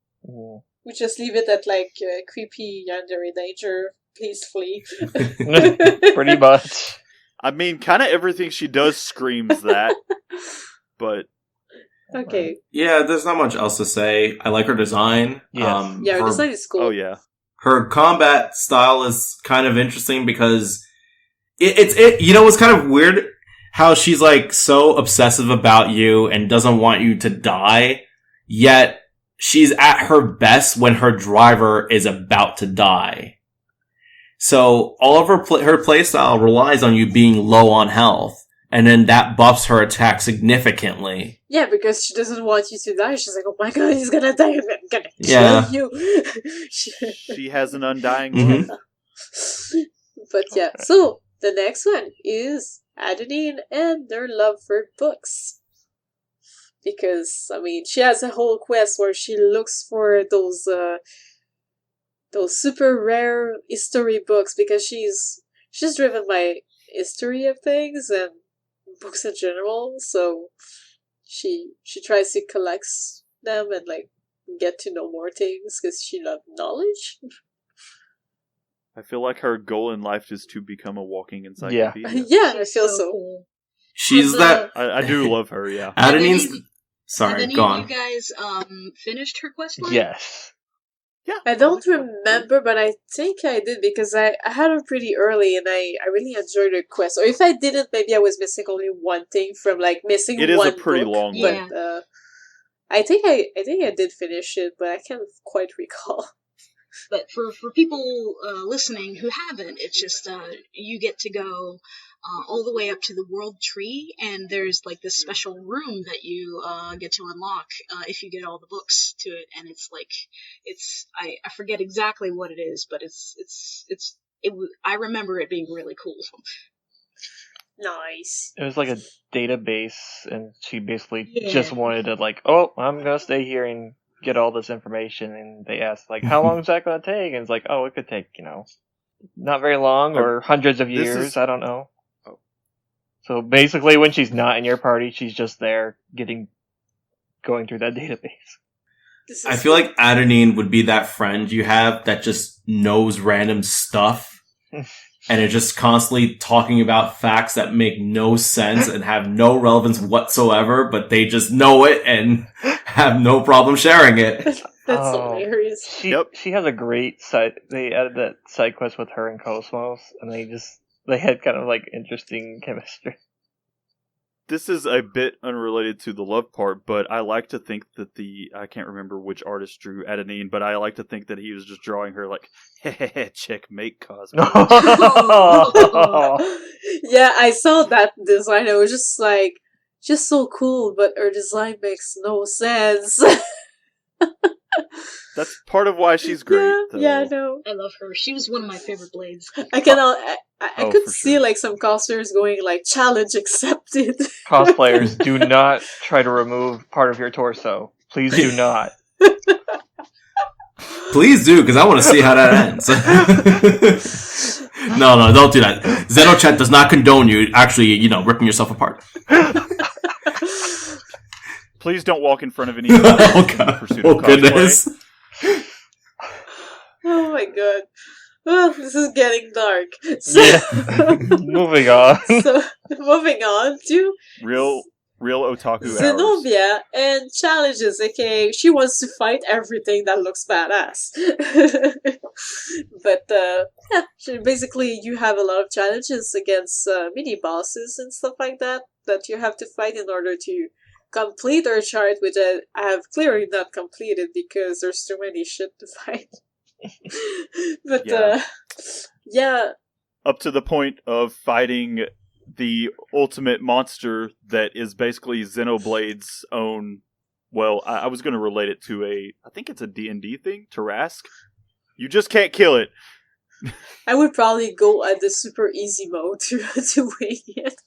we just leave it at like creepy yandere danger? Please flee. Pretty much. I mean, kind of everything she does screams that, but... Okay. Yeah, there's not much else to say. I like her design. Yes. Her design is cool. Oh, yeah. Her combat style is kind of interesting because it's you know, it's kind of weird how she's like so obsessive about you and doesn't want you to die, yet she's at her best when her driver is about to die. So all of her playstyle relies on you being low on health, and then that buffs her attack significantly. Yeah, because she doesn't want you to die. She's like, oh my god, he's gonna die, I'm gonna kill you. She has an undying love. But yeah, so the next one is Adenine and their love for books. Because, I mean, she has a whole quest where she looks for those super rare history books, because she's driven by history of things and books in general, so she tries to collect them and like get to know more things because she loves knowledge. I feel like her goal in life is to become a walking encyclopedia. Yeah, I feel so. Cool. She's that... I do love her, yeah. Adenine's... Sorry, go on. You guys finished her quest line? Yes. Yeah, I don't remember, but I think I did because I had her pretty early and I really enjoyed her quest. Or if I didn't, maybe I was missing only one thing from like missing one book. It is a pretty long one. But I think I did finish it, but I can't quite recall. But for people listening who haven't, it's just you get to go all the way up to the world tree, and there's like this special room that you get to unlock if you get all the books to it, and it's like I forget exactly what it is, but I remember it being really cool. Nice. It was like a database, and she basically just wanted to like, oh, I'm gonna stay here and get all this information, and they asked like, how long is that gonna take? And it's like, oh, it could take, not very long, or hundreds of years, I don't know. So basically, when she's not in your party, she's just there going through that database. I feel like Adenine would be that friend you have that just knows random stuff and is just constantly talking about facts that make no sense and have no relevance whatsoever, but they just know it and have no problem sharing it. That's hilarious. She has a great side. They added that side quest with her and Cosmos, and they had kind of like interesting chemistry. This is a bit unrelated to the love part, but I like to think that I can't remember which artist drew Adenine, but I like to think that he was just drawing her like, hehehe, checkmate, Cosmos. Yeah, I saw that design. It was just like, just so cool, but her design makes no sense. That's part of why she's great. Yeah, I know. I love her. She was one of my favorite blades. I could see like some cosplayers going like, challenge accepted. Cosplayers, do not try to remove part of your torso. Please do not. Please do, because I want to see how that ends. No, don't do that. XenoChat does not condone you actually, ripping yourself apart. Please don't walk in front of anyone. Oh, goodness. Oh my god. Oh, this is getting dark. Moving on. So, moving on to real otaku Zenobia hours. And challenges, aka she wants to fight everything that looks badass. But basically you have a lot of challenges against mini bosses and stuff like that you have to fight in order to complete our chart, which I have clearly not completed because there's too many shit to fight. But yeah. Up to the point of fighting the ultimate monster that is basically Xenoblade's own. Well, I was going to relate it to I think it's a D&D thing, Tarask. You just can't kill it. I would probably go at the super easy mode to win it.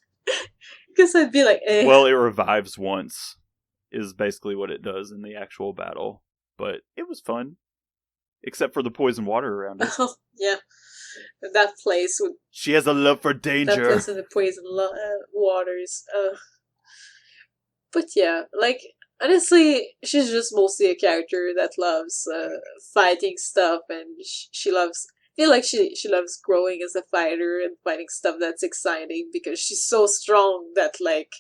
Because I'd be like, eh. Well, it revives once, is basically what it does in the actual battle. But it was fun. Except for the poison water around it. Oh, yeah. That place would... She has a love for danger. That place in the poison waters. But yeah, like, honestly, she's just mostly a character that loves fighting stuff, and she loves. I feel like she loves growing as a fighter and fighting stuff that's exciting because she's so strong that like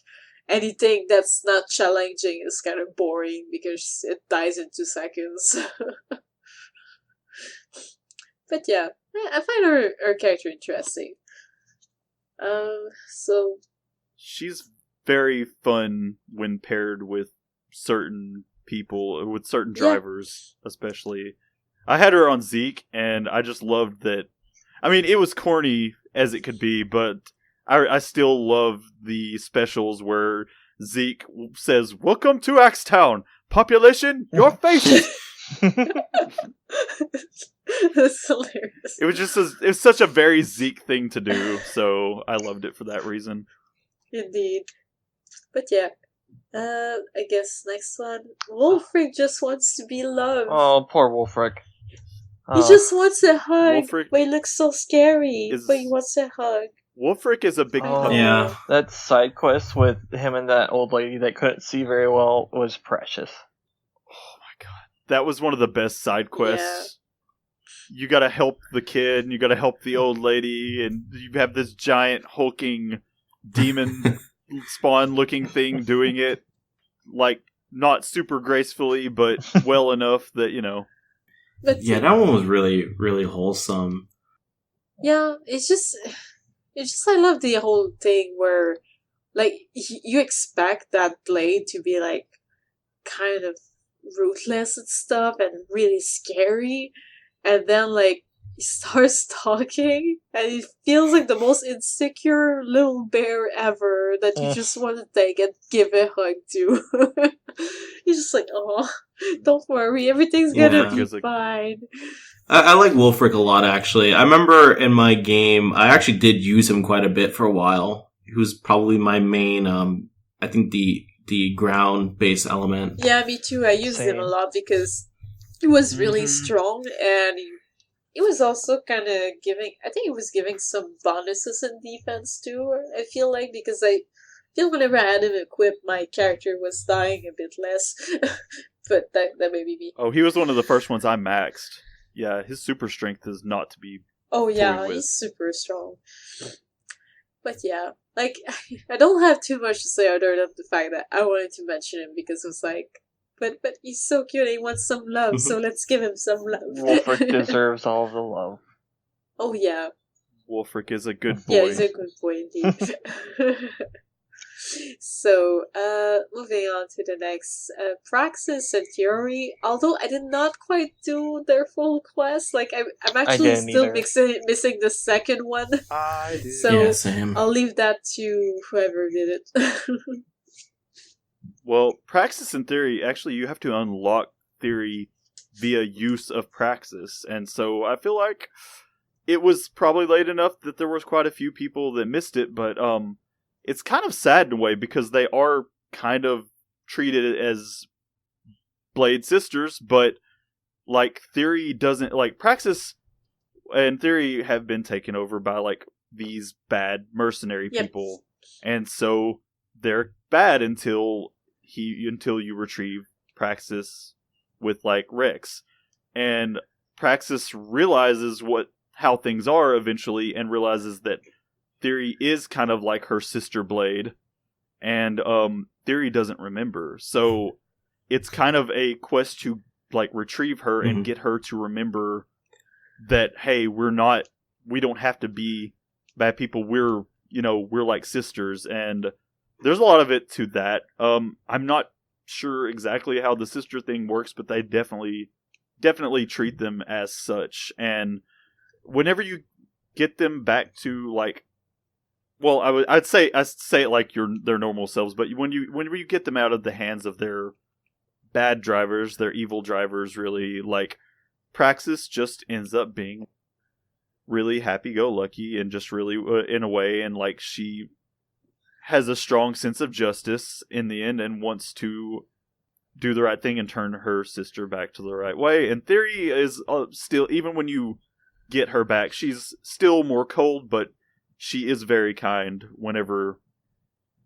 anything that's not challenging is kind of boring because it dies in 2 seconds. But yeah, I find her character interesting. So She's very fun when paired with certain people, with certain drivers, especially. I had her on Zeke, and I just loved that. I mean, it was corny as it could be, but I still love the specials where Zeke says, "Welcome to Axetown! Population, your faces!" That's hilarious. It was such a very Zeke thing to do, so I loved it for that reason. Indeed. But yeah. I guess next one. Wolfric just wants to be loved. Oh, poor Wolfric. He just wants a hug. Wolfric but he looks so scary. But he wants a hug. Wolfric is a big puppy. Yeah. That side quest with him and that old lady that couldn't see very well was precious. Oh my god. That was one of the best side quests. Yeah. You gotta help the kid, and you gotta help the old lady, and you have this giant hulking demon spawn looking thing doing it, like, not super gracefully, but well enough that, you know. But Yeah, that one was really, really wholesome. yeah, it's just I love the whole thing where, like, you expect that Blade to be, like, kind of ruthless and stuff and really scary, and then, like, he starts talking, and he feels like the most insecure little bear ever that you just want to take and give a hug to. You're just like, oh, don't worry, everything's gonna be fine. I like Wolfric a lot, actually. I remember in my game, I actually did use him quite a bit for a while. He was probably my main, I think the ground-based element. Yeah, me too. I used him a lot because he was really strong, and he was also kind of giving, I think he was giving some bonuses in defense too, I feel like, because I feel whenever I had him equipped, my character was dying a bit less. But that may be me. Oh, he was one of the first ones I maxed. Yeah, his super strength is not to be. Oh yeah, he's super strong. But yeah, like, I don't have too much to say other than the fact that I wanted to mention him because it was like, but he's so cute and he wants some love, so let's give him some love. Wolfric deserves all the love. Oh yeah. Wolfric is a good boy. Yeah, he's a good boy indeed. So, moving on to the next, Praxis and Theory. Although I did not quite do their full quest, like I'm actually still missing the second one. I did. So Yeah, same. I'll leave that to whoever did it. Well, Praxis and Theory, actually, you have to unlock Theory via use of Praxis, and so I feel like it was probably late enough that there was quite a few people that missed it, but it's kind of sad in a way because they are kind of treated as Blade sisters, but like Theory doesn't, like, Praxis and Theory have been taken over by like these bad mercenary people, and so they're bad until you retrieve Praxis with like Rex, and Praxis realizes how things are eventually, and realizes that Theory is kind of like her sister Blade, and Theory doesn't remember. So it's kind of a quest to like retrieve her and get her to remember that, hey, we don't have to be bad people. We're like sisters, and there's a lot of it to that. I'm not sure exactly how the sister thing works, but they definitely treat them as such. And whenever you get them back to like, well, I'd say it like their normal selves, but whenever you get them out of the hands of their bad drivers, their evil drivers, really, like, Praxis just ends up being really happy-go-lucky and just really in a way, and like she has a strong sense of justice in the end and wants to do the right thing and turn her sister back to the right way. And Theory is still, even when you get her back, she's still more cold, but she is very kind whenever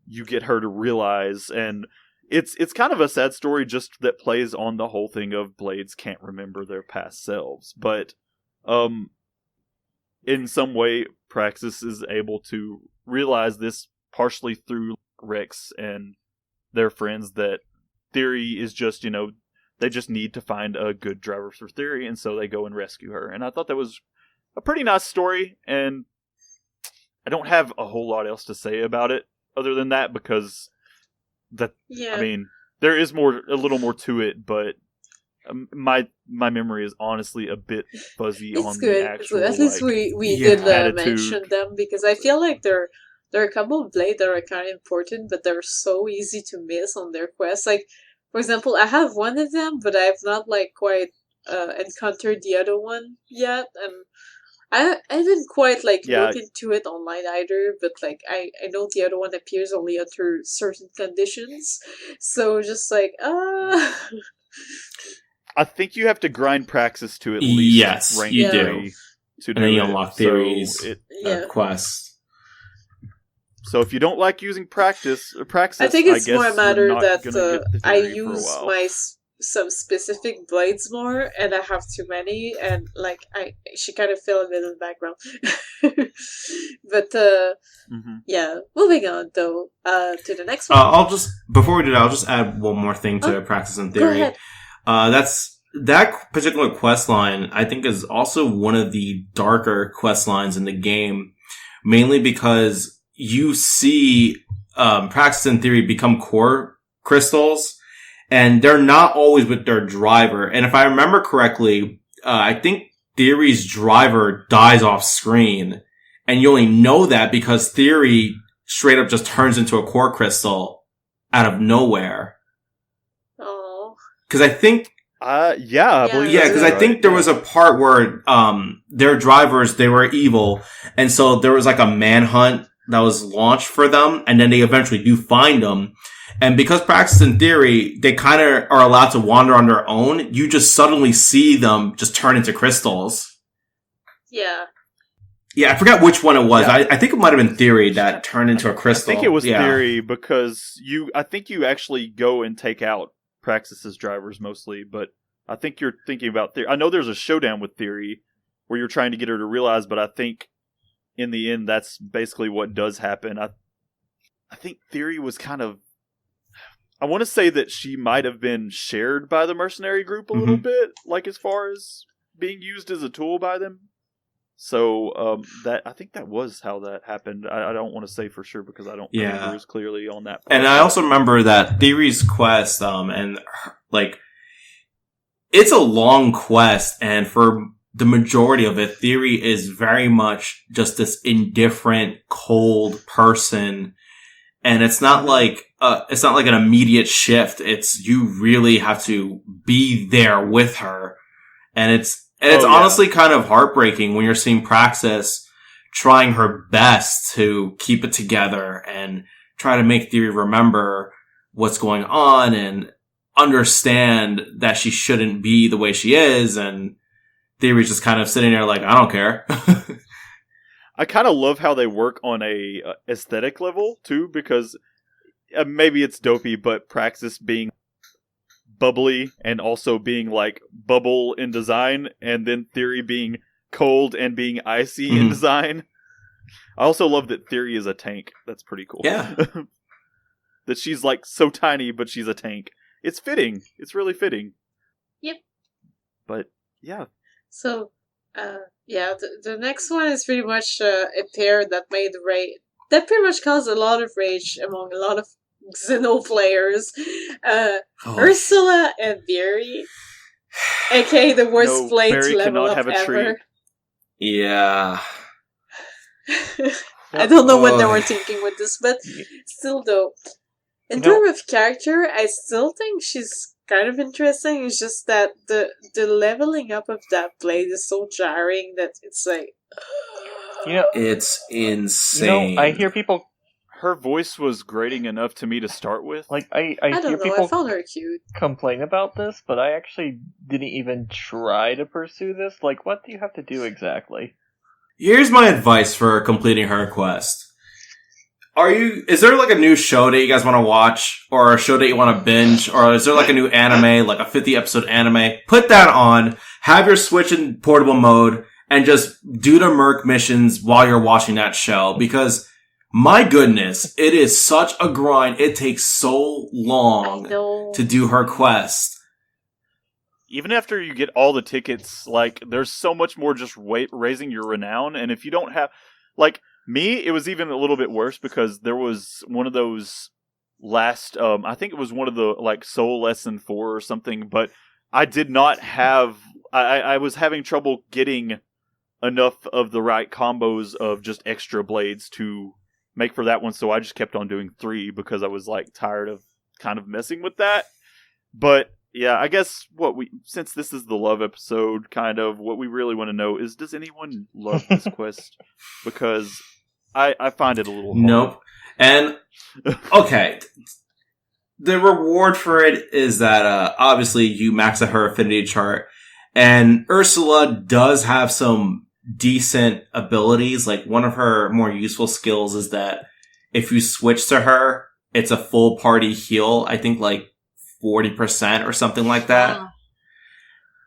you get her to realize. And it's kind of a sad story just that plays on the whole thing of blades can't remember their past selves. But in some way, Praxis is able to realize this partially through Rex and their friends, that Theory is just, they just need to find a good driver for Theory, and so they go and rescue her. And I thought that was a pretty nice story, and I don't have a whole lot else to say about it other than that, because I mean, there is a little more to it, but my memory is honestly a bit fuzzy on good. the actual. At least we did mention them, because I feel like there are a couple of blades that are kind of important, but they're so easy to miss on their quest. Like, for example, I have one of them, but I have not quite encountered the other one yet, and I didn't quite look into it online either. But I know the other one appears only under certain conditions, so just I think you have to grind Praxis to at least rank you do. To and then you unlock Theory's quests. So if you don't like using Praxis, I think it's more a matter that I use some specific blades more, and I have too many, and she kind of fell a bit in the background. But moving on though to the next one. Before we do that, I'll just add one more thing to Praxis and Theory. Go ahead. That particular quest line, I think, is also one of the darker quest lines in the game, mainly because you see Praxis and Theory become core crystals, and they're not always with their driver. And if I remember correctly, I think Theory's driver dies off screen, and you only know that because Theory straight up just turns into a core crystal out of nowhere. Oh. Because I think... I believe because I think there was a part where their drivers, they were evil, and so there was a manhunt that was launched for them, and then they eventually do find them. And because Praxis and Theory, they kind of are allowed to wander on their own, you just suddenly see them just turn into crystals. Yeah. Yeah, I forgot which one it was. Yeah. I think it might have been Theory that turned into a crystal. I think it was Theory, because I think you actually go and take out Praxis's drivers mostly, but I think you're thinking about Theory. I know there's a showdown with Theory where you're trying to get her to realize, but I think in the end that's basically what does happen. I think Theory was kind of... I want to say that she might have been shared by the mercenary group a little bit, as far as being used as a tool by them. So I think that was how that happened. I don't want to say for sure because I don't remember as clearly on that part. And I also remember that Theory's quest, it's a long quest, and for the majority of it, Theory is very much just this indifferent, cold person. And it's not an immediate shift. It's, you really have to be there with her. And it's honestly kind of heartbreaking when you're seeing Praxis trying her best to keep it together and try to make Theory remember what's going on and understand that she shouldn't be the way she is. And Theory's just kind of sitting there I don't care. I kind of love how they work on a aesthetic level too, because maybe it's dopey, but Praxis being bubbly and also being bubble in design, and then Theory being cold and being icy in design. I also love that Theory is a tank. That's pretty cool. Yeah. That she's so tiny, but she's a tank. It's fitting. It's really fitting. Yep. But yeah. So, the next one is pretty much a pair that that pretty much caused a lot of rage among a lot of Xeno players. Ursula and Barry, aka the worst blades level up ever. Yeah. I don't know what they were thinking with this, but still though, in terms of character, I still think she's kind of interesting. It's just that the leveling up of that blade is so jarring that it's it's insane. I hear people... Her voice was grating enough to me to start with. I don't hear know, people I found her cute. complain about this, but I actually didn't even try to pursue this. What do you have to do exactly? Here's my advice for completing her quest. Is there like a new show that you guys want to watch, or a show that you want to binge, or is there like a new anime, like a 50 episode anime? Put that on, have your Switch in portable mode, and just do the Merc missions while you're watching that show, because my goodness, it is such a grind. It takes so long to do her quest. Even after you get all the tickets, like, there's so much more just raising your renown, and if you don't have, like, me, it was even a little bit worse because there was one of those last, I think it was one of the, like, Soul Lesson 4 or something, but I did not have, I was having trouble getting enough of the right combos of just extra blades to make for that one, so I just kept on doing 3 because I was, like, tired of kind of messing with that. But, yeah, I guess since this is the love episode, kind of, what we really want to know is, does anyone love this quest? Because I find it a little hard. Nope. And, okay. The reward for it is that, obviously, you max out her affinity chart. And Ursula does have some decent abilities. Like, one of her more useful skills is that if you switch to her, it's a full party heal. I think, like, 40% or something like that.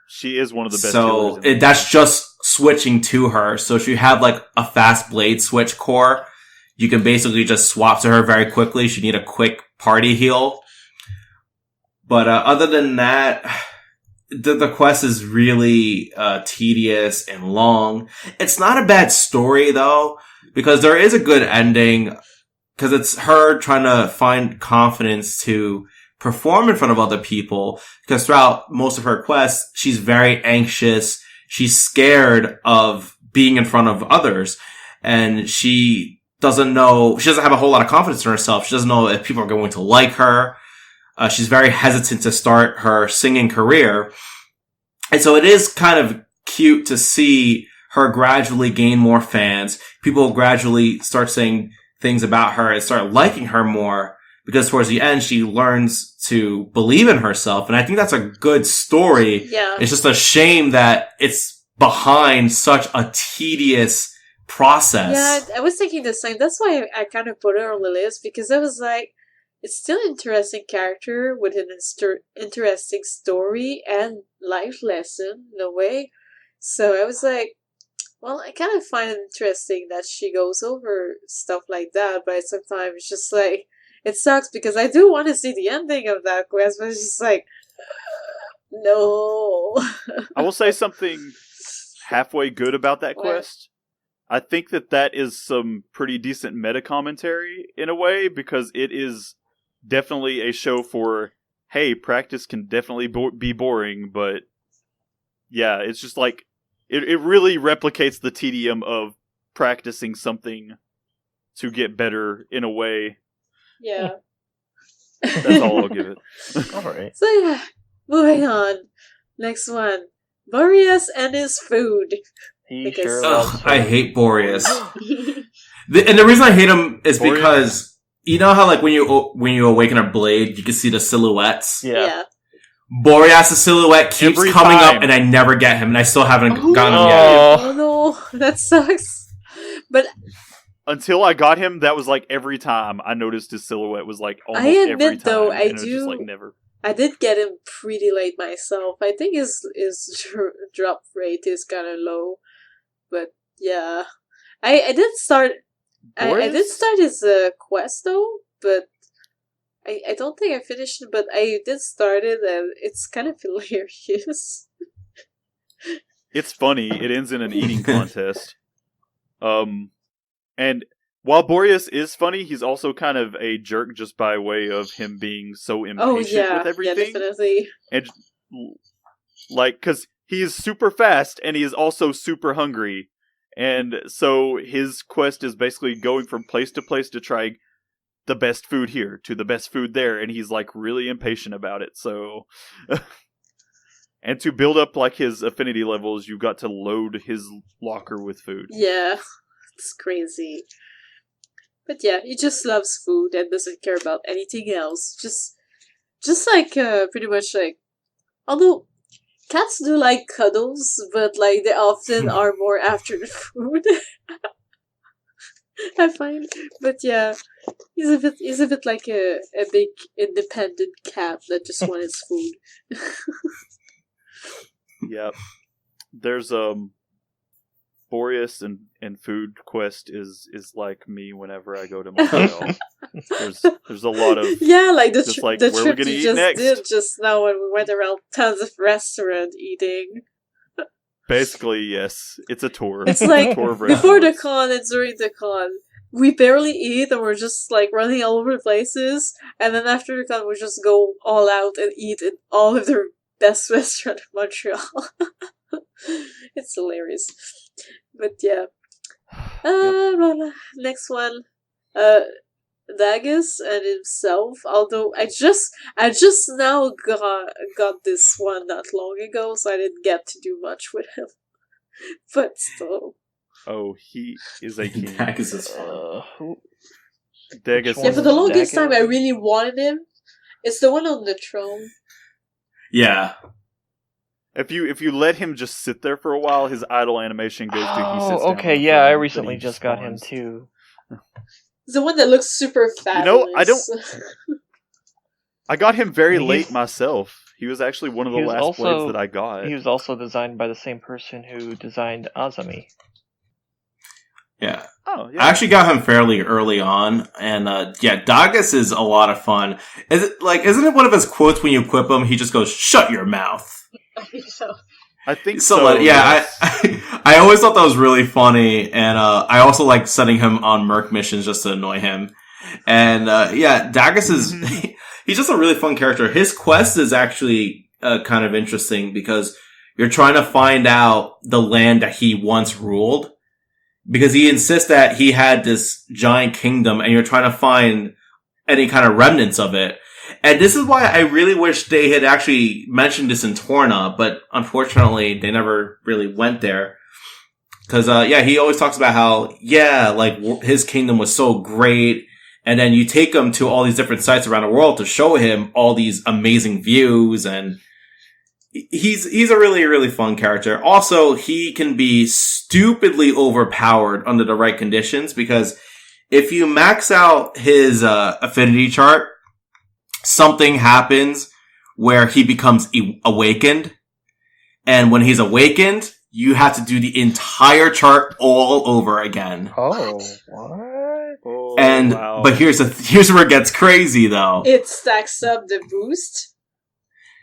She is one of the best. So that's just switching to her. So if you have like a fast blade switch core, you can basically just swap to her very quickly. If you need a quick party heal. But other than that, the quest is really tedious and long. It's not a bad story though, because there is a good ending. Because it's her trying to find confidence to perform in front of other people, because throughout most of her quests, she's very anxious. She's scared of being in front of others, and she doesn't have a whole lot of confidence in herself. She doesn't know if people are going to like her. She's very hesitant to start her singing career. And so it is kind of cute to see her gradually gain more fans. People gradually start saying things about her and start liking her more, because towards the end, she learns to believe in herself. And I think that's a good story. Yeah. It's just a shame that it's behind such a tedious process. Yeah, I was thinking the same. That's why I kind of put her on the list, because I was like, it's still an interesting character with an interesting story and life lesson in a way. So I was like, well, I kind of find it interesting that she goes over stuff like that, but sometimes it's just like, it sucks because I do want to see the ending of that quest, but it's just like, no. I will say something halfway good about that quest. I think that is some pretty decent meta commentary in a way, because it is definitely a show for, hey, practice can definitely be boring, but yeah, it's just like, it really replicates the tedium of practicing something to get better in a way. Yeah. That's all I'll give it. Alright. So yeah, moving on. Next one. Boreas and his food. I hate Boreas. And the reason I hate him is because, you know how like when you awaken a blade, you can see the silhouettes? Yeah. Boreas' silhouette keeps coming up and I never get him, and I still haven't gotten him yet. Oh no, that sucks. But until I got him, that was like every time I noticed his silhouette was like almost every time. I admit though, I did get him pretty late myself. I think his drop rate is kind of low, but yeah, I did start. I did start his quest though, but I don't think I finished it. But I did start it, and it's kind of hilarious. It's funny. It ends in an eating contest. And while Boreas is funny, he's also kind of a jerk just by way of him being so impatient with everything. Yeah, definitely. And, like, because he is super fast, and he is also super hungry. And so his quest is basically going from place to place to try the best food here to the best food there, and he's, like, really impatient about it, so... And to build up, like, his affinity levels, you've got to load his locker with food. Yeah. It's crazy. But yeah, he just loves food and doesn't care about anything else. Just like, pretty much like, although cats do like cuddles, but like they often are more after the food. I find, but yeah, he's a bit like a big independent cat that just wants its food. Yep. There's Boreas and Food Quest is like me whenever I go to Montreal. there's a lot of like the just like the where we're trip gonna you eat just next. did just now when we went around tons of restaurant eating. Basically, yes, it's a tour. It's like tour of before the restaurants. con and during the con, we barely eat and we're just like running all over the places. And then after the con, we just go all out and eat in all of the best restaurant in Montreal. It's hilarious. But yeah. Next one. Dagus and himself. Although I just now got this one not long ago, so I didn't get to do much with him. But still. Oh, he is a king. Dagus is fun. Dagus. Yeah, for the longest time I really wanted him. It's the one on the throne. Yeah. If you let him just sit there for a while, his idle animation goes to he sits down on okay, the yeah, I throne, recently then he just got him spawns. too. The one that looks super fabulous. I got him very He's- late myself. He was actually one of the He was last also- blades that I got. He was also designed by the same person who designed Azami. Yeah. Oh, yeah. I actually got him fairly early on, and Dagus is a lot of fun. Isn't it one of his quotes when you equip him? He just goes, "Shut your mouth." I think so. I think So, so. yeah, yes. I always thought that was really funny, and I also like setting him on Merc missions just to annoy him. And Dagus is he's just a really fun character. His quest is actually kind of interesting because you're trying to find out the land that he once ruled. Because he insists that he had this giant kingdom, and you're trying to find any kind of remnants of it. And this is why I really wish they had actually mentioned this in Torna, but unfortunately they never really went there. Cause, he always talks about how, his kingdom was so great, and then you take him to all these different sites around the world to show him all these amazing views, and he's a really, really fun character. Also, he can be stupidly overpowered under the right conditions, because if you max out his affinity chart, something happens where he becomes awakened. And when he's awakened, you have to do the entire chart all over again. Oh, what? Oh, And wow. but here's where it gets crazy though. It stacks up the boost.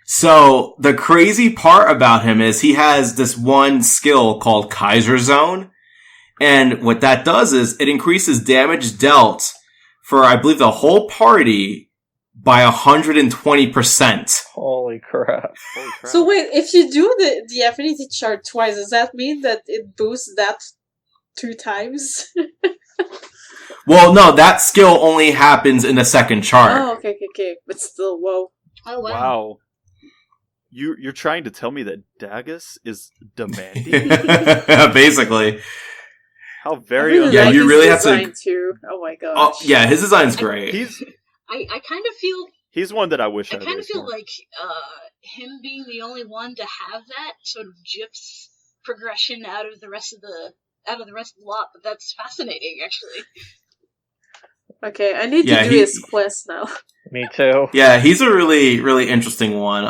So the crazy part about him is he has this one skill called Kaiser Zone. And what that does is it increases damage dealt for, I believe, the whole party by 120%. Holy crap. Holy crap. So wait, if you do the affinity chart twice, does that mean that it boosts that 2 times? Well, no, that skill only happens in the second chart. Oh, okay. But still, whoa. Oh wow. Wow. You're trying to tell me that Dagus is demanding? Basically. How I very really Yeah, like you his really have to- design too. Oh my gosh. Oh, yeah, his design's great. I kind of feel He's one that I wish I I'd kind of raised feel more. like him being the only one to have that sort of gyps progression out of the rest of the lot, but that's fascinating actually. Okay, I need Yeah, to do he- his quest now. Me too. Yeah, he's a really, really interesting one.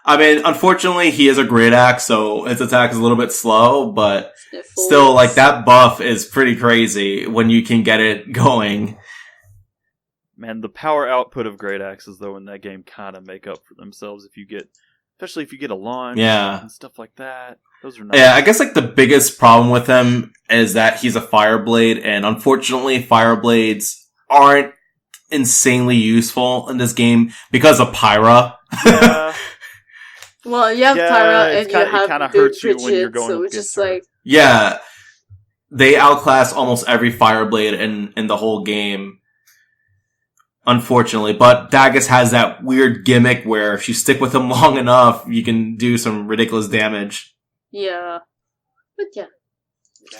I mean, unfortunately, he is a great axe, so his attack is a little bit slow, but Sniffles. still, like, that buff is pretty crazy when you can get it going. Man, the power output of great axes though in that game kind of make up for themselves especially if you get a launch Yeah. and stuff like that. Those are nice. Yeah, I guess, like, the biggest problem with him is that he's a Fireblade, and unfortunately, Fireblades aren't insanely useful in this game because of Pyra. Yeah. Well, you have Yeah, Tyra it's and kinda- you it have kinda the hurts you when you're Bridget, going so up it's just against her. like, Yeah, they outclass almost every Fireblade in the whole game, unfortunately. But Dagus has that weird gimmick where if you stick with him long enough, you can do some ridiculous damage. yeah. But yeah.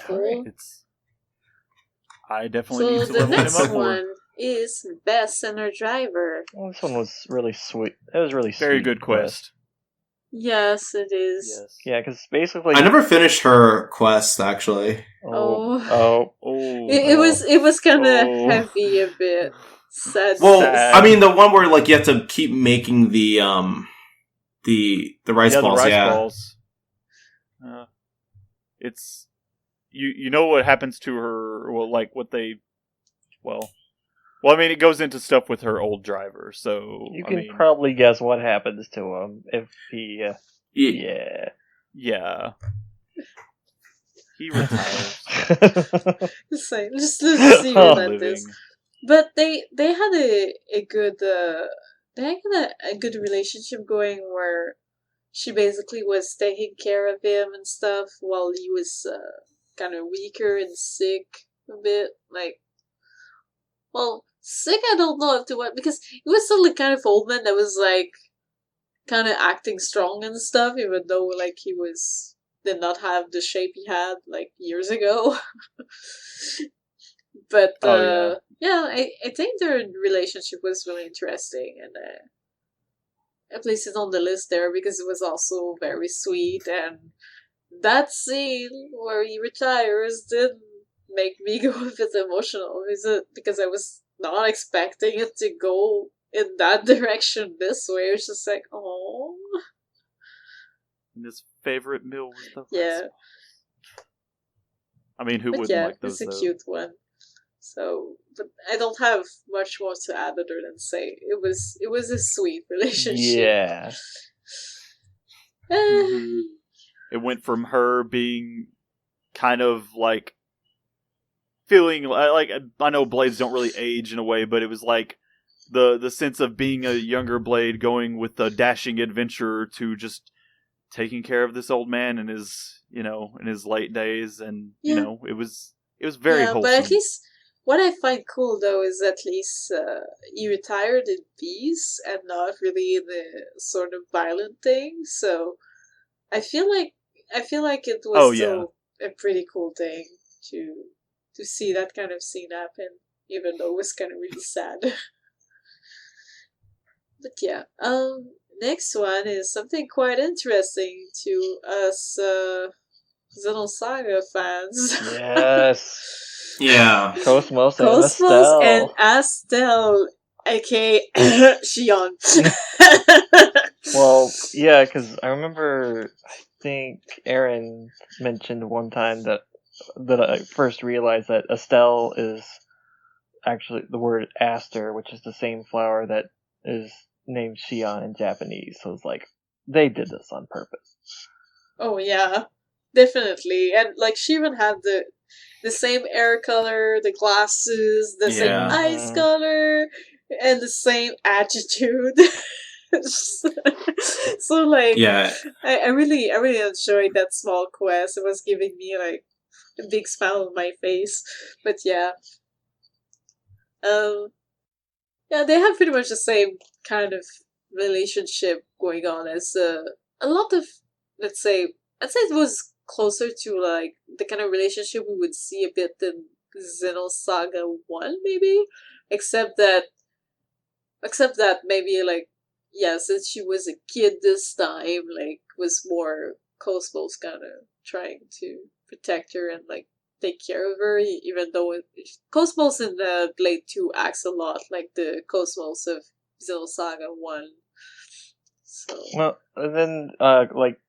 Cool. I definitely So need to the level him next up more. one is Best Center Driver. Well, this one was really sweet. It was really Very sweet good quest. Yes, it is. Yes. Yeah, because basically... I never finished her quest, actually. Oh. Oh. It was kind of heavy a bit. Sad. Well, Sad. I mean, the one where like you have to keep making the rice balls. The rice Yeah. balls. It's you know what happens to her. Well, like what they. Well, I mean, it goes into stuff with her old driver. So You can probably guess what happens to him if he. Yeah. Yeah. He retires. Just see what that Living. is. But they had a good a good relationship going where she basically was taking care of him and stuff while he was kind of weaker and sick a bit. Like, well, sick I don't know up to what, because he was still the kind of old man that was like kind of acting strong and stuff, even though like he did not have the shape he had like years ago. But yeah, I think their relationship was really interesting, and I placed it on the list there because it was also very sweet, and that scene where he retires did make me go a bit emotional because I was not expecting it to go in that direction this way. It was just like, oh. And his favorite meal was the Yeah. rice balls. I mean, who But wouldn't yeah, like those? it's a cute one. So, but I don't have much more to add other than say it was a sweet relationship. Yeah. It went from her being kind of like feeling like, I know blades don't really age in a way, but it was like the sense of being a younger Blade going with a dashing adventurer to just taking care of this old man in his late days, and it was very wholesome. But at least what I find cool though is at least he retired in peace and not really in the sort of violent thing. So I feel like it was still a pretty cool thing to see that kind of scene happen, even though it was kind of really sad. But yeah, next one is something quite interesting to us Xenosaga fans. Yes. Yeah. Cosmos and Astel, aka Shion. Well, yeah, because I remember, I think Aaron mentioned one time that I first realized that Estelle is actually the word aster, which is the same flower that is named Shion in Japanese. So it's like, they did this on purpose. Oh yeah, definitely. And like she even had the same hair color, the glasses, the same eyes color, and the same attitude. So like, yeah, I really enjoyed that small quest. It was giving me like a big smile on my face. But yeah, yeah, they have pretty much the same kind of relationship going on as a lot of, I'd say it was closer to like the kind of relationship we would see a bit in Xenosaga 1 maybe, except that maybe like, yeah, since she was a kid this time, like was more Cosmos kind of trying to protect her and like take care of her, even though Cosmos in the Blade 2 acts a lot like the Cosmos of Xenosaga 1. So well, and then like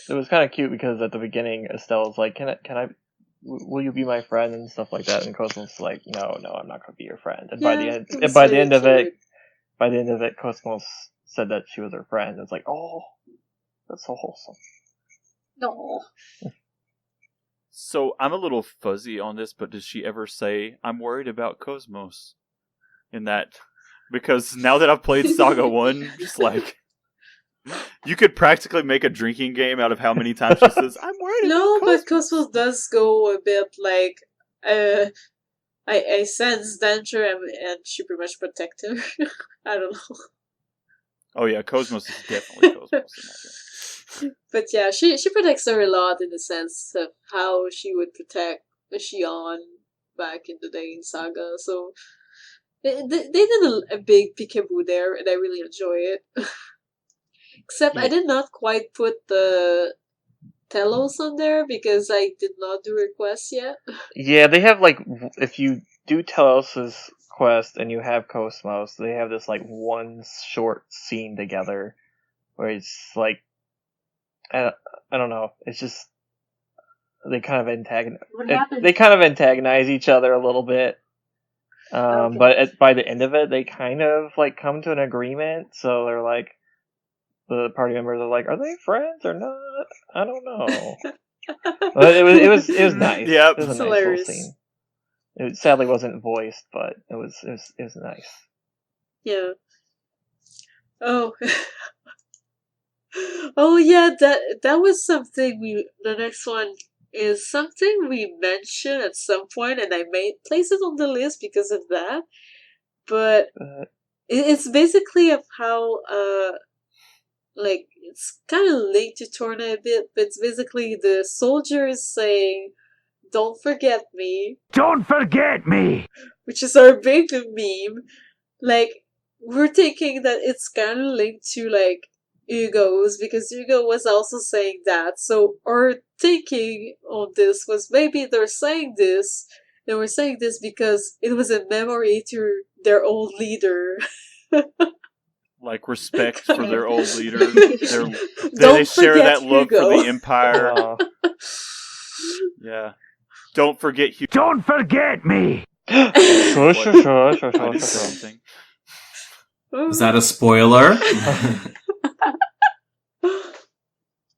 it was kind of cute because at the beginning Estelle was like, "Can I? Will you be my friend?" and stuff like that, and Cosmos was like, "No, I'm not going to be your friend." And by the end of it, Cosmos said that she was her friend. It's like, oh, that's so wholesome. no. So I'm a little fuzzy on this, but does she ever say, "I'm worried about Cosmos" in that? Because now that I've played Saga 1, just like, you could practically make a drinking game out of how many times she says, "I'm worried No, about Cosmos." but Cosmos does go a bit like, I sense danger and she pretty much protect him. I don't know. Oh yeah, Cosmos is definitely Cosmos in that game. But yeah, she protects her a lot in the sense of how she would protect Shion back in the day in Saga. So they did a big peekaboo there, and I really enjoy it. Except I did not quite put the Telos on there because I did not do requests yet. Yeah, they have like if you do Telos's quest and you have Cosmos, they have this like one short scene together where it's like I don't know, it's just they kind of they kind of antagonize each other a little bit. Okay. But by the end of it, they kind of like come to an agreement. So they're like, the party members are like, are they friends or not? I don't know. But it was nice. Yep. It was a It's nice hilarious. little scene. It sadly wasn't voiced, but it was nice. Yeah. Oh. Oh yeah, that was something the next one is something we mentioned at some point, and I made place it on the list because of that. But it's basically of how like it's kind of linked to Torna a bit, but it's basically the soldiers saying, "Don't forget me," Don't forget me! which is our big meme. Like we're thinking that it's kind of linked to like Hugo's because Hugo was also saying that. So our thinking on this was maybe they're saying this. They were saying this because it was a memory to their old leader. Like respect for their old leader. They Don't share forget that love Hugo. for the Empire. Oh. Yeah. Don't forget Hugo. Don't forget me! Sure. Something. Is that a spoiler?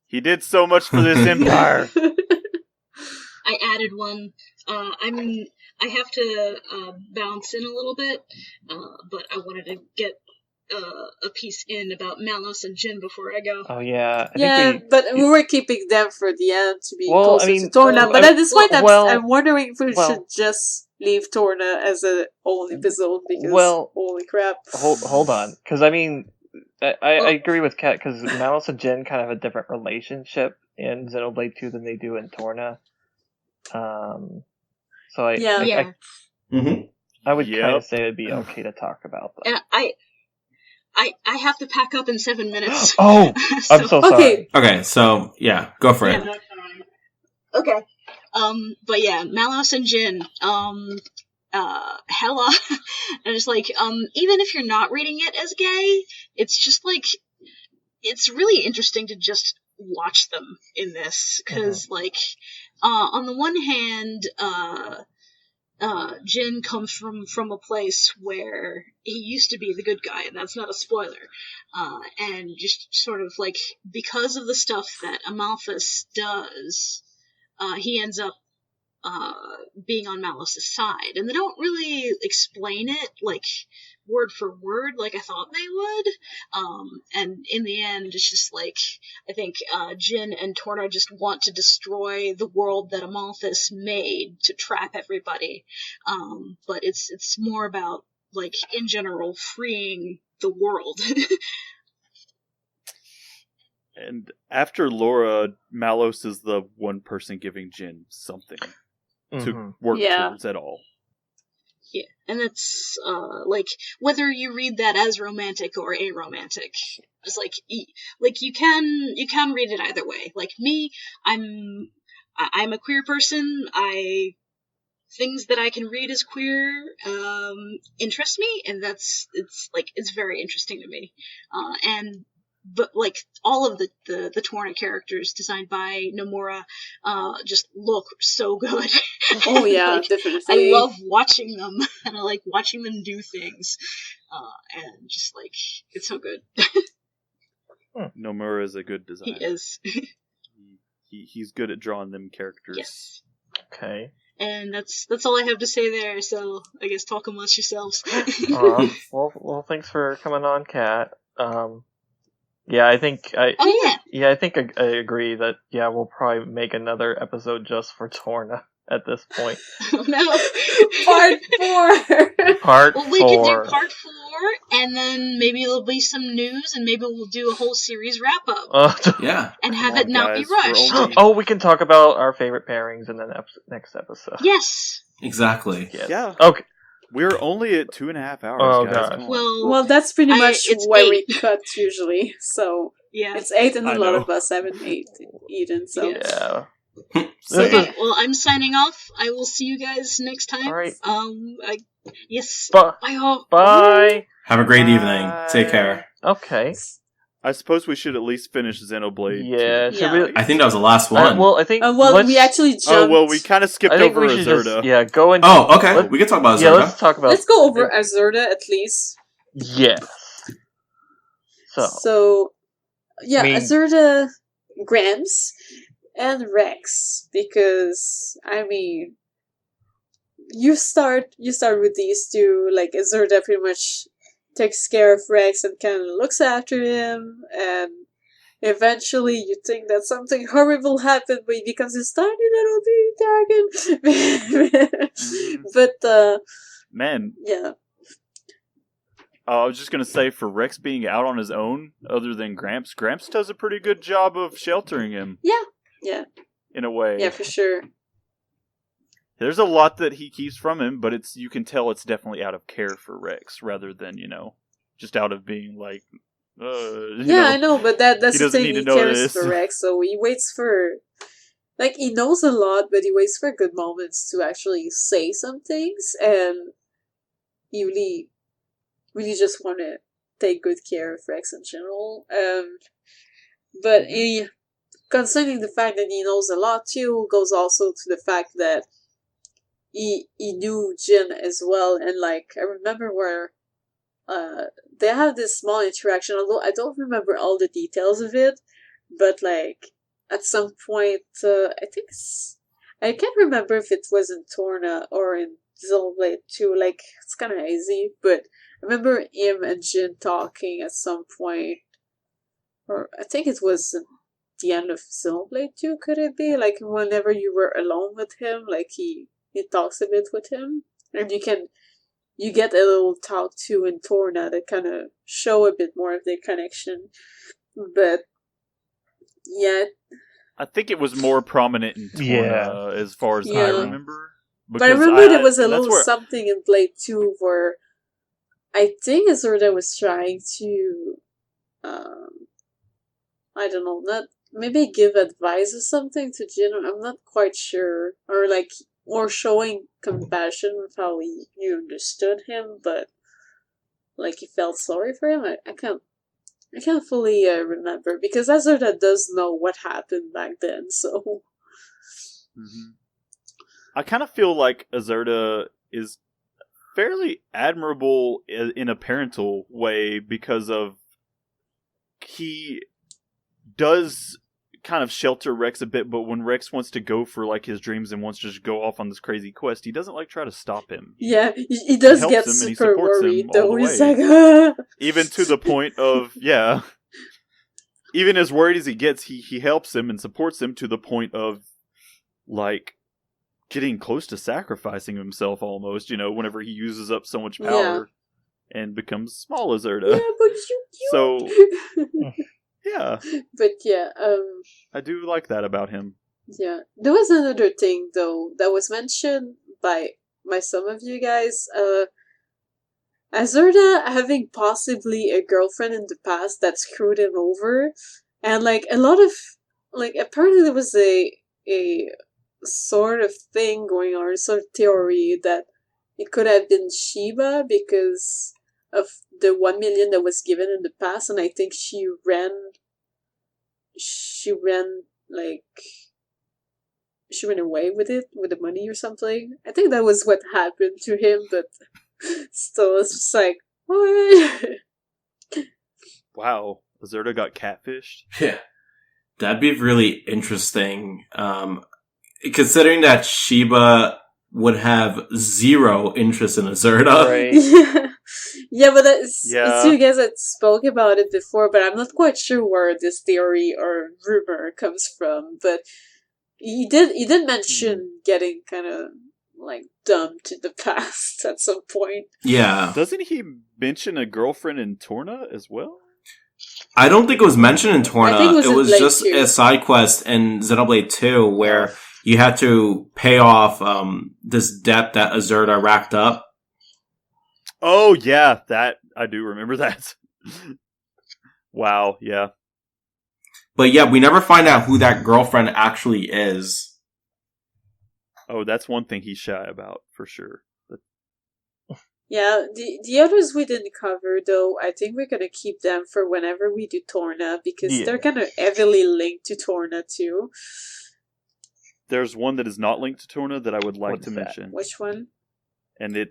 He did so much for this Empire. I added one. I have to bounce in a little bit, but I wanted to get a piece in about Malos and Jin before I go. Oh yeah. But we were keeping them for the end to be Well, closer I mean, to Torna. But at this point, well, I'm wondering if we well- should just leave Torna as a whole episode because Well, holy crap! Hold on, because I mean, I agree with Kat because Malos and Jin kind of have a different relationship in Xenoblade 2 than they do in Torna. So Yeah. I would Yep. kind of say it'd be okay to talk about that. And I have to pack up in 7 minutes. Oh, I'm so sorry. Okay. Okay, so yeah, go for it. Yeah. Okay. But yeah, Malos and Jin, hella, and it's like, even if you're not reading it as gay, it's just like, it's really interesting to just watch them in this, because, like, on the one hand, Jin comes from a place where he used to be the good guy, and that's not a spoiler. And just sort of like, because of the stuff that Amalthus does, he ends up being on Malos' side. And they don't really explain it, like, word for word like I thought they would. And in the end, it's just like, I think Jin and Torna just want to destroy the world that Amalthus made to trap everybody. But it's more about, like, in general, freeing the world. And after Laura, Malos is the one person giving Jin something to work towards at all. Yeah, and it's, like, whether you read that as romantic or aromantic, it's like you can read it either way. Like me, I'm a queer person. Things that I can read as queer, interest me, and it's very interesting to me. But like all of the Torna characters designed by Nomura, just look so good. Oh yeah, Like, definitely. I love watching them, and I like watching them do things, and just like it's so good. Nomura is a good designer. He is. He's good at drawing them characters. Yes. Okay. And that's all I have to say there. So I guess talk amongst yourselves. Well, thanks for coming on, Kat. Yeah, I think I agree that we'll probably make another episode just for Torna at this point. Oh no. Part 4. Well, we could do part 4, and then maybe there'll be some news, and maybe we'll do a whole series wrap up. Yeah. And have it not be guys, rushed. Oh, we can talk about our favorite pairings in the next episode. Yes. Exactly. Yes. Yeah. Okay. We're only at 2.5 hours, Oh, guys. God. Come on. Well, Well, that's pretty much it's where 8. we cut usually. So Yeah. It's 8 and I a lot know. of us haven't eaten, so... Yeah. So, Okay, well, I'm signing off. I will see you guys next time. Alright. Yes. Bye. Bye all. Bye. have a great evening. Take care. Okay. I suppose we should at least finish Xenoblade. Yeah. Should Yeah. we? I think that was the last one. Well, I think. well, let's- we actually jumped... Oh, well, we kind of skipped I think over we should Azurda. just go into. Oh, okay. We can talk about Yeah, Azurda. let's talk about. Let's go over Azurda at least. Yes. So, yeah, I mean- Azurda, Gramps, and Rex, because I mean, you start with these two. Like Azurda pretty much takes care of Rex and kind of looks after him, and eventually you think that something horrible happened, but he becomes this tiny little baby dragon. But Man, yeah. I was just going to say, for Rex being out on his own, other than Gramps, Gramps does a pretty good job of sheltering him. Yeah, In a way. yeah, for sure. There's a lot that he keeps from him, but you can tell it's definitely out of care for Rex, rather than, just out of being like, I know, but that's he the doesn't thing, need to he know cares this. for Rex, so he waits for... Like, he knows a lot, but he waits for good moments to actually say some things, and he really just want to take good care of Rex in general. But concerning the fact that he knows a lot too, goes also to the fact that he knew Jin as well, and like, I remember where they have this small interaction, although I don't remember all the details of it, but like, at some point, I can't remember if it was in Torna or in Xenoblade 2, like, it's kind of hazy, but I remember him and Jin talking at some point, or I think it was at the end of Xenoblade 2, could it be? Like, whenever you were alone with him, like, he talks a bit with him, and you get a little talk too in Torna that kind of show a bit more of their connection, but yeah. I think it was more prominent in Torna, as far as I remember. But I remember there was a little where... something in Blade 2 where I think Azurda was trying to, I don't know, not maybe give advice or something to Jin. I'm not quite sure, or showing compassion with how you understood him, but like you felt sorry for him. I can't fully remember, because Azurda does know what happened back then. So I kind of feel like Azurda is fairly admirable in a parental way, because of he does kind of shelter Rex a bit, but when Rex wants to go for like his dreams and wants to just go off on this crazy quest, he doesn't like try to stop him. Yeah, he does get super worried though. He's like, even to the point of even as worried as he gets, he helps him and supports him to the point of like getting close to sacrificing himself almost, whenever he uses up so much power and becomes small Azurda. Yeah, but you so yeah. But yeah, I do like that about him. Yeah. There was another thing though that was mentioned by some of you guys. Azurda having possibly a girlfriend in the past that screwed him over, and like a lot of apparently there was a sort of thing going on, a sort of theory that it could have been Shiba because of the 1 million that was given in the past, and I think she ran away with it, with the money or something. I think that was what happened to him, but still, it's just like, what? Wow, Azurda got catfished? Yeah. That'd be really interesting. Considering that Shiba would have zero interest in Azurda. Right. Yeah, but it's you guys that spoke about it before, but I'm not quite sure where this theory or rumor comes from. But he did mention getting kind of like dumped in the past at some point. Yeah. Doesn't he mention a girlfriend in Torna as well? I don't think it was mentioned in Torna. I think it was just 2. a side quest in Xenoblade 2 where you had to pay off this debt that Azurda racked up. Oh, yeah, that I do remember that. Wow, yeah. But yeah, we never find out who that girlfriend actually is. Oh, that's one thing he's shy about, for sure. Yeah, the others we didn't cover, though, I think we're gonna keep them for whenever we do Torna, because they're kind of heavily linked to Torna, too. There's one that is not linked to Torna that I would like to mention. Which one? And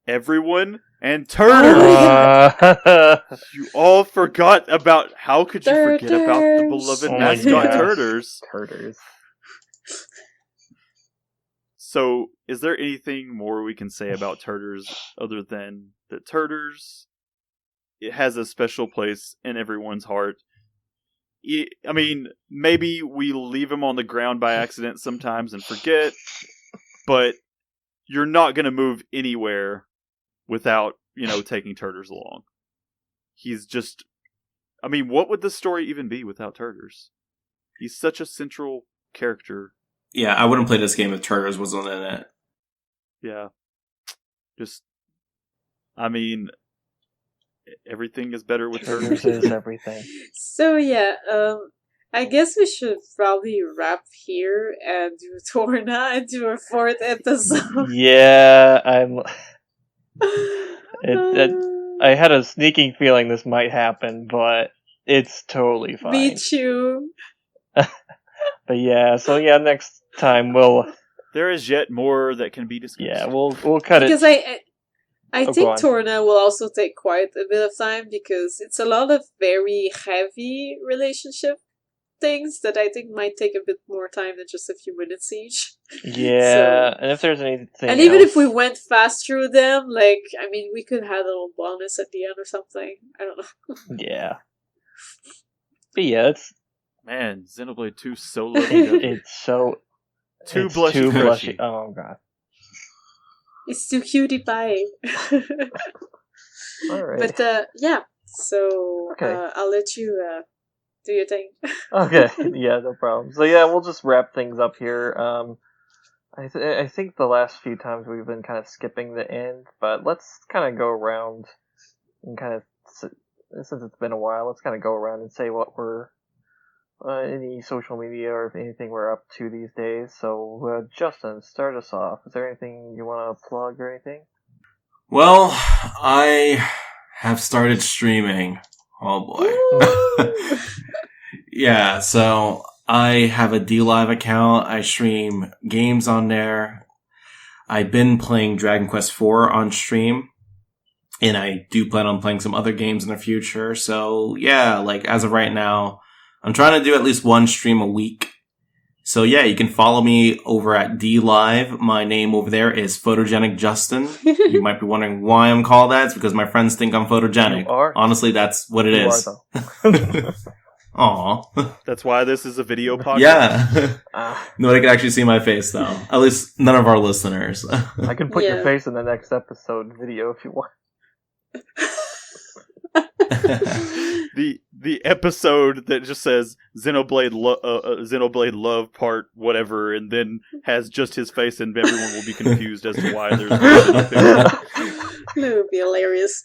everyone and Turters! You all forgot about, how could you forget about the beloved mascot Turters? Turters. So, is there anything more we can say about Turters other than that Turters, it has a special place in everyone's heart? I mean, maybe we leave him on the ground by accident sometimes and forget, but you're not going to move anywhere without, taking Turters along. He's just... I mean, what would the story even be without Turters? He's such a central character. Yeah, I wouldn't play this game if Turters wasn't in it. Yeah. Just... I mean... Everything is better with Turters. Is everything. So yeah, I guess we should probably wrap here and do Torna and do our 4th episode. Yeah, I had a sneaking feeling this might happen, but it's totally fine. Me too. But yeah, so yeah, next time we'll... There is yet more that can be discussed. Yeah, we'll cut because it. I think Torna will also take quite a bit of time because it's a lot of very heavy relationship things that I think might take a bit more time than just a few minutes each. Yeah, and if there's anything and even if we went fast through them, we could have a little bonus at the end or something. I don't know. Yeah. But yeah, it's... Man, Xenoblade 2 so lovely. It's so... Too blushy. Oh, God. It's too cutie pie. Alright. But, yeah. So, okay. I'll let you do your thing. Okay, yeah, no problem. So yeah, we'll just wrap things up here. I think the last few times we've been kind of skipping the end, but let's kind of go around and kind of, since it's been a while, let's kind of go around and say what we're, any social media or anything we're up to these days. So, Justin, start us off. Is there anything you want to plug or anything? Well, I have started streaming. Oh boy. Yeah, so I have a DLive account. I stream games on there. I've been playing Dragon Quest IV on stream. And I do plan on playing some other games in the future. So yeah, as of right now, I'm trying to do at least one stream a week. So yeah, you can follow me over at DLive. My name over there is Photogenic Justin. You might be wondering why I'm called that. It's because my friends think I'm photogenic. You are. Honestly, that's what it is. You are, though. Aw. That's why this is a video podcast? Yeah. Nobody can actually see my face, though. At least none of our listeners. I can put your face in the next episode video if you want. The episode that just says Xenoblade Love Part whatever, and then has just his face, and everyone will be confused as to why there's that would be hilarious.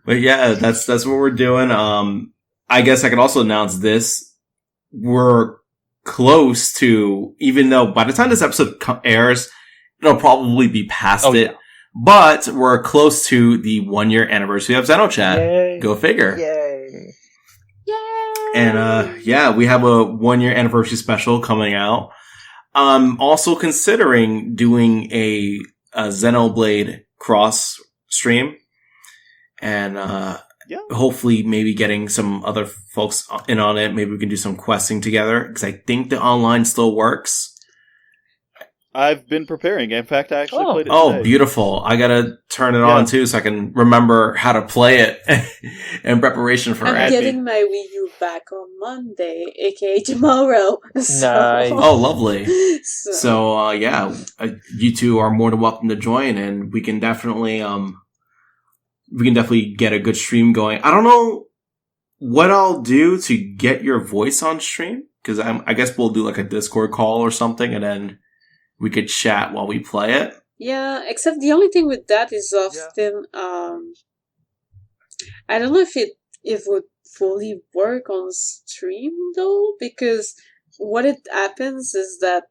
But yeah, that's what we're doing. I guess I could also announce this. We're close to, even though by the time this episode airs, it'll probably be past it. Yeah. But we're close to the 1-year anniversary of XenoChat. Yay. Go figure. Yay. Yay. And yeah, we have a 1-year anniversary special coming out. I'm also considering doing a Xenoblade cross stream. And hopefully maybe getting some other folks in on it. Maybe we can do some questing together. Because I think the online still works. I've been preparing. In fact, I actually played it today. Oh, beautiful. I gotta turn it on, too, so I can remember how to play it in preparation for it. I'm getting my Wii U back on Monday, aka tomorrow. So. Nice. Oh, lovely. So yeah, you two are more than welcome to join, and we can definitely get a good stream going. I don't know what I'll do to get your voice on stream, because I guess we'll do a Discord call or something, and then we could chat while we play it. Yeah, except the only thing with that is often, I don't know if it would fully work on stream though, because what it happens is that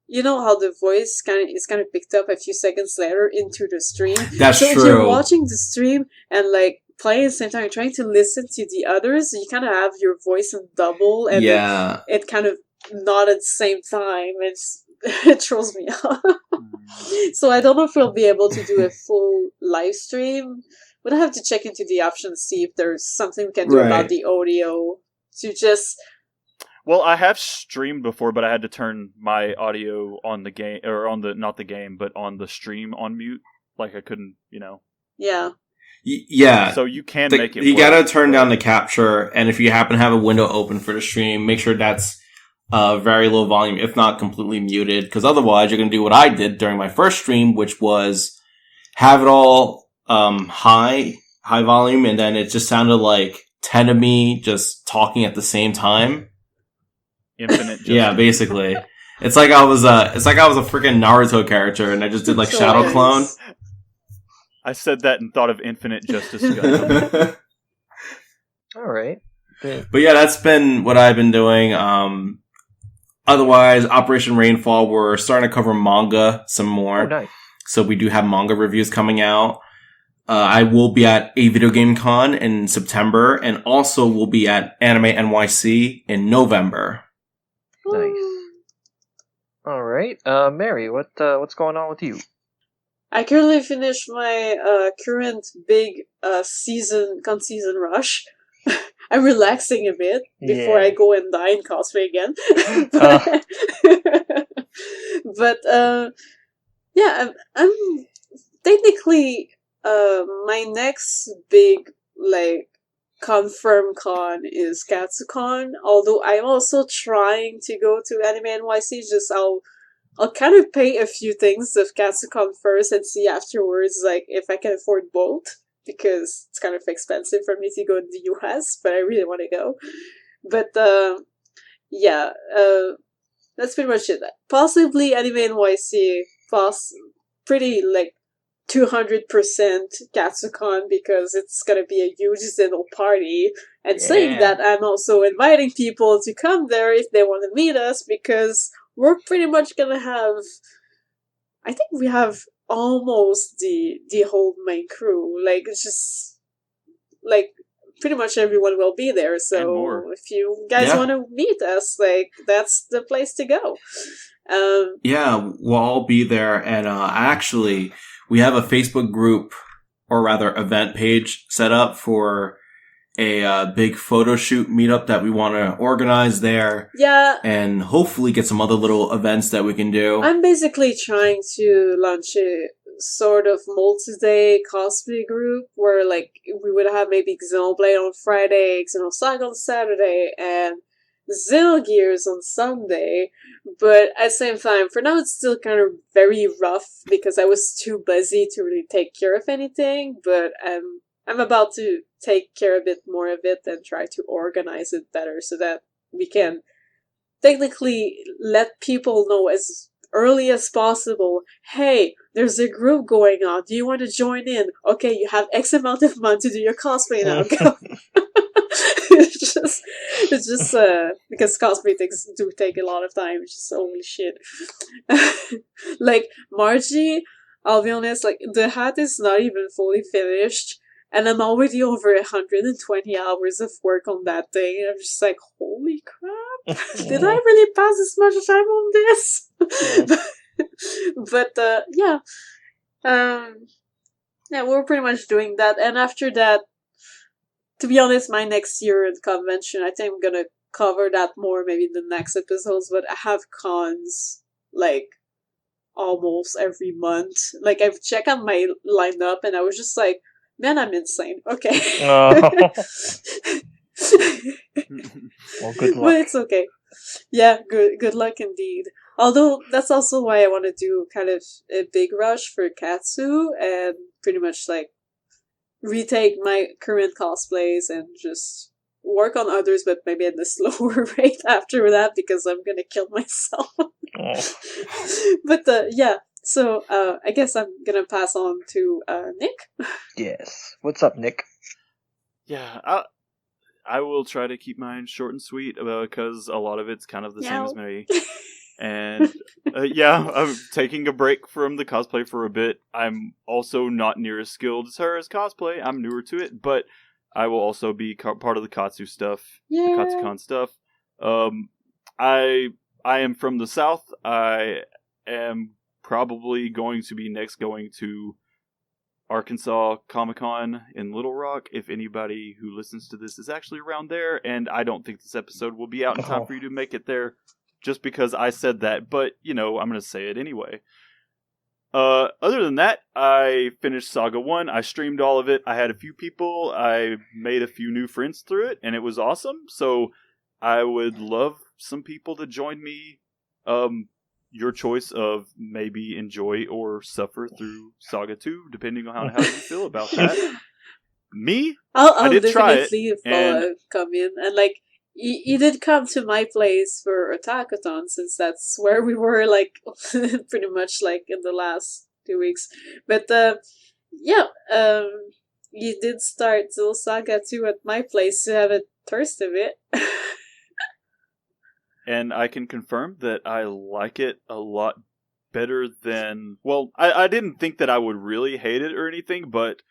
you know how the voice is kind of picked up a few seconds later into the stream. That's so true. If you're watching the stream and like playing at the same time, you're trying to listen to the others, you kind of have your voice in double, and it kind of not at the same time. It throws me off. So I don't know if we'll be able to do a full live stream. But I have to check into the options, see if there's something we can do about the audio to just. Well, I have streamed before, but I had to turn my audio on the game, or on the not the game, but on the stream on mute. Like I couldn't, Yeah. Yeah. So you can make it. You gotta turn down the capture, and if you happen to have a window open for the stream, make sure that's very low volume, if not completely muted, because otherwise you're gonna do what I did during my first stream, which was have it all high volume, and then it just sounded like 10 of me just talking at the same time. Infinite. Yeah, basically. It's like I was a freaking Naruto character, and I just did like Shadow Clone. I said that and thought of Infinite Justice Gundam. All right. But yeah, that's been what I've been doing. Otherwise, Operation Rainfall, we're starting to cover manga some more. Oh, nice. So we do have manga reviews coming out. I will be at a video game con in September, and also will be at Anime NYC in November. Nice. All right, Mary, what's going on with you? I currently finished my current big season rush. I'm relaxing a bit before I go and die in cosplay again. But yeah, I'm technically my next big confirmed con is KatsuCon, although I'm also trying to go to Anime NYC. Just I'll kind of pay a few things of KatsuCon first and see afterwards if I can afford both, because it's kind of expensive for me to go to the US, but I really want to go. But yeah, that's pretty much it. Possibly Anime NYC, pretty 200% KatsuCon, because it's gonna be a huge Xeno party. And saying that, I'm also inviting people to come there if they want to meet us, because we're pretty much gonna have, I think we have almost the whole main crew. It's just pretty much everyone will be there. So if you guys want to meet us, that's the place to go. Yeah, we'll all be there, and actually, we have a Facebook group, or rather event page, set up for a big photo shoot meetup that we want to organize there. Yeah. And hopefully get some other little events that we can do. I'm basically trying to launch a sort of multi-day cosplay group where we would have maybe Xenoblade on Friday, Xenosaga on Saturday, and Xenogears on Sunday. But at the same time, for now it's still kind of very rough because I was too busy to really take care of anything, but I'm about to take care a bit more of it and try to organize it better so that we can technically let people know as early as possible, hey, there's a group going on, do you want to join in? Okay, you have X amount of months to do your cosplay now, go. It's just because cosplay do take a lot of time, which is holy shit. Margie, I'll be honest, the hat is not even fully finished, and I'm already over 120 hours of work on that thing, and I'm just holy crap, did I really pass this much time on this? But yeah, we're pretty much doing that, and after that, to be honest, my next year at convention, I think I'm gonna cover that more maybe in the next episodes, but I have cons almost every month. I've checked on my lineup and I was just man, I'm insane. Okay. Well, good luck. But it's okay. Yeah, good luck indeed. Although that's also why I want to do kind of a big rush for Katsu and pretty much retake my current cosplays and just work on others, but maybe at a slower rate after that, because I'm gonna kill myself. But yeah, so I guess I'm gonna pass on to Nick. Yes. What's up, Nick? Yeah, I will try to keep mine short and sweet because a lot of it's kind of the same as me. And I'm taking a break from the cosplay for a bit. I'm also not near as skilled as her as cosplay. I'm newer to it, but I will also be part of the Katsu stuff, the Katsucon stuff. I am from the South. I am probably going to be next going to Arkansas Comic-Con in Little Rock, if anybody who listens to this is actually around there, and I don't think this episode will be out in time for you to make it there, just because I said that, but, I'm going to say it anyway. Other than that, I finished Saga 1, I streamed all of it, I had a few people, I made a few new friends through it, and it was awesome, so I would love some people to join me, your choice of maybe enjoy or suffer through Saga 2, depending on how you feel about that. Me? I'll I did try it. Definitely come in. And, like, you did come to my place for Otakuthon, since that's where we were, like, pretty much, like, in the last 2 weeks. But, you did start Zul Saga 2 at my place to have a thirst of it. And I can confirm that I like it a lot better than... Well, I didn't think that I would really hate it or anything, but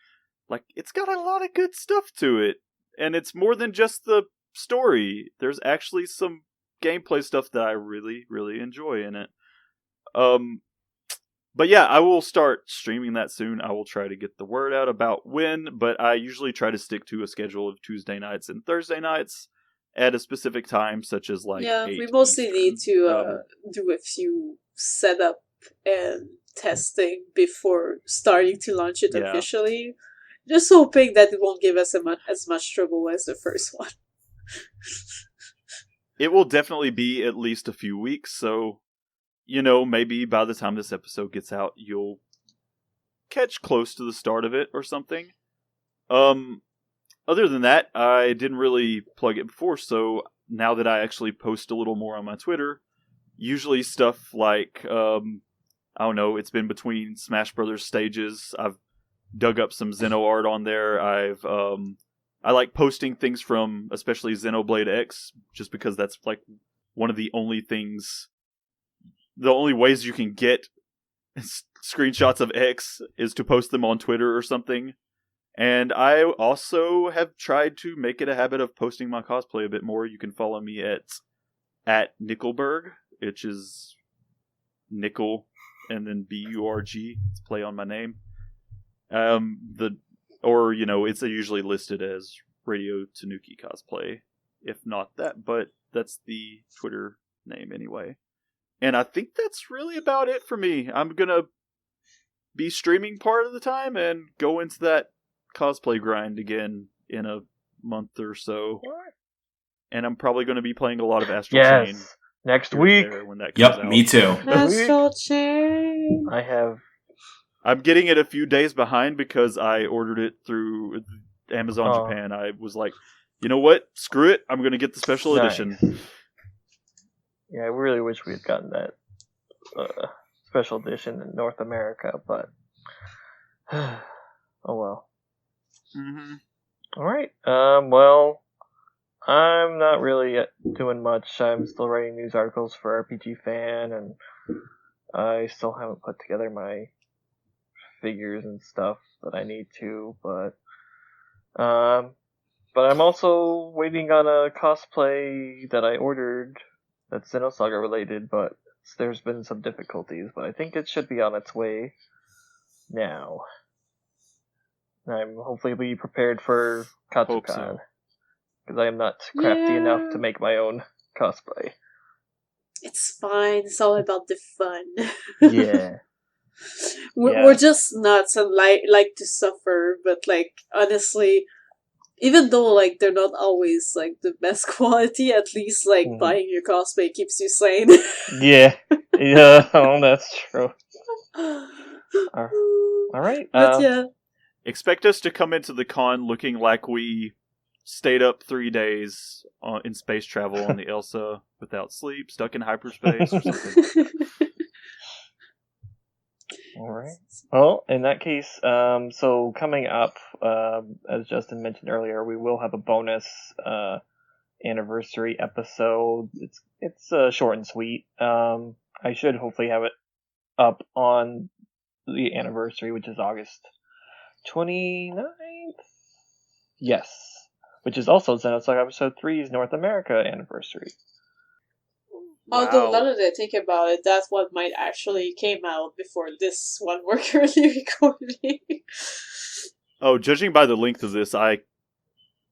like it's got a lot of good stuff to it. And it's more than just the story. There's actually some gameplay stuff that I really, really enjoy in it. But yeah, I will start streaming that soon. I will try to get the word out about when, but I usually try to stick to a schedule of Tuesday nights and Thursday nights at a specific time, such as like 8 we mostly Eastern. need to do a few setup and testing before starting to launch it officially. Just hoping that it won't give us as much trouble as the first one. It will definitely be at least a few weeks, so maybe by the time this episode gets out, you'll catch close to the start of it or something. Other than that, I didn't really plug it before, so now that I actually post a little more on my Twitter, usually stuff like, I don't know, it's been between Smash Brothers stages, I've dug up some Xeno art on there, I like posting things from, especially Xenoblade X, just because that's like one of the only ways you can get screenshots of X is to post them on Twitter or something. And I also have tried to make it a habit of posting my cosplay a bit more. You can follow me at Nickelberg, which is Nickel and then B-U-R-G. It's a play on my name. It's usually listed as Radio Tanuki Cosplay. If not that, but that's the Twitter name anyway. And I think that's really about it for me. I'm gonna be streaming part of the time and go into that cosplay grind again in a month or so. And I'm probably going to be playing a lot of Astral Chain next week. When that comes out. Me too. Astral Chain. I'm getting it a few days behind because I ordered it through Amazon Japan. I was like, you know what? Screw it. I'm going to get the special edition. Yeah, I really wish we had gotten that special edition in North America, but oh well. Mm-hmm. Alright, well, I'm not really doing much. I'm still writing news articles for RPG Fan, and I still haven't put together my figures and stuff that I need to, but I'm also waiting on a cosplay that I ordered that's Xenosaga related, but there's been some difficulties, but I think it should be on its way now. I'm hopefully be prepared for Katsucon, because I am not crafty enough to make my own cosplay. It's fine. It's all about the fun. Yeah. We're just nuts and like to suffer, but like honestly, even though like they're not always like the best quality, at least like buying your cosplay keeps you sane. Yeah, that's true. All right, but yeah. Expect us to come into the con looking like we stayed up 3 days in space travel on the Elsa without sleep, stuck in hyperspace or something. All right. Well, in that case, so coming up, as Justin mentioned earlier, we will have a bonus anniversary episode. It's short and sweet. I should hopefully have it up on the anniversary, which is August 29th. Yes, which is also Xenosaga Episode 3's North America anniversary. Although now that I think about it, that one might actually came out before this one we're currently recording. Oh, judging by the length of this, I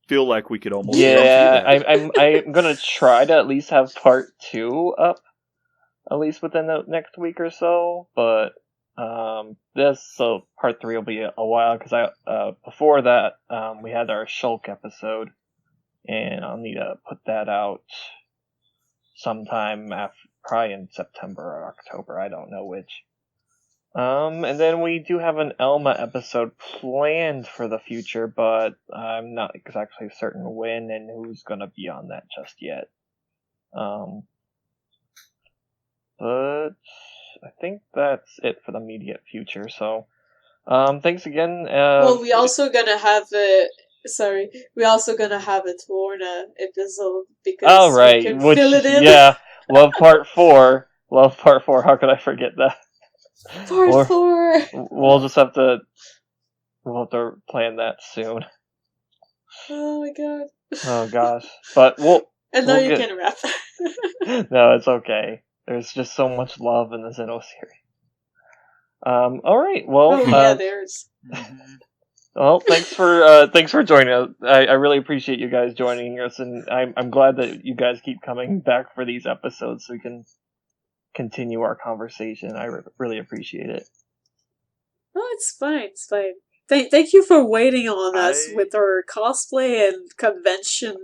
feel like we could almost I'm gonna try to at least have part 2 up at least within the next week or so, but so part 3 will be a while because before that we had our Shulk episode, and I'll need to put that out sometime probably in September or October, I don't know which. And then we do have an Elma episode planned for the future, but I'm not exactly certain when and who's gonna be on that just yet. But I think that's it for the immediate future, so thanks again. Well, we also gonna have a Torna episode because we can fill it in. Yeah, love part 4. Love part 4. How could I forget that? Part 4. We'll have to plan that soon. Oh my god. Oh gosh, but And now you can rap. No, it's okay. There's just so much love in the Xeno series. All right. Well, there's. Well, thanks for joining us. I really appreciate you guys joining us, and I'm glad that you guys keep coming back for these episodes so we can continue our conversation. I really appreciate it. Oh, it's fine. It's fine. Thank you for waiting on us with our cosplay and convention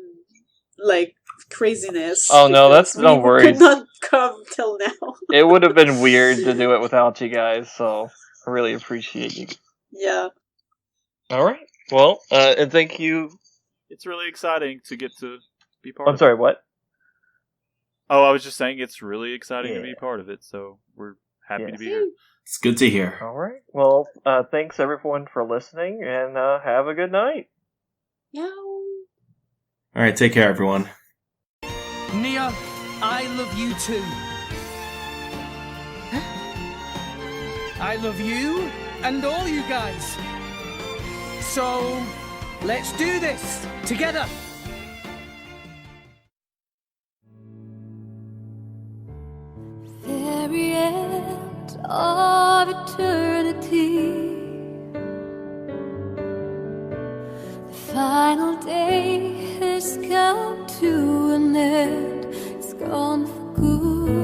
craziness. Oh no, that's no worries. We could not come till now. It would have been weird to do it without you guys, so I really appreciate you. Yeah. All right. Well, and thank you. It's really exciting to get to be part of it. I'm sorry, what? Oh, I was just saying it's really exciting to be part of it, so we're happy to be here. It's good to hear. All right. Well, thanks everyone for listening, and have a good night. Yeah. All right, take care, everyone. Nia, I love you too. I love you and all you guys. So, let's do this together. Very end of eternity, the final day has come to an end. It's gone for good.